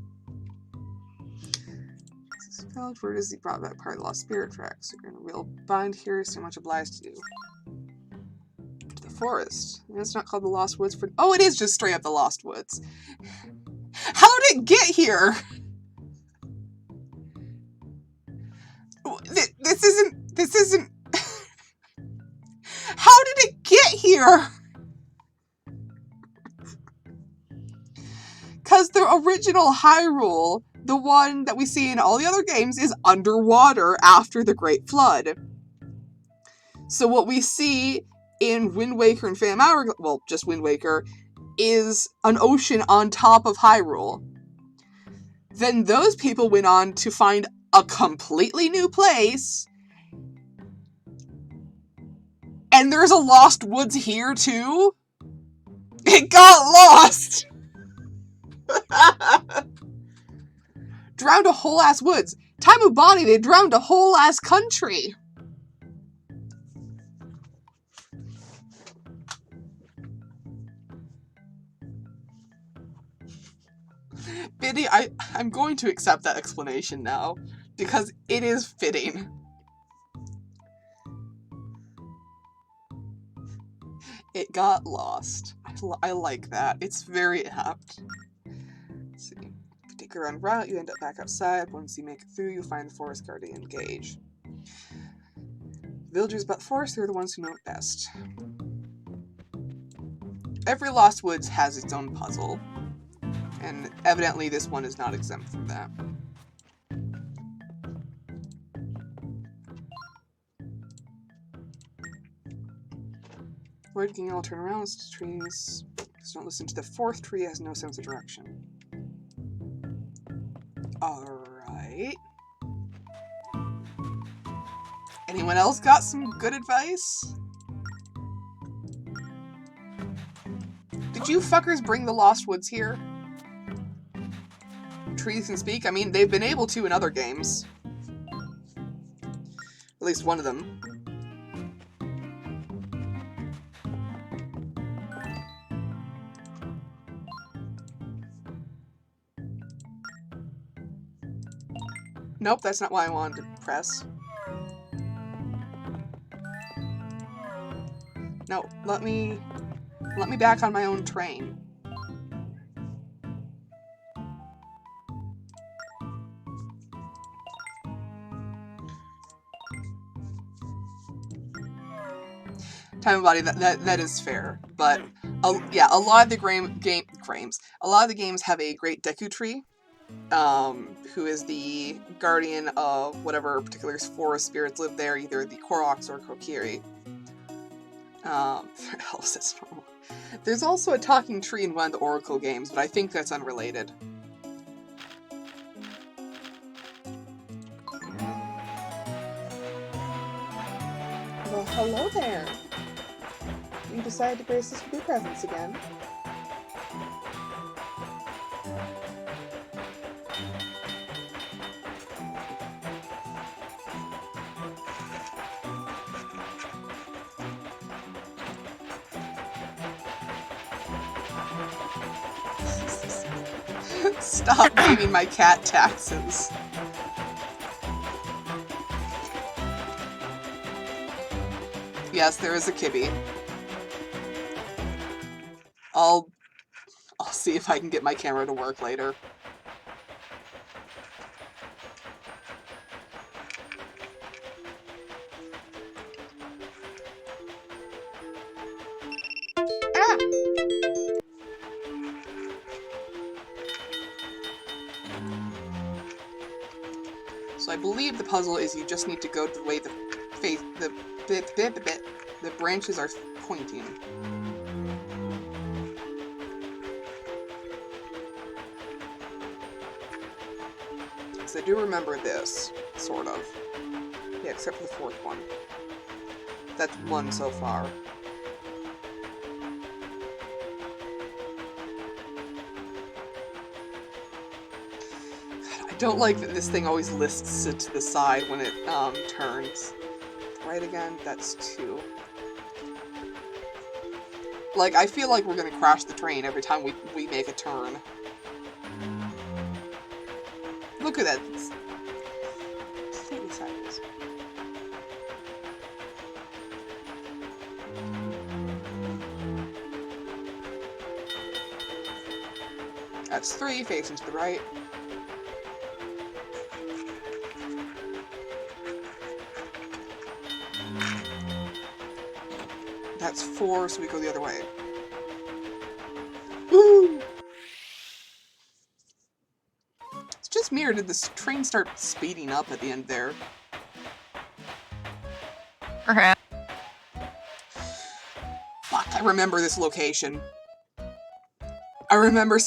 Where does he brought back part of the lost spirit tracks? You're in a real bind here, so much obliged to you. To the forest. It's not called the Lost Woods for— oh, it is just straight up the Lost Woods. How did it get here? This isn't... How did it get here? Because the original Hyrule, the one that we see in all the other games, is underwater after the Great Flood. So what we see in Wind Waker and Phantom Hourglass, well, just Wind Waker, is an ocean on top of Hyrule. Then those people went on to find a completely new place. And there's a Lost Woods here, too? It got lost! Drowned a whole ass woods. Taimu Body, they drowned a whole ass country. Biddy, I'm going to accept that explanation now, because it is fitting. It got lost. I like that. It's very apt. Let's see. If you take a run route, you end up back outside. Once you make it through, you'll find the forest guardian Gage. Villagers about the forest, they're the ones who know it best. Every Lost Woods has its own puzzle, and evidently this one is not exempt from that. Avoid getting all turn around, listen to trees. Just don't listen to the fourth tree, has no sense of direction. Alright. Anyone else got some good advice? Did you fuckers bring the Lost Woods here? Trees can speak? I mean, they've been able to in other games. At least one of them. Nope, that's not why I wanted to press. No, let me back on my own train. Time Body, that is fair, but yeah, a lot of the games have a great Deku Tree, who is the guardian of whatever particular forest spirits live there, either the Koroks or Kokiri. Else it's normal. There's also a talking tree in one of the Oracle games, but I think that's unrelated. Well, hello there. You decided to grace us with your presence again. Stop naming my cat taxes. Yes, there is a Kibby. I'll see if I can get my camera to work later. Ah! So I believe the puzzle is you just need to go the way the branches are pointing. So I do remember this, sort of. Yeah, except for the fourth one. That's one so far. God, I don't like that this thing always lists it to the side when it turns. Right again, that's 2. Like, I feel like we're gonna crash the train every time we make a turn. Look at that. It's completely sideways. That's 3, facing to the right. That's 4, so we go the other way. Woo! It's just me, or did this train start speeding up at the end there? Perhaps. Fuck, I remember this location. I remember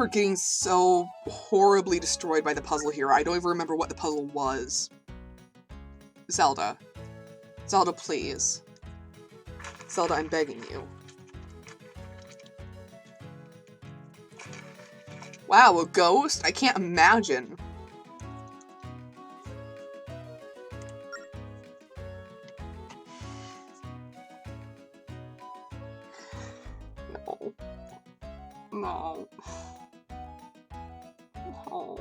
getting so horribly destroyed by the puzzle here. I don't even remember what the puzzle was. Zelda. Zelda, please. Zelda, I'm begging you. Wow, a ghost? I can't imagine. No. No. No.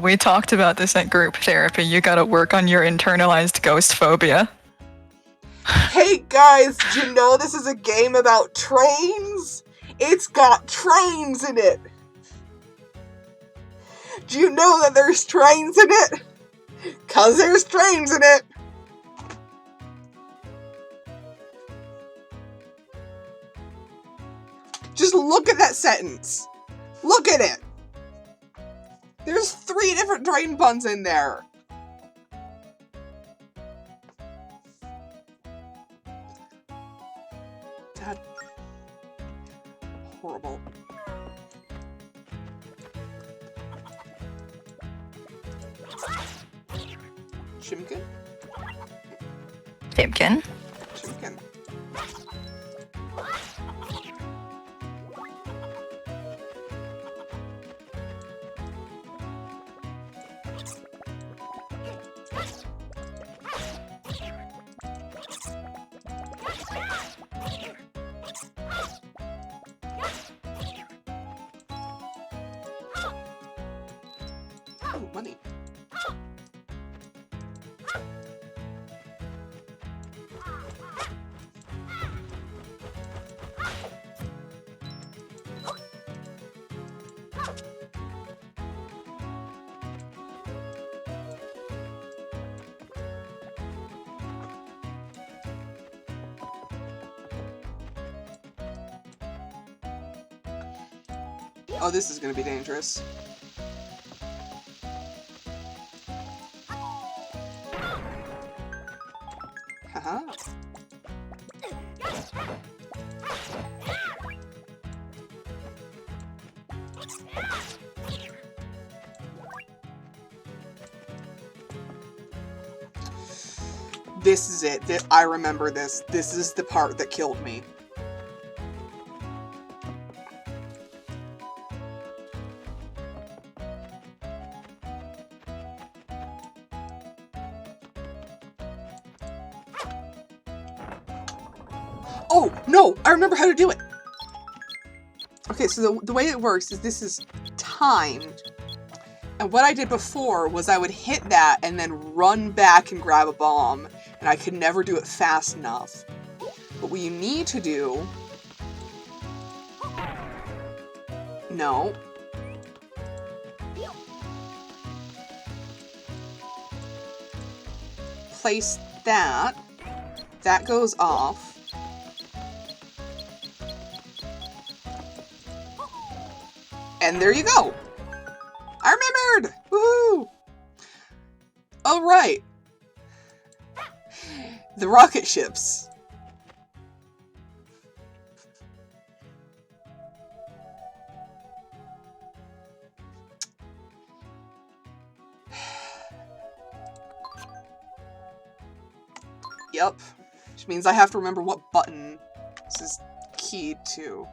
We talked about this at group therapy. You gotta work on your internalized ghost phobia. Hey guys, do you know this is a game about trains? It's got trains in it! Do you know that there's trains in it? 'Cause there's trains in it! Just look at that sentence. Look at it! There's 3 different train puns in there. God. Horrible. Shimkin? Timkin. Shimkin. Ooh, money. Oh, this is gonna be dangerous. Haha. This is it. I remember this. This is the part that killed me. Oh, no! I remember how to do it! Okay, so the way it works is this is timed. And what I did before was I would hit that and then run back and grab a bomb. And I could never do it fast enough. But what you need to do... No. Place that. That goes off. And there you go! I remembered! Woohoo! Oh, right. The rocket ships. Yep. Which means I have to remember what button this is keyed to.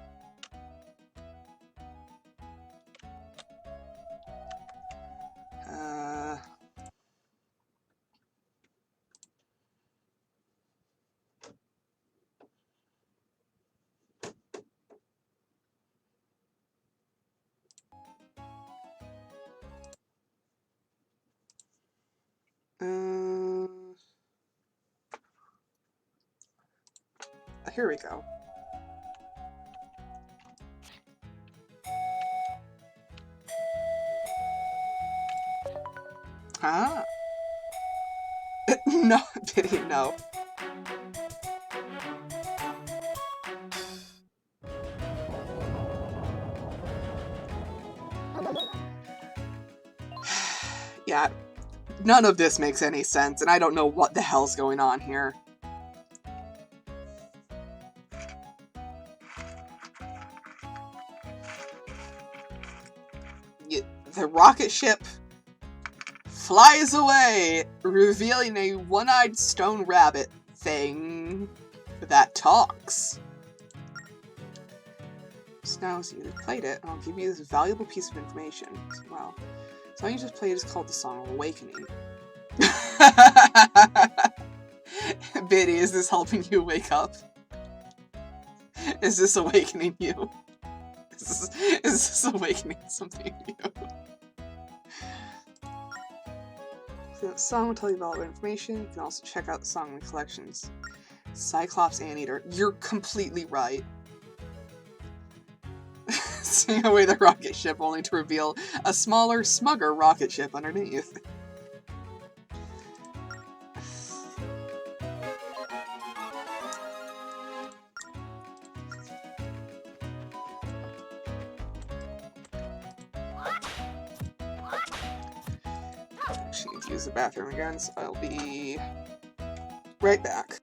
Here we go. Ah. No, Biddy, no. Yeah, none of this makes any sense, and I don't know what the hell's going on here. The rocket ship flies away, revealing a one-eyed stone rabbit thing that talks. So now, so you played it, and I'll give you this valuable piece of information. Well, the song you just played is called the song Awakening. Biddy, is this helping you wake up? Is this awakening you? Is this awakening something in you? The song will tell you all the information. You can also check out the song in the collections. Cyclops Anteater. You're completely right. Sing away the rocket ship only to reveal a smaller, smugger rocket ship underneath. She needs to use the bathroom again, so I'll be right back.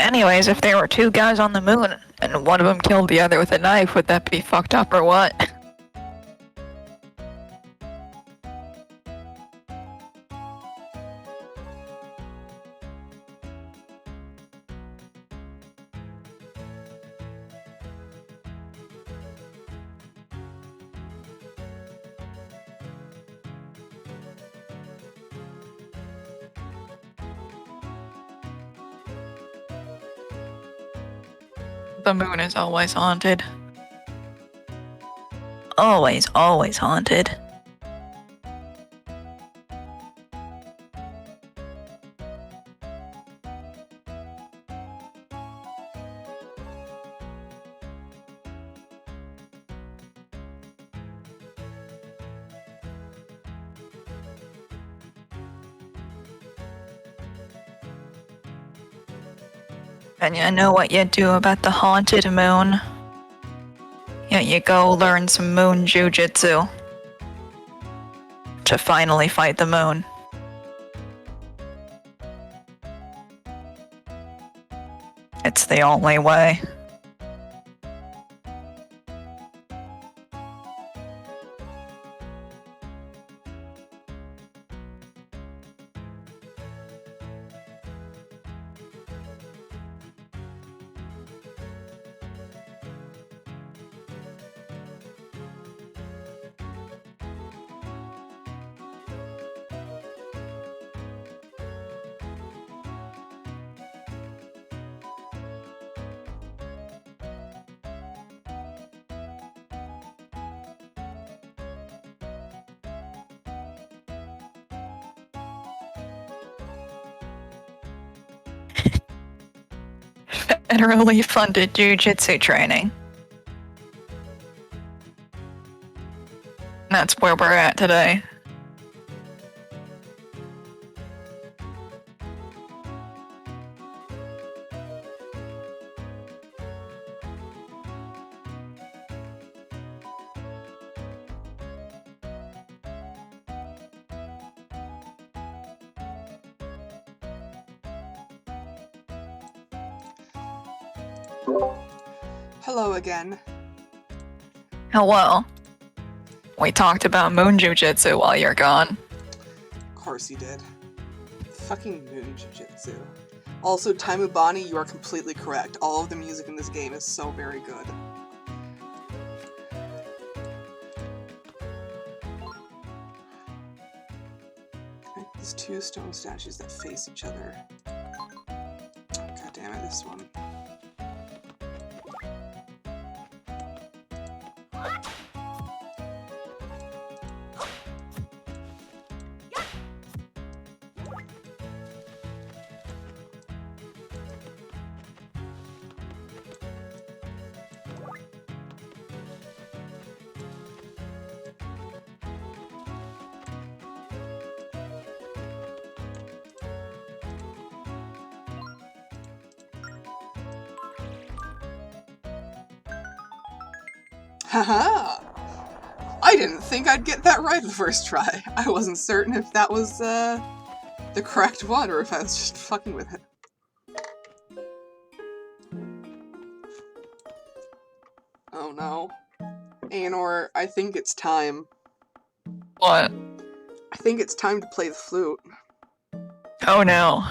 Anyways, if there were two guys on the moon and one of them killed the other with a knife, would that be fucked up or what? The moon is always haunted. Always, always haunted. And you know what you do about the haunted moon? Yeah, you go learn some moon jujitsu. To finally fight the moon. It's the only way. Federally funded jujitsu training. That's where we're at today. Hello again. Hello. We talked about moon jujitsu while you're gone. Of course you did. Fucking moon jujitsu. Also, Taimubani, you are completely correct. All of the music in this game is so very good. Okay, there's two stone statues that face each other. God damn it, this one. Haha! I didn't think I'd get that right the first try. I wasn't certain if that was, the correct one, or if I was just fucking with it. Oh no. Anor, I think it's time. What? I think it's time to play the flute. Oh no.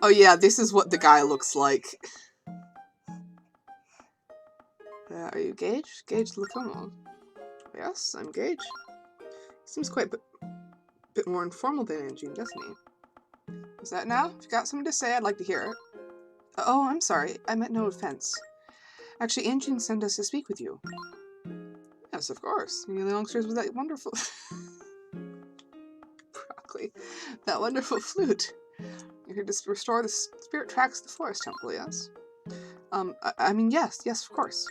Oh yeah, this is what the guy looks like. Are you Gage? Gage Lacomo? Yes, I'm Gage. Seems quite a bit more informal than Anjean, doesn't he? Is that now? If you got something to say, I'd like to hear it. Oh, I'm sorry. I meant no offense. Actually, Anjean sent us to speak with you. Yes, of course. You the youngsters with that wonderful... Broccoli. That wonderful flute. You're here to restore the spirit tracks of the forest temple, yes? I mean, yes, of course.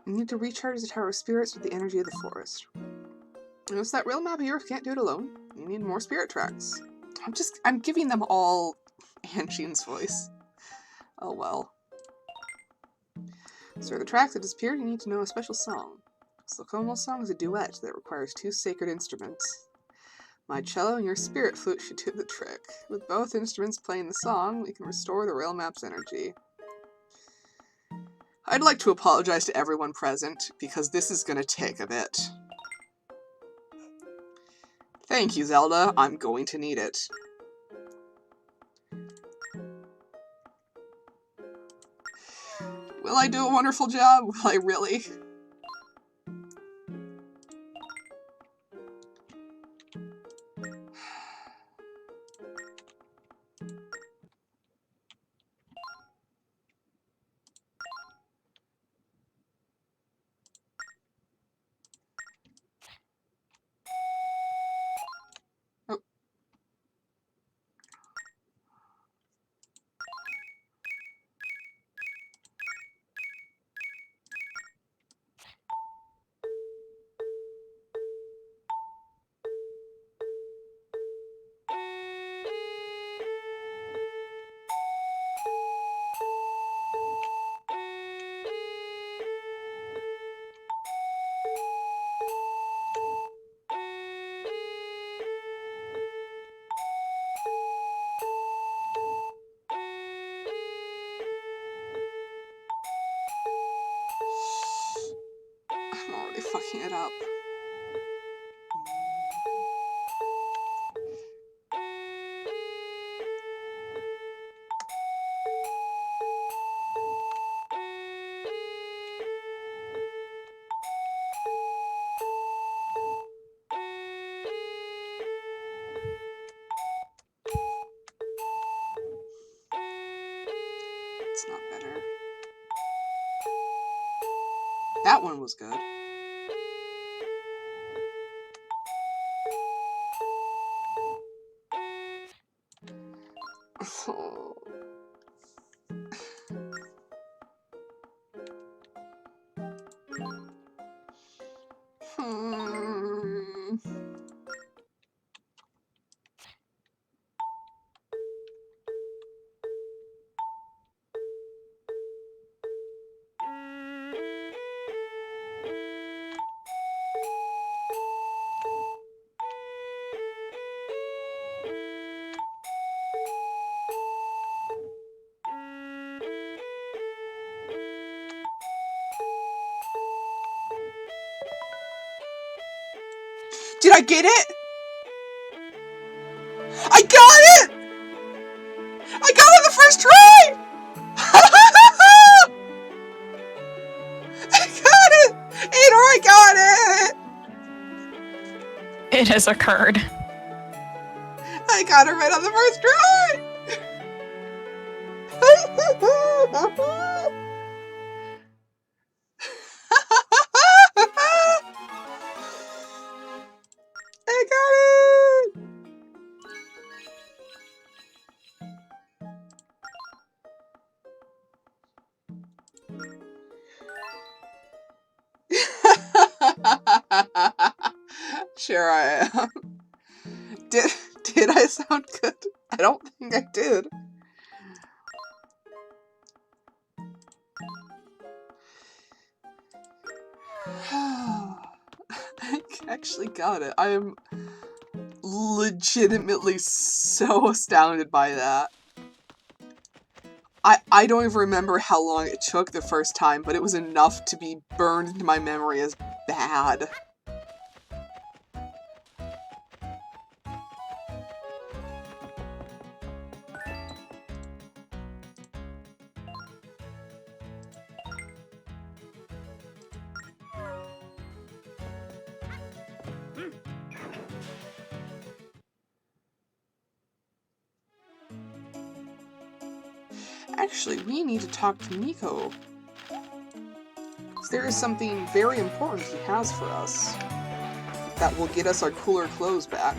You need to recharge the Tower of Spirits with the energy of the forest. You know, it's that real map of yours can't do it alone. You need more spirit tracks. I'm giving them all Anjean's voice. Oh well. So the tracks that disappeared, you need to know a special song. Slakomo's song is a duet that requires two sacred instruments. My cello and your spirit flute should do the trick. With both instruments playing the song, we can restore the rail map's energy. I'd like to apologize to everyone present, because this is gonna take a bit. Thank you, Zelda. I'm going to need it. Will I do a wonderful job? Will I really? I'm already fucking it up. It's not better. That one was good. Oh. Did I get it? I got it! I got it on the first try! I got it! Ador, I got it! It has occurred. I got it right on the first try! I got it! Sure I am. Did I sound good? I don't think I did. I actually got it. I am legitimately so astounded by that. I don't even remember how long it took the first time, but it was enough to be burned into my memory as bad. Actually, we need to talk to Miko. There is something very important he has for us that will get us our cooler clothes back.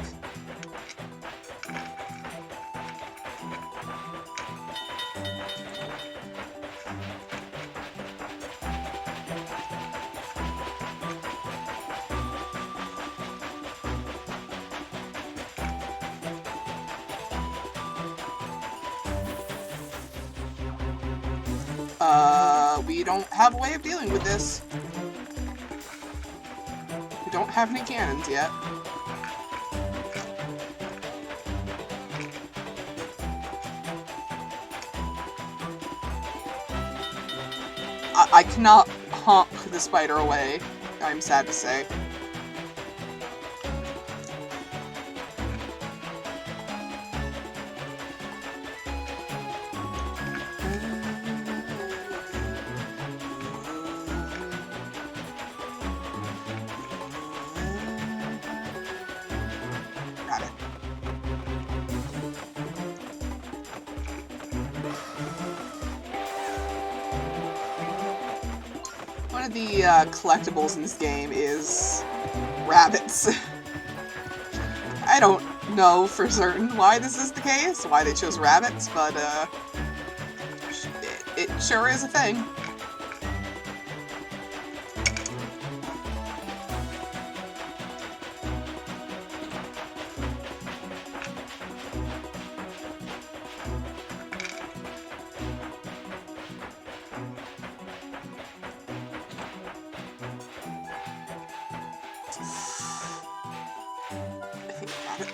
We don't have a way of dealing with this. We don't have any cannons yet. I cannot honk the spider away, I'm sad to say. Got it. One of the collectibles in this game is rabbits. I don't know for certain why this is the case, why they chose rabbits, but it sure is a thing. I think I got it.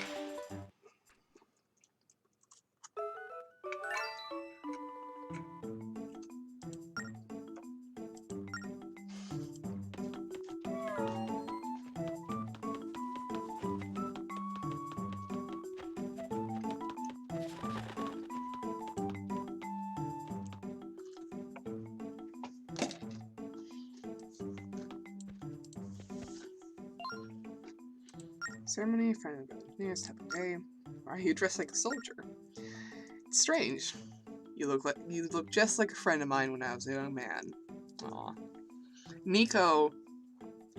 Ceremony, friend of the nearest type of day. Why are you dressed like a soldier? It's strange. You look just like a friend of mine when I was a young man. Aw. Nico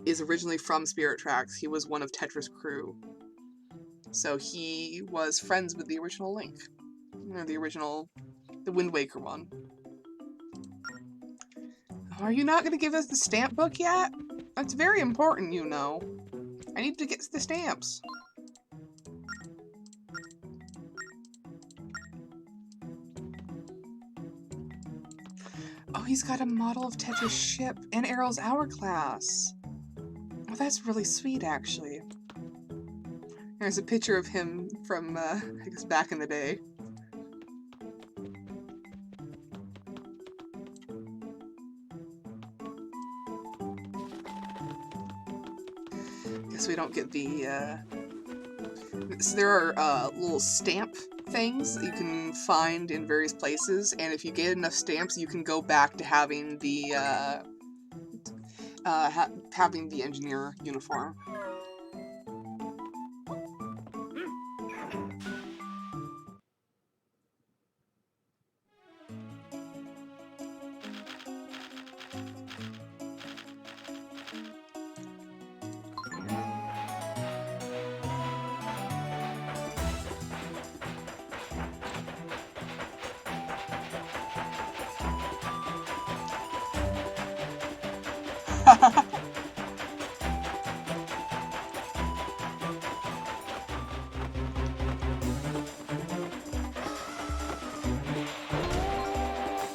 is originally from Spirit Tracks. He was one of Tetra's crew. So he was friends with the original Link. You know, the Wind Waker one. Are you not going to give us the stamp book yet? That's very important, you know. I need to get the stamps. Oh, he's got a model of Tetra's ship and Errol's hourglass. Oh, that's really sweet, actually. There's a picture of him from, I guess, back in the day. Guess we don't get the, So there are, little stamp things that you can find in various places, and if you get enough stamps, you can go back to having the, having the engineer uniform.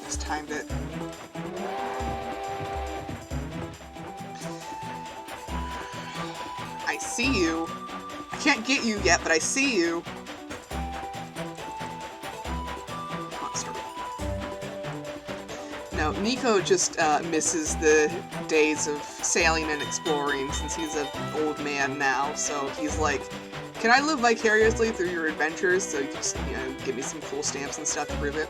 Just timed it. I see you. I can't get you yet, but I see you. Monster. No, Nico just misses the days of sailing and exploring since he's an old man now, so he's like, can I live vicariously through your adventures so you can just, you know, give me some cool stamps and stuff to prove it?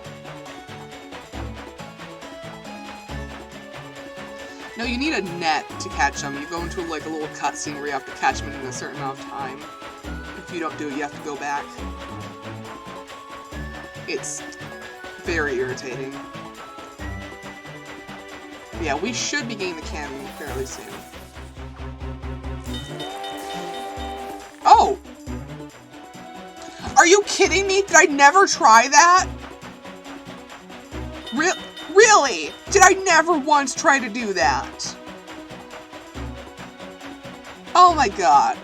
No, you need a net to catch them. You go into like a little cutscene where you have to catch them in a certain amount of time. If you don't do it, you have to go back. It's very irritating. But yeah, we should be getting the cannon fairly soon. Oh! Are you kidding me? Did I never try that? Really? Did I never once try to do that? Oh my god.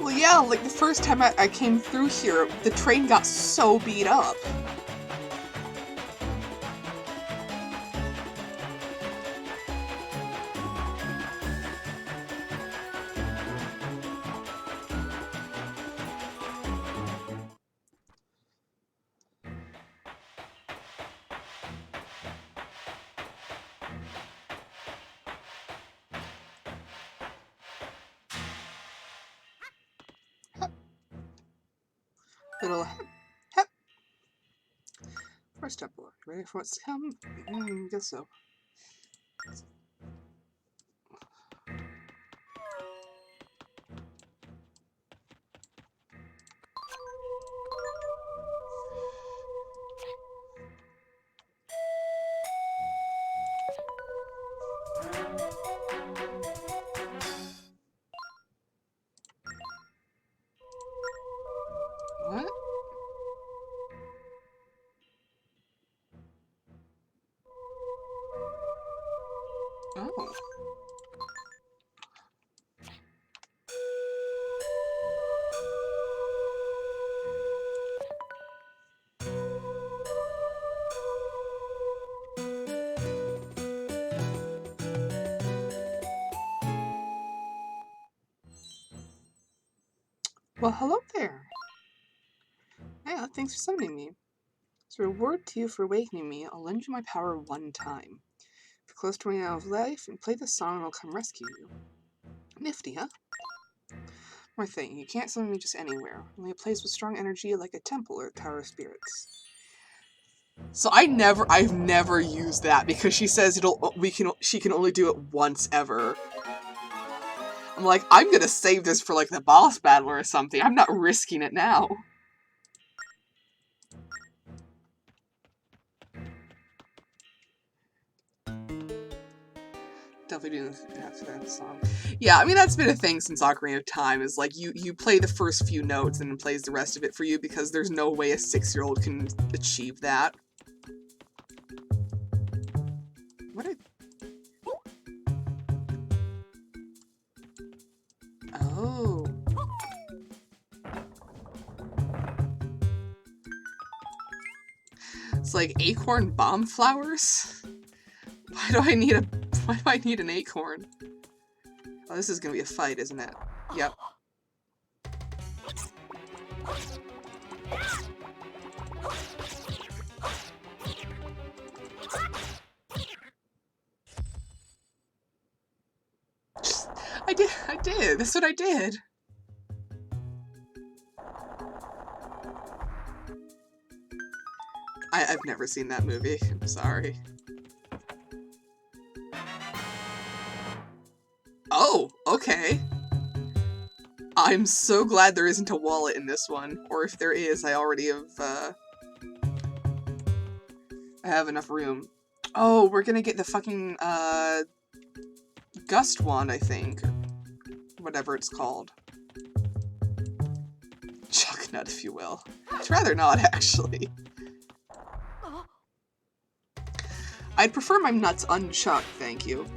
Well, yeah, like the first time I came through here, the train got so beat up. Little hep. First step, ready for what's to come? Guess so. What? Oh. Well, hello there. Yeah, thanks for summoning me. As a reward to you for awakening me, I'll lend you my power one time. If you're close to running out of life, and play this song and I'll come rescue you. Nifty, huh? More thing, you can't summon me just anywhere. Only a place with strong energy like a temple or a tower of spirits. So I've never used that because she says she can only do it once ever. I'm like, I'm gonna save this for like the boss battle or something. I'm not risking it now. Definitely didn't have to that song. Yeah, I mean that's been a thing since Ocarina of Time, is like you play the first few notes and it plays the rest of it for you because there's no way a 6-year-old can achieve that. What did... Oh. It's like acorn bomb flowers? Why do I need an acorn? Oh, this is gonna be a fight, isn't it? Yep. I did. That's what I did. I've never seen that movie. I'm sorry. Oh, okay. I'm so glad there isn't a wallet in this one. Or if there is, I already have, I have enough room. Oh, we're gonna get the fucking, Gust Wand, I think. Whatever it's called. Chuck nut, if you will. I'd rather not, actually. I'd prefer my nuts unchucked, thank you.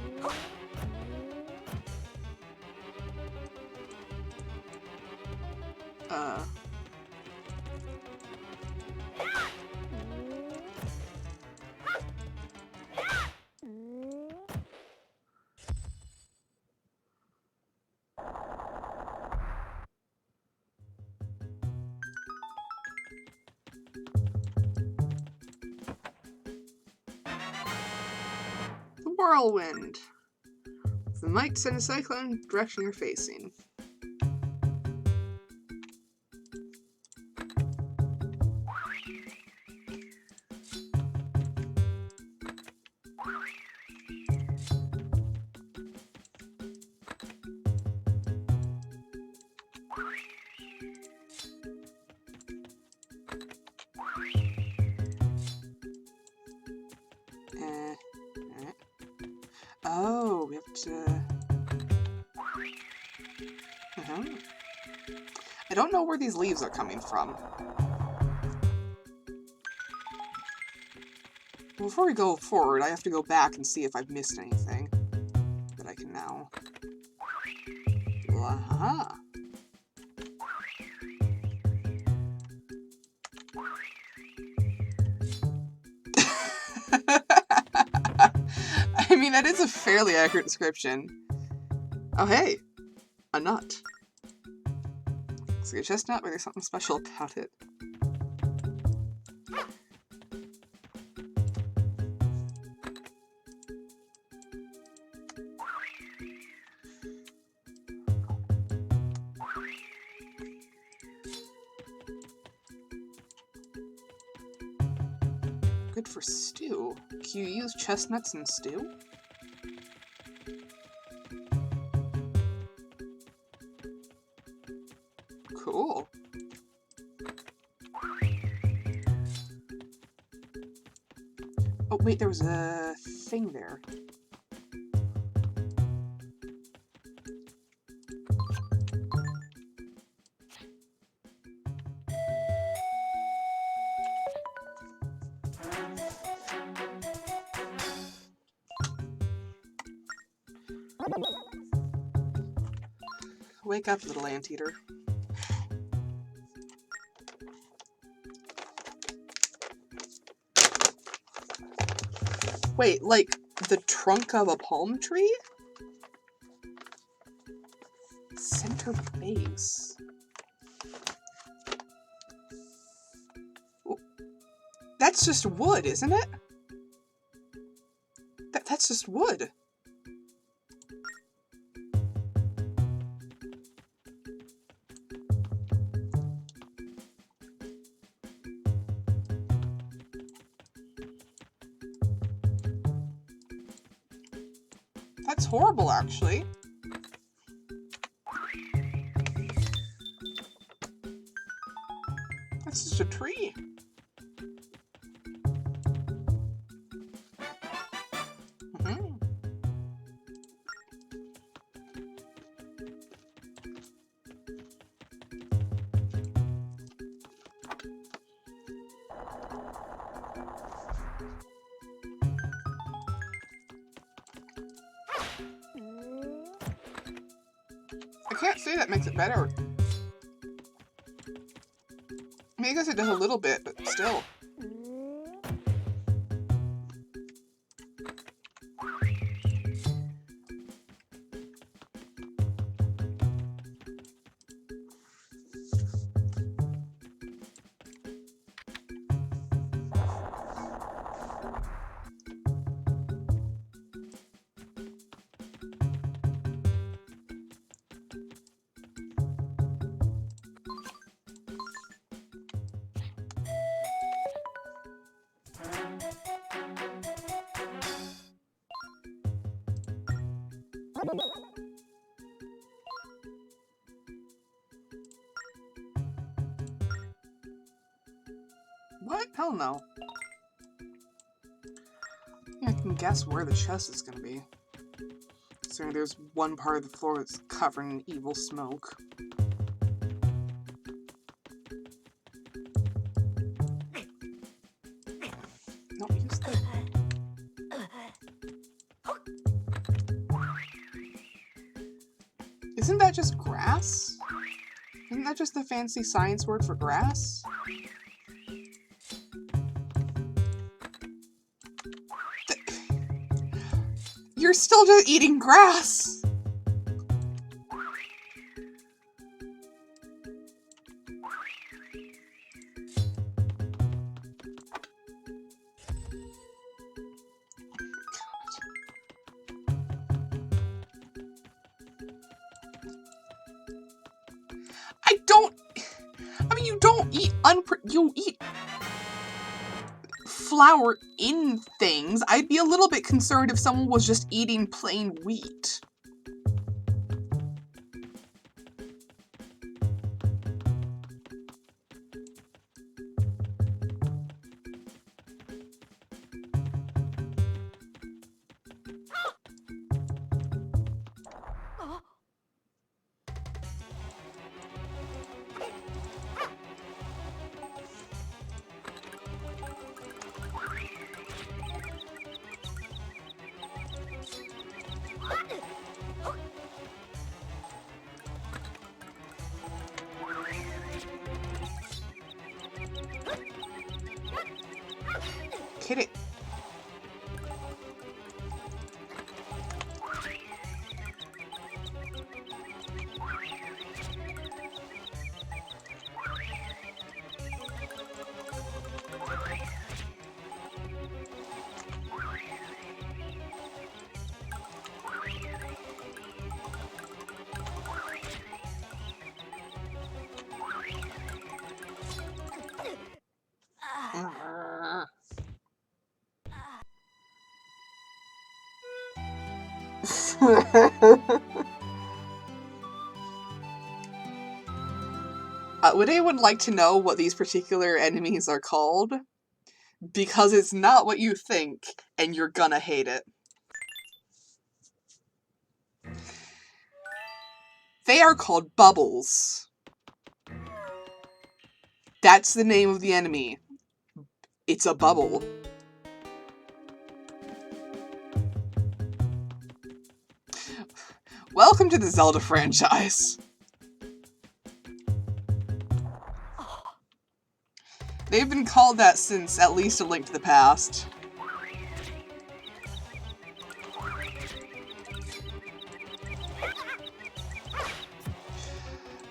The Whirlwind. The might send a cyclone direction you're facing. Oh, we have to... I don't know where these leaves are coming from. Before we go forward, I have to go back and see if I've missed anything that I can now. Aha. mean, that is a fairly accurate description. Oh, hey! A nut. Is it a chestnut, or there's something special about it? Good for stew. Can you use chestnuts in stew? Cool. Oh, wait, there was a thing there. Wake up, little anteater. Wait, like the trunk of a palm tree? Center base. That's just wood, isn't it? That's just wood. That's horrible, actually. That's just a tree. I can't say that makes it better. I mean, I guess it does a little bit, but still. What? Hell no. I can guess where the chest is gonna be. So there's one part of the floor that's covered in evil smoke. No, use the... Isn't that just grass? Isn't that just the fancy science word for grass? You're still just eating grass! You don't eat you eat flour in things. I'd be a little bit concerned if someone was just eating plain wheat. Would anyone like to know what these particular enemies are called? Because it's not what you think, and you're gonna hate it. They are called bubbles. That's the name of the enemy. It's a bubble. Welcome to the Zelda franchise. They've been called that since at least A Link to the Past.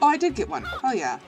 Oh, I did get one. Oh, yeah.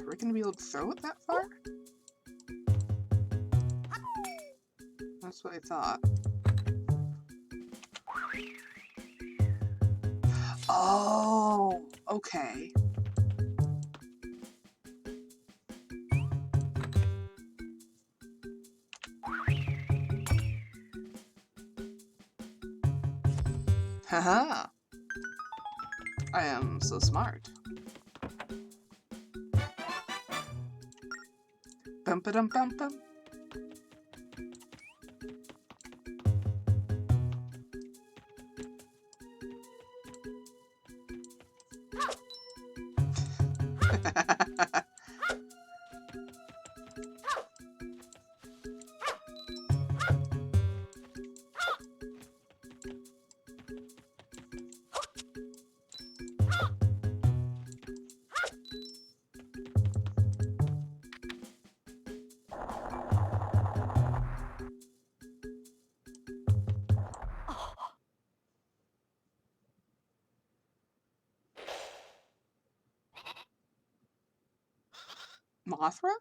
Are we gonna be able to throw it that far? That's what I thought. Oh, okay. Haha. I am so smart. Bum ba dum bum bum. Mothra?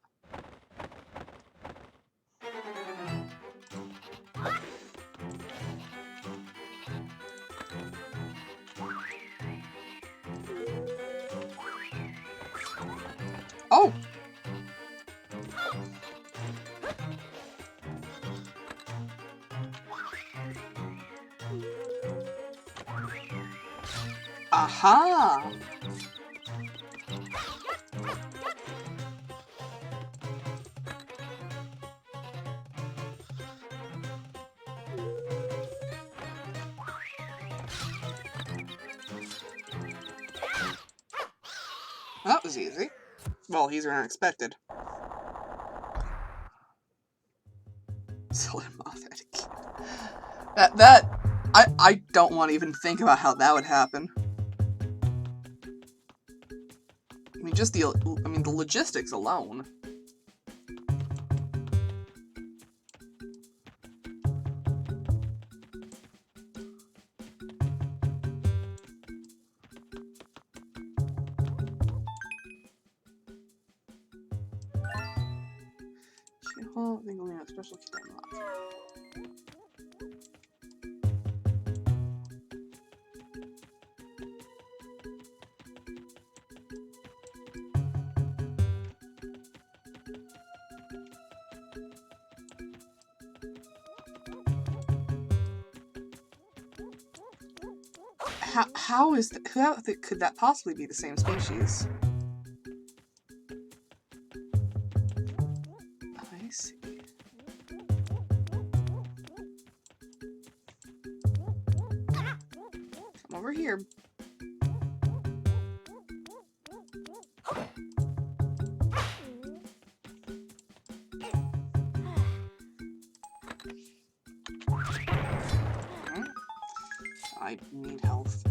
Oh! Aha! That was easy. Well, easier than expected. Solar Moth etiquette. I don't want to even think about how that would happen. I mean, just the logistics alone. Well, I think we have a special key unlocked. How is how could that possibly be the same species? I see. Over here. I need health.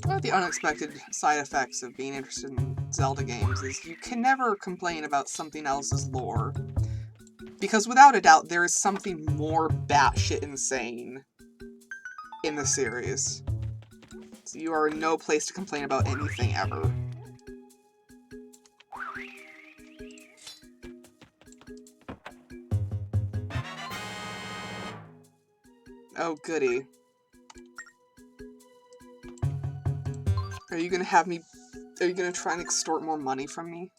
One of the unexpected side effects of being interested in Zelda games is you can never complain about something else's lore. Because without a doubt, there is something more batshit insane in the series. So you are in no place to complain about anything ever. Oh, goody. Are you gonna have me... Are you gonna try and extort more money from me?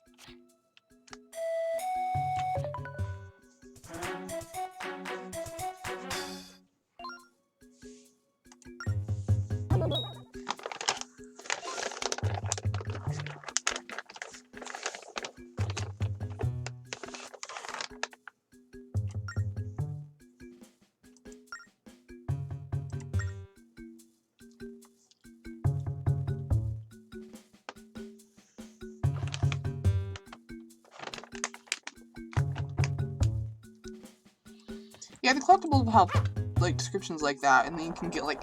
Yeah, the collectibles will have, like, descriptions like that, and then you can get, like,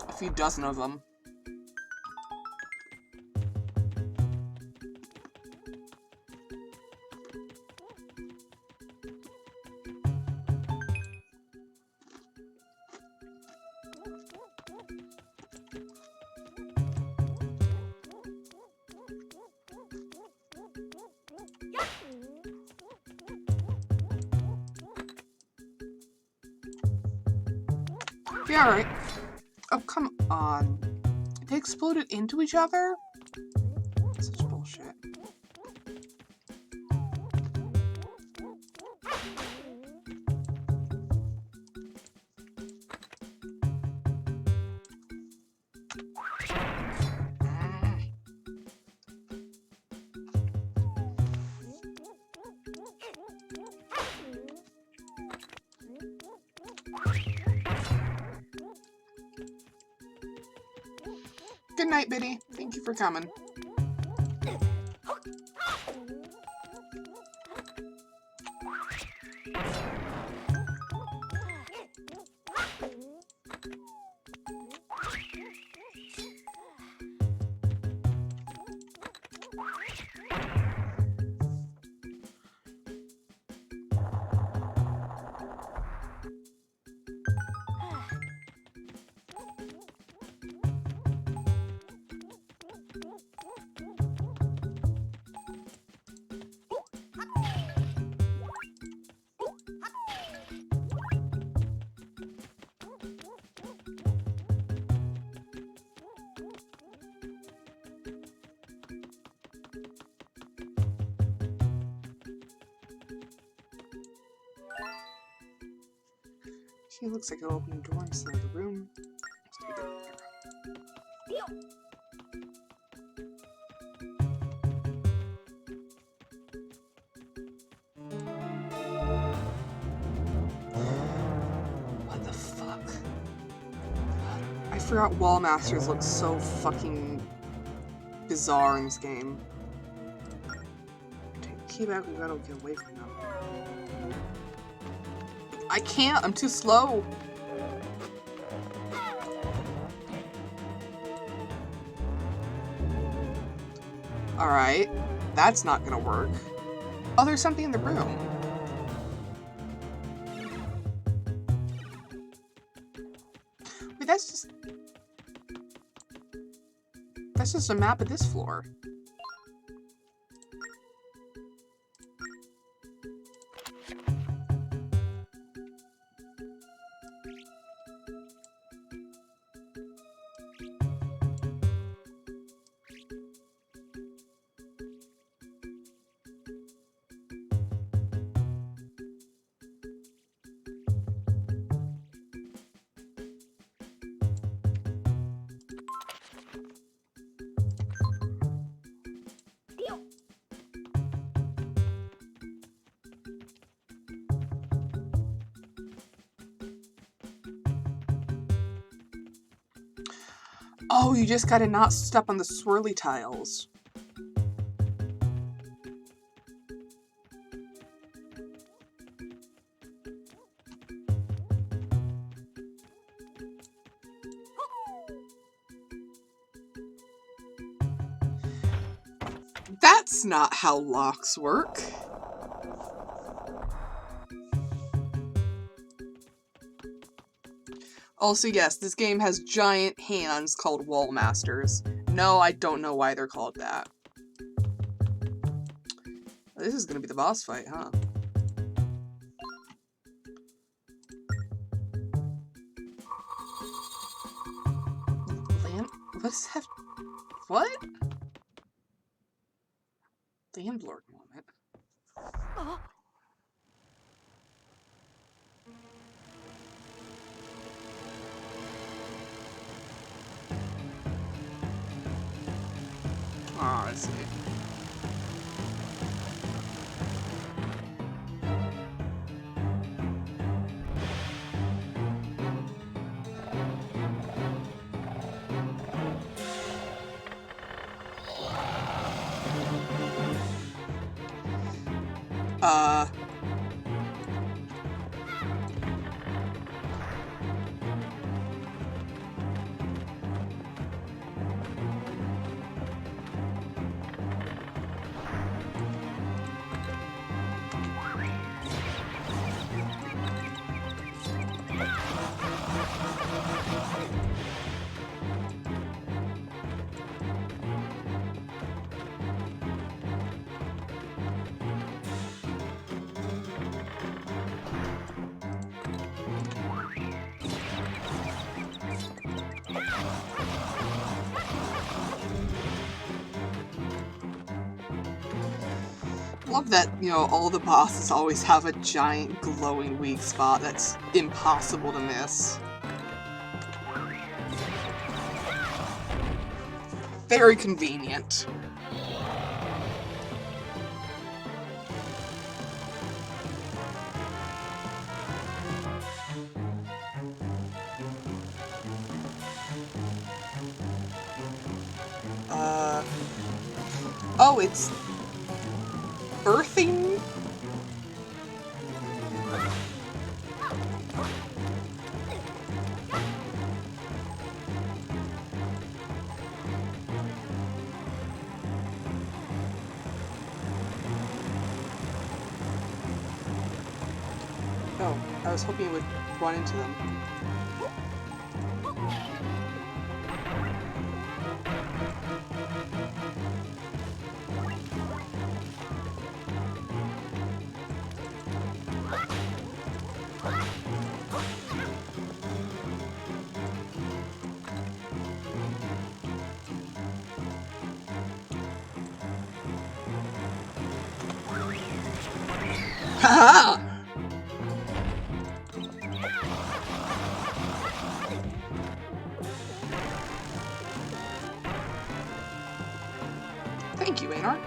a few dozen of them. Yeah, right. Oh, come on. They exploded into each other? Such bullshit. Good night, Biddy. Thank you for coming. He looks like he'll open the door and slam the room. What the fuck? I forgot Wall Masters look so fucking bizarre in this game. Take the key back, we gotta get away from them. I can't, I'm too slow. Alright, that's not gonna work. Oh, there's something in the room. Wait, that's just a map of this floor. Oh, you just gotta not step on the swirly tiles. That's not how locks work. Also, yes, this game has giant hands called Wall Masters. No, I don't know why they're called that. This is gonna be the boss fight, huh? What does that have? What? Landlord moment. Oh, I see. Love that, you know, all the bosses always have a giant glowing weak spot that's impossible to miss. Very convenient. Oh, it's birthing? Oh, I was hoping it would run into them. Haha! Thank you, Anar.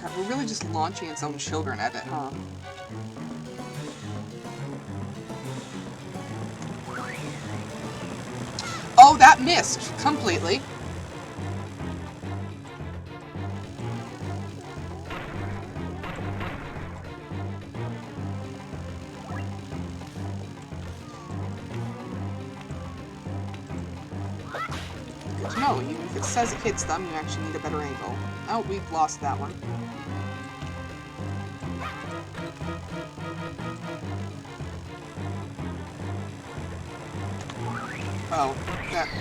God, we're really just launching its own children at it, huh? Oh, that missed completely. Good to know. Even if it says it hits them, you actually need a better angle. Oh, we've lost that one.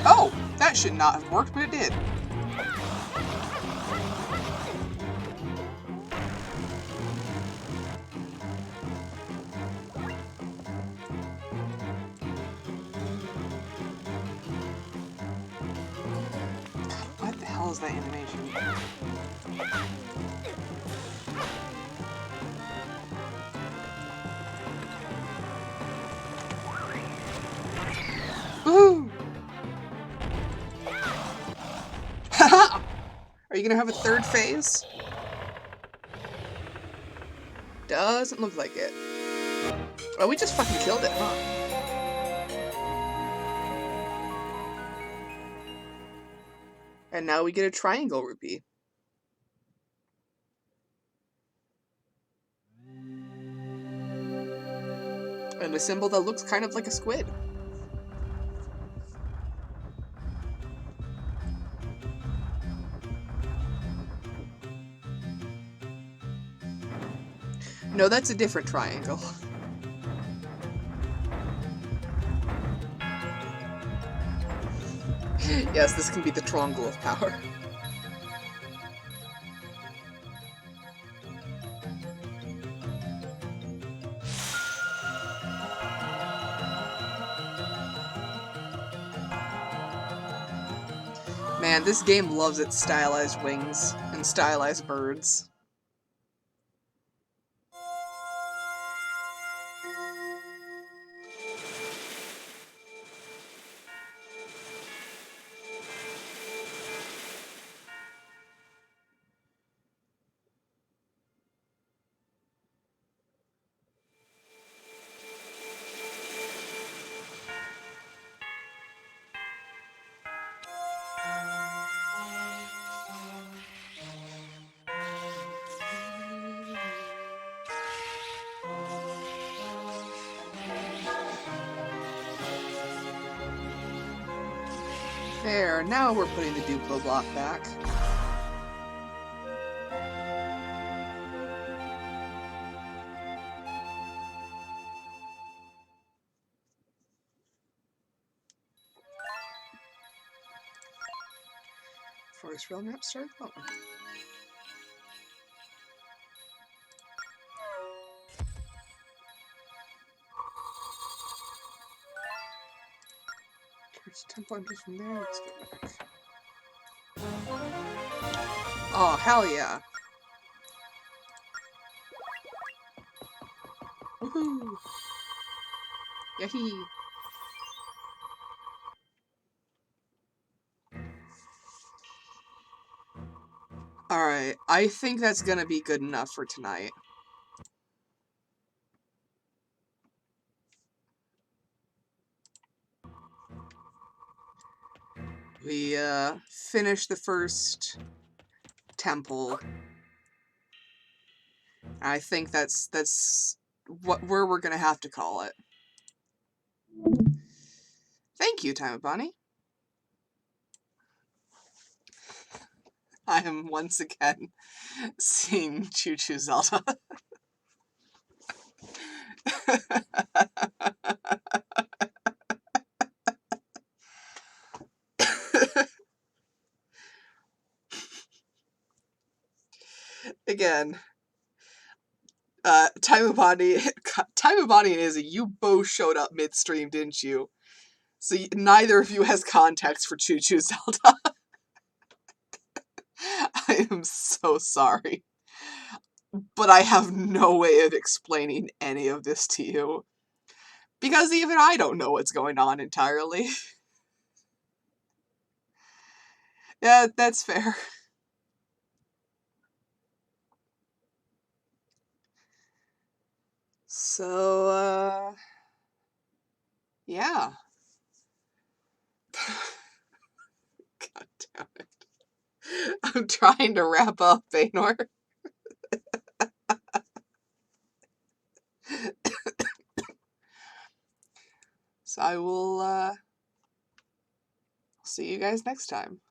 Oh, that should not have worked, but it did. What the hell is that animation? Woohoo! Haha! you gonna have a third phase? Doesn't look like it. Oh, we just fucking killed it, huh? And now we get a triangle rupee. And a symbol that looks kind of like a squid. No, that's a different triangle. Yes, this can be the triangle of power. Man, this game loves its stylized wings and stylized birds. There, now we're putting the Duplo block back. Forest Rail map start? Oh. There's 10 pointers from there, let's go back. Oh, hell yeah. Woohoo! Yahee! Alright, I think that's gonna be good enough for tonight. We, finished the first temple. I think that's where we're gonna have to call it. Thank you, Time of Bonnie. I am once again seeing Choo Choo Zelda. Again, Time of Bonnie and Izzy, you both showed up midstream, didn't you? So neither of you has context for Choo Choo Zelda. I am so sorry. But I have no way of explaining any of this to you. Because even I don't know what's going on entirely. Yeah, that's fair. So, yeah. God damn it. I'm trying to wrap up, Baynor. So I will, see you guys next time.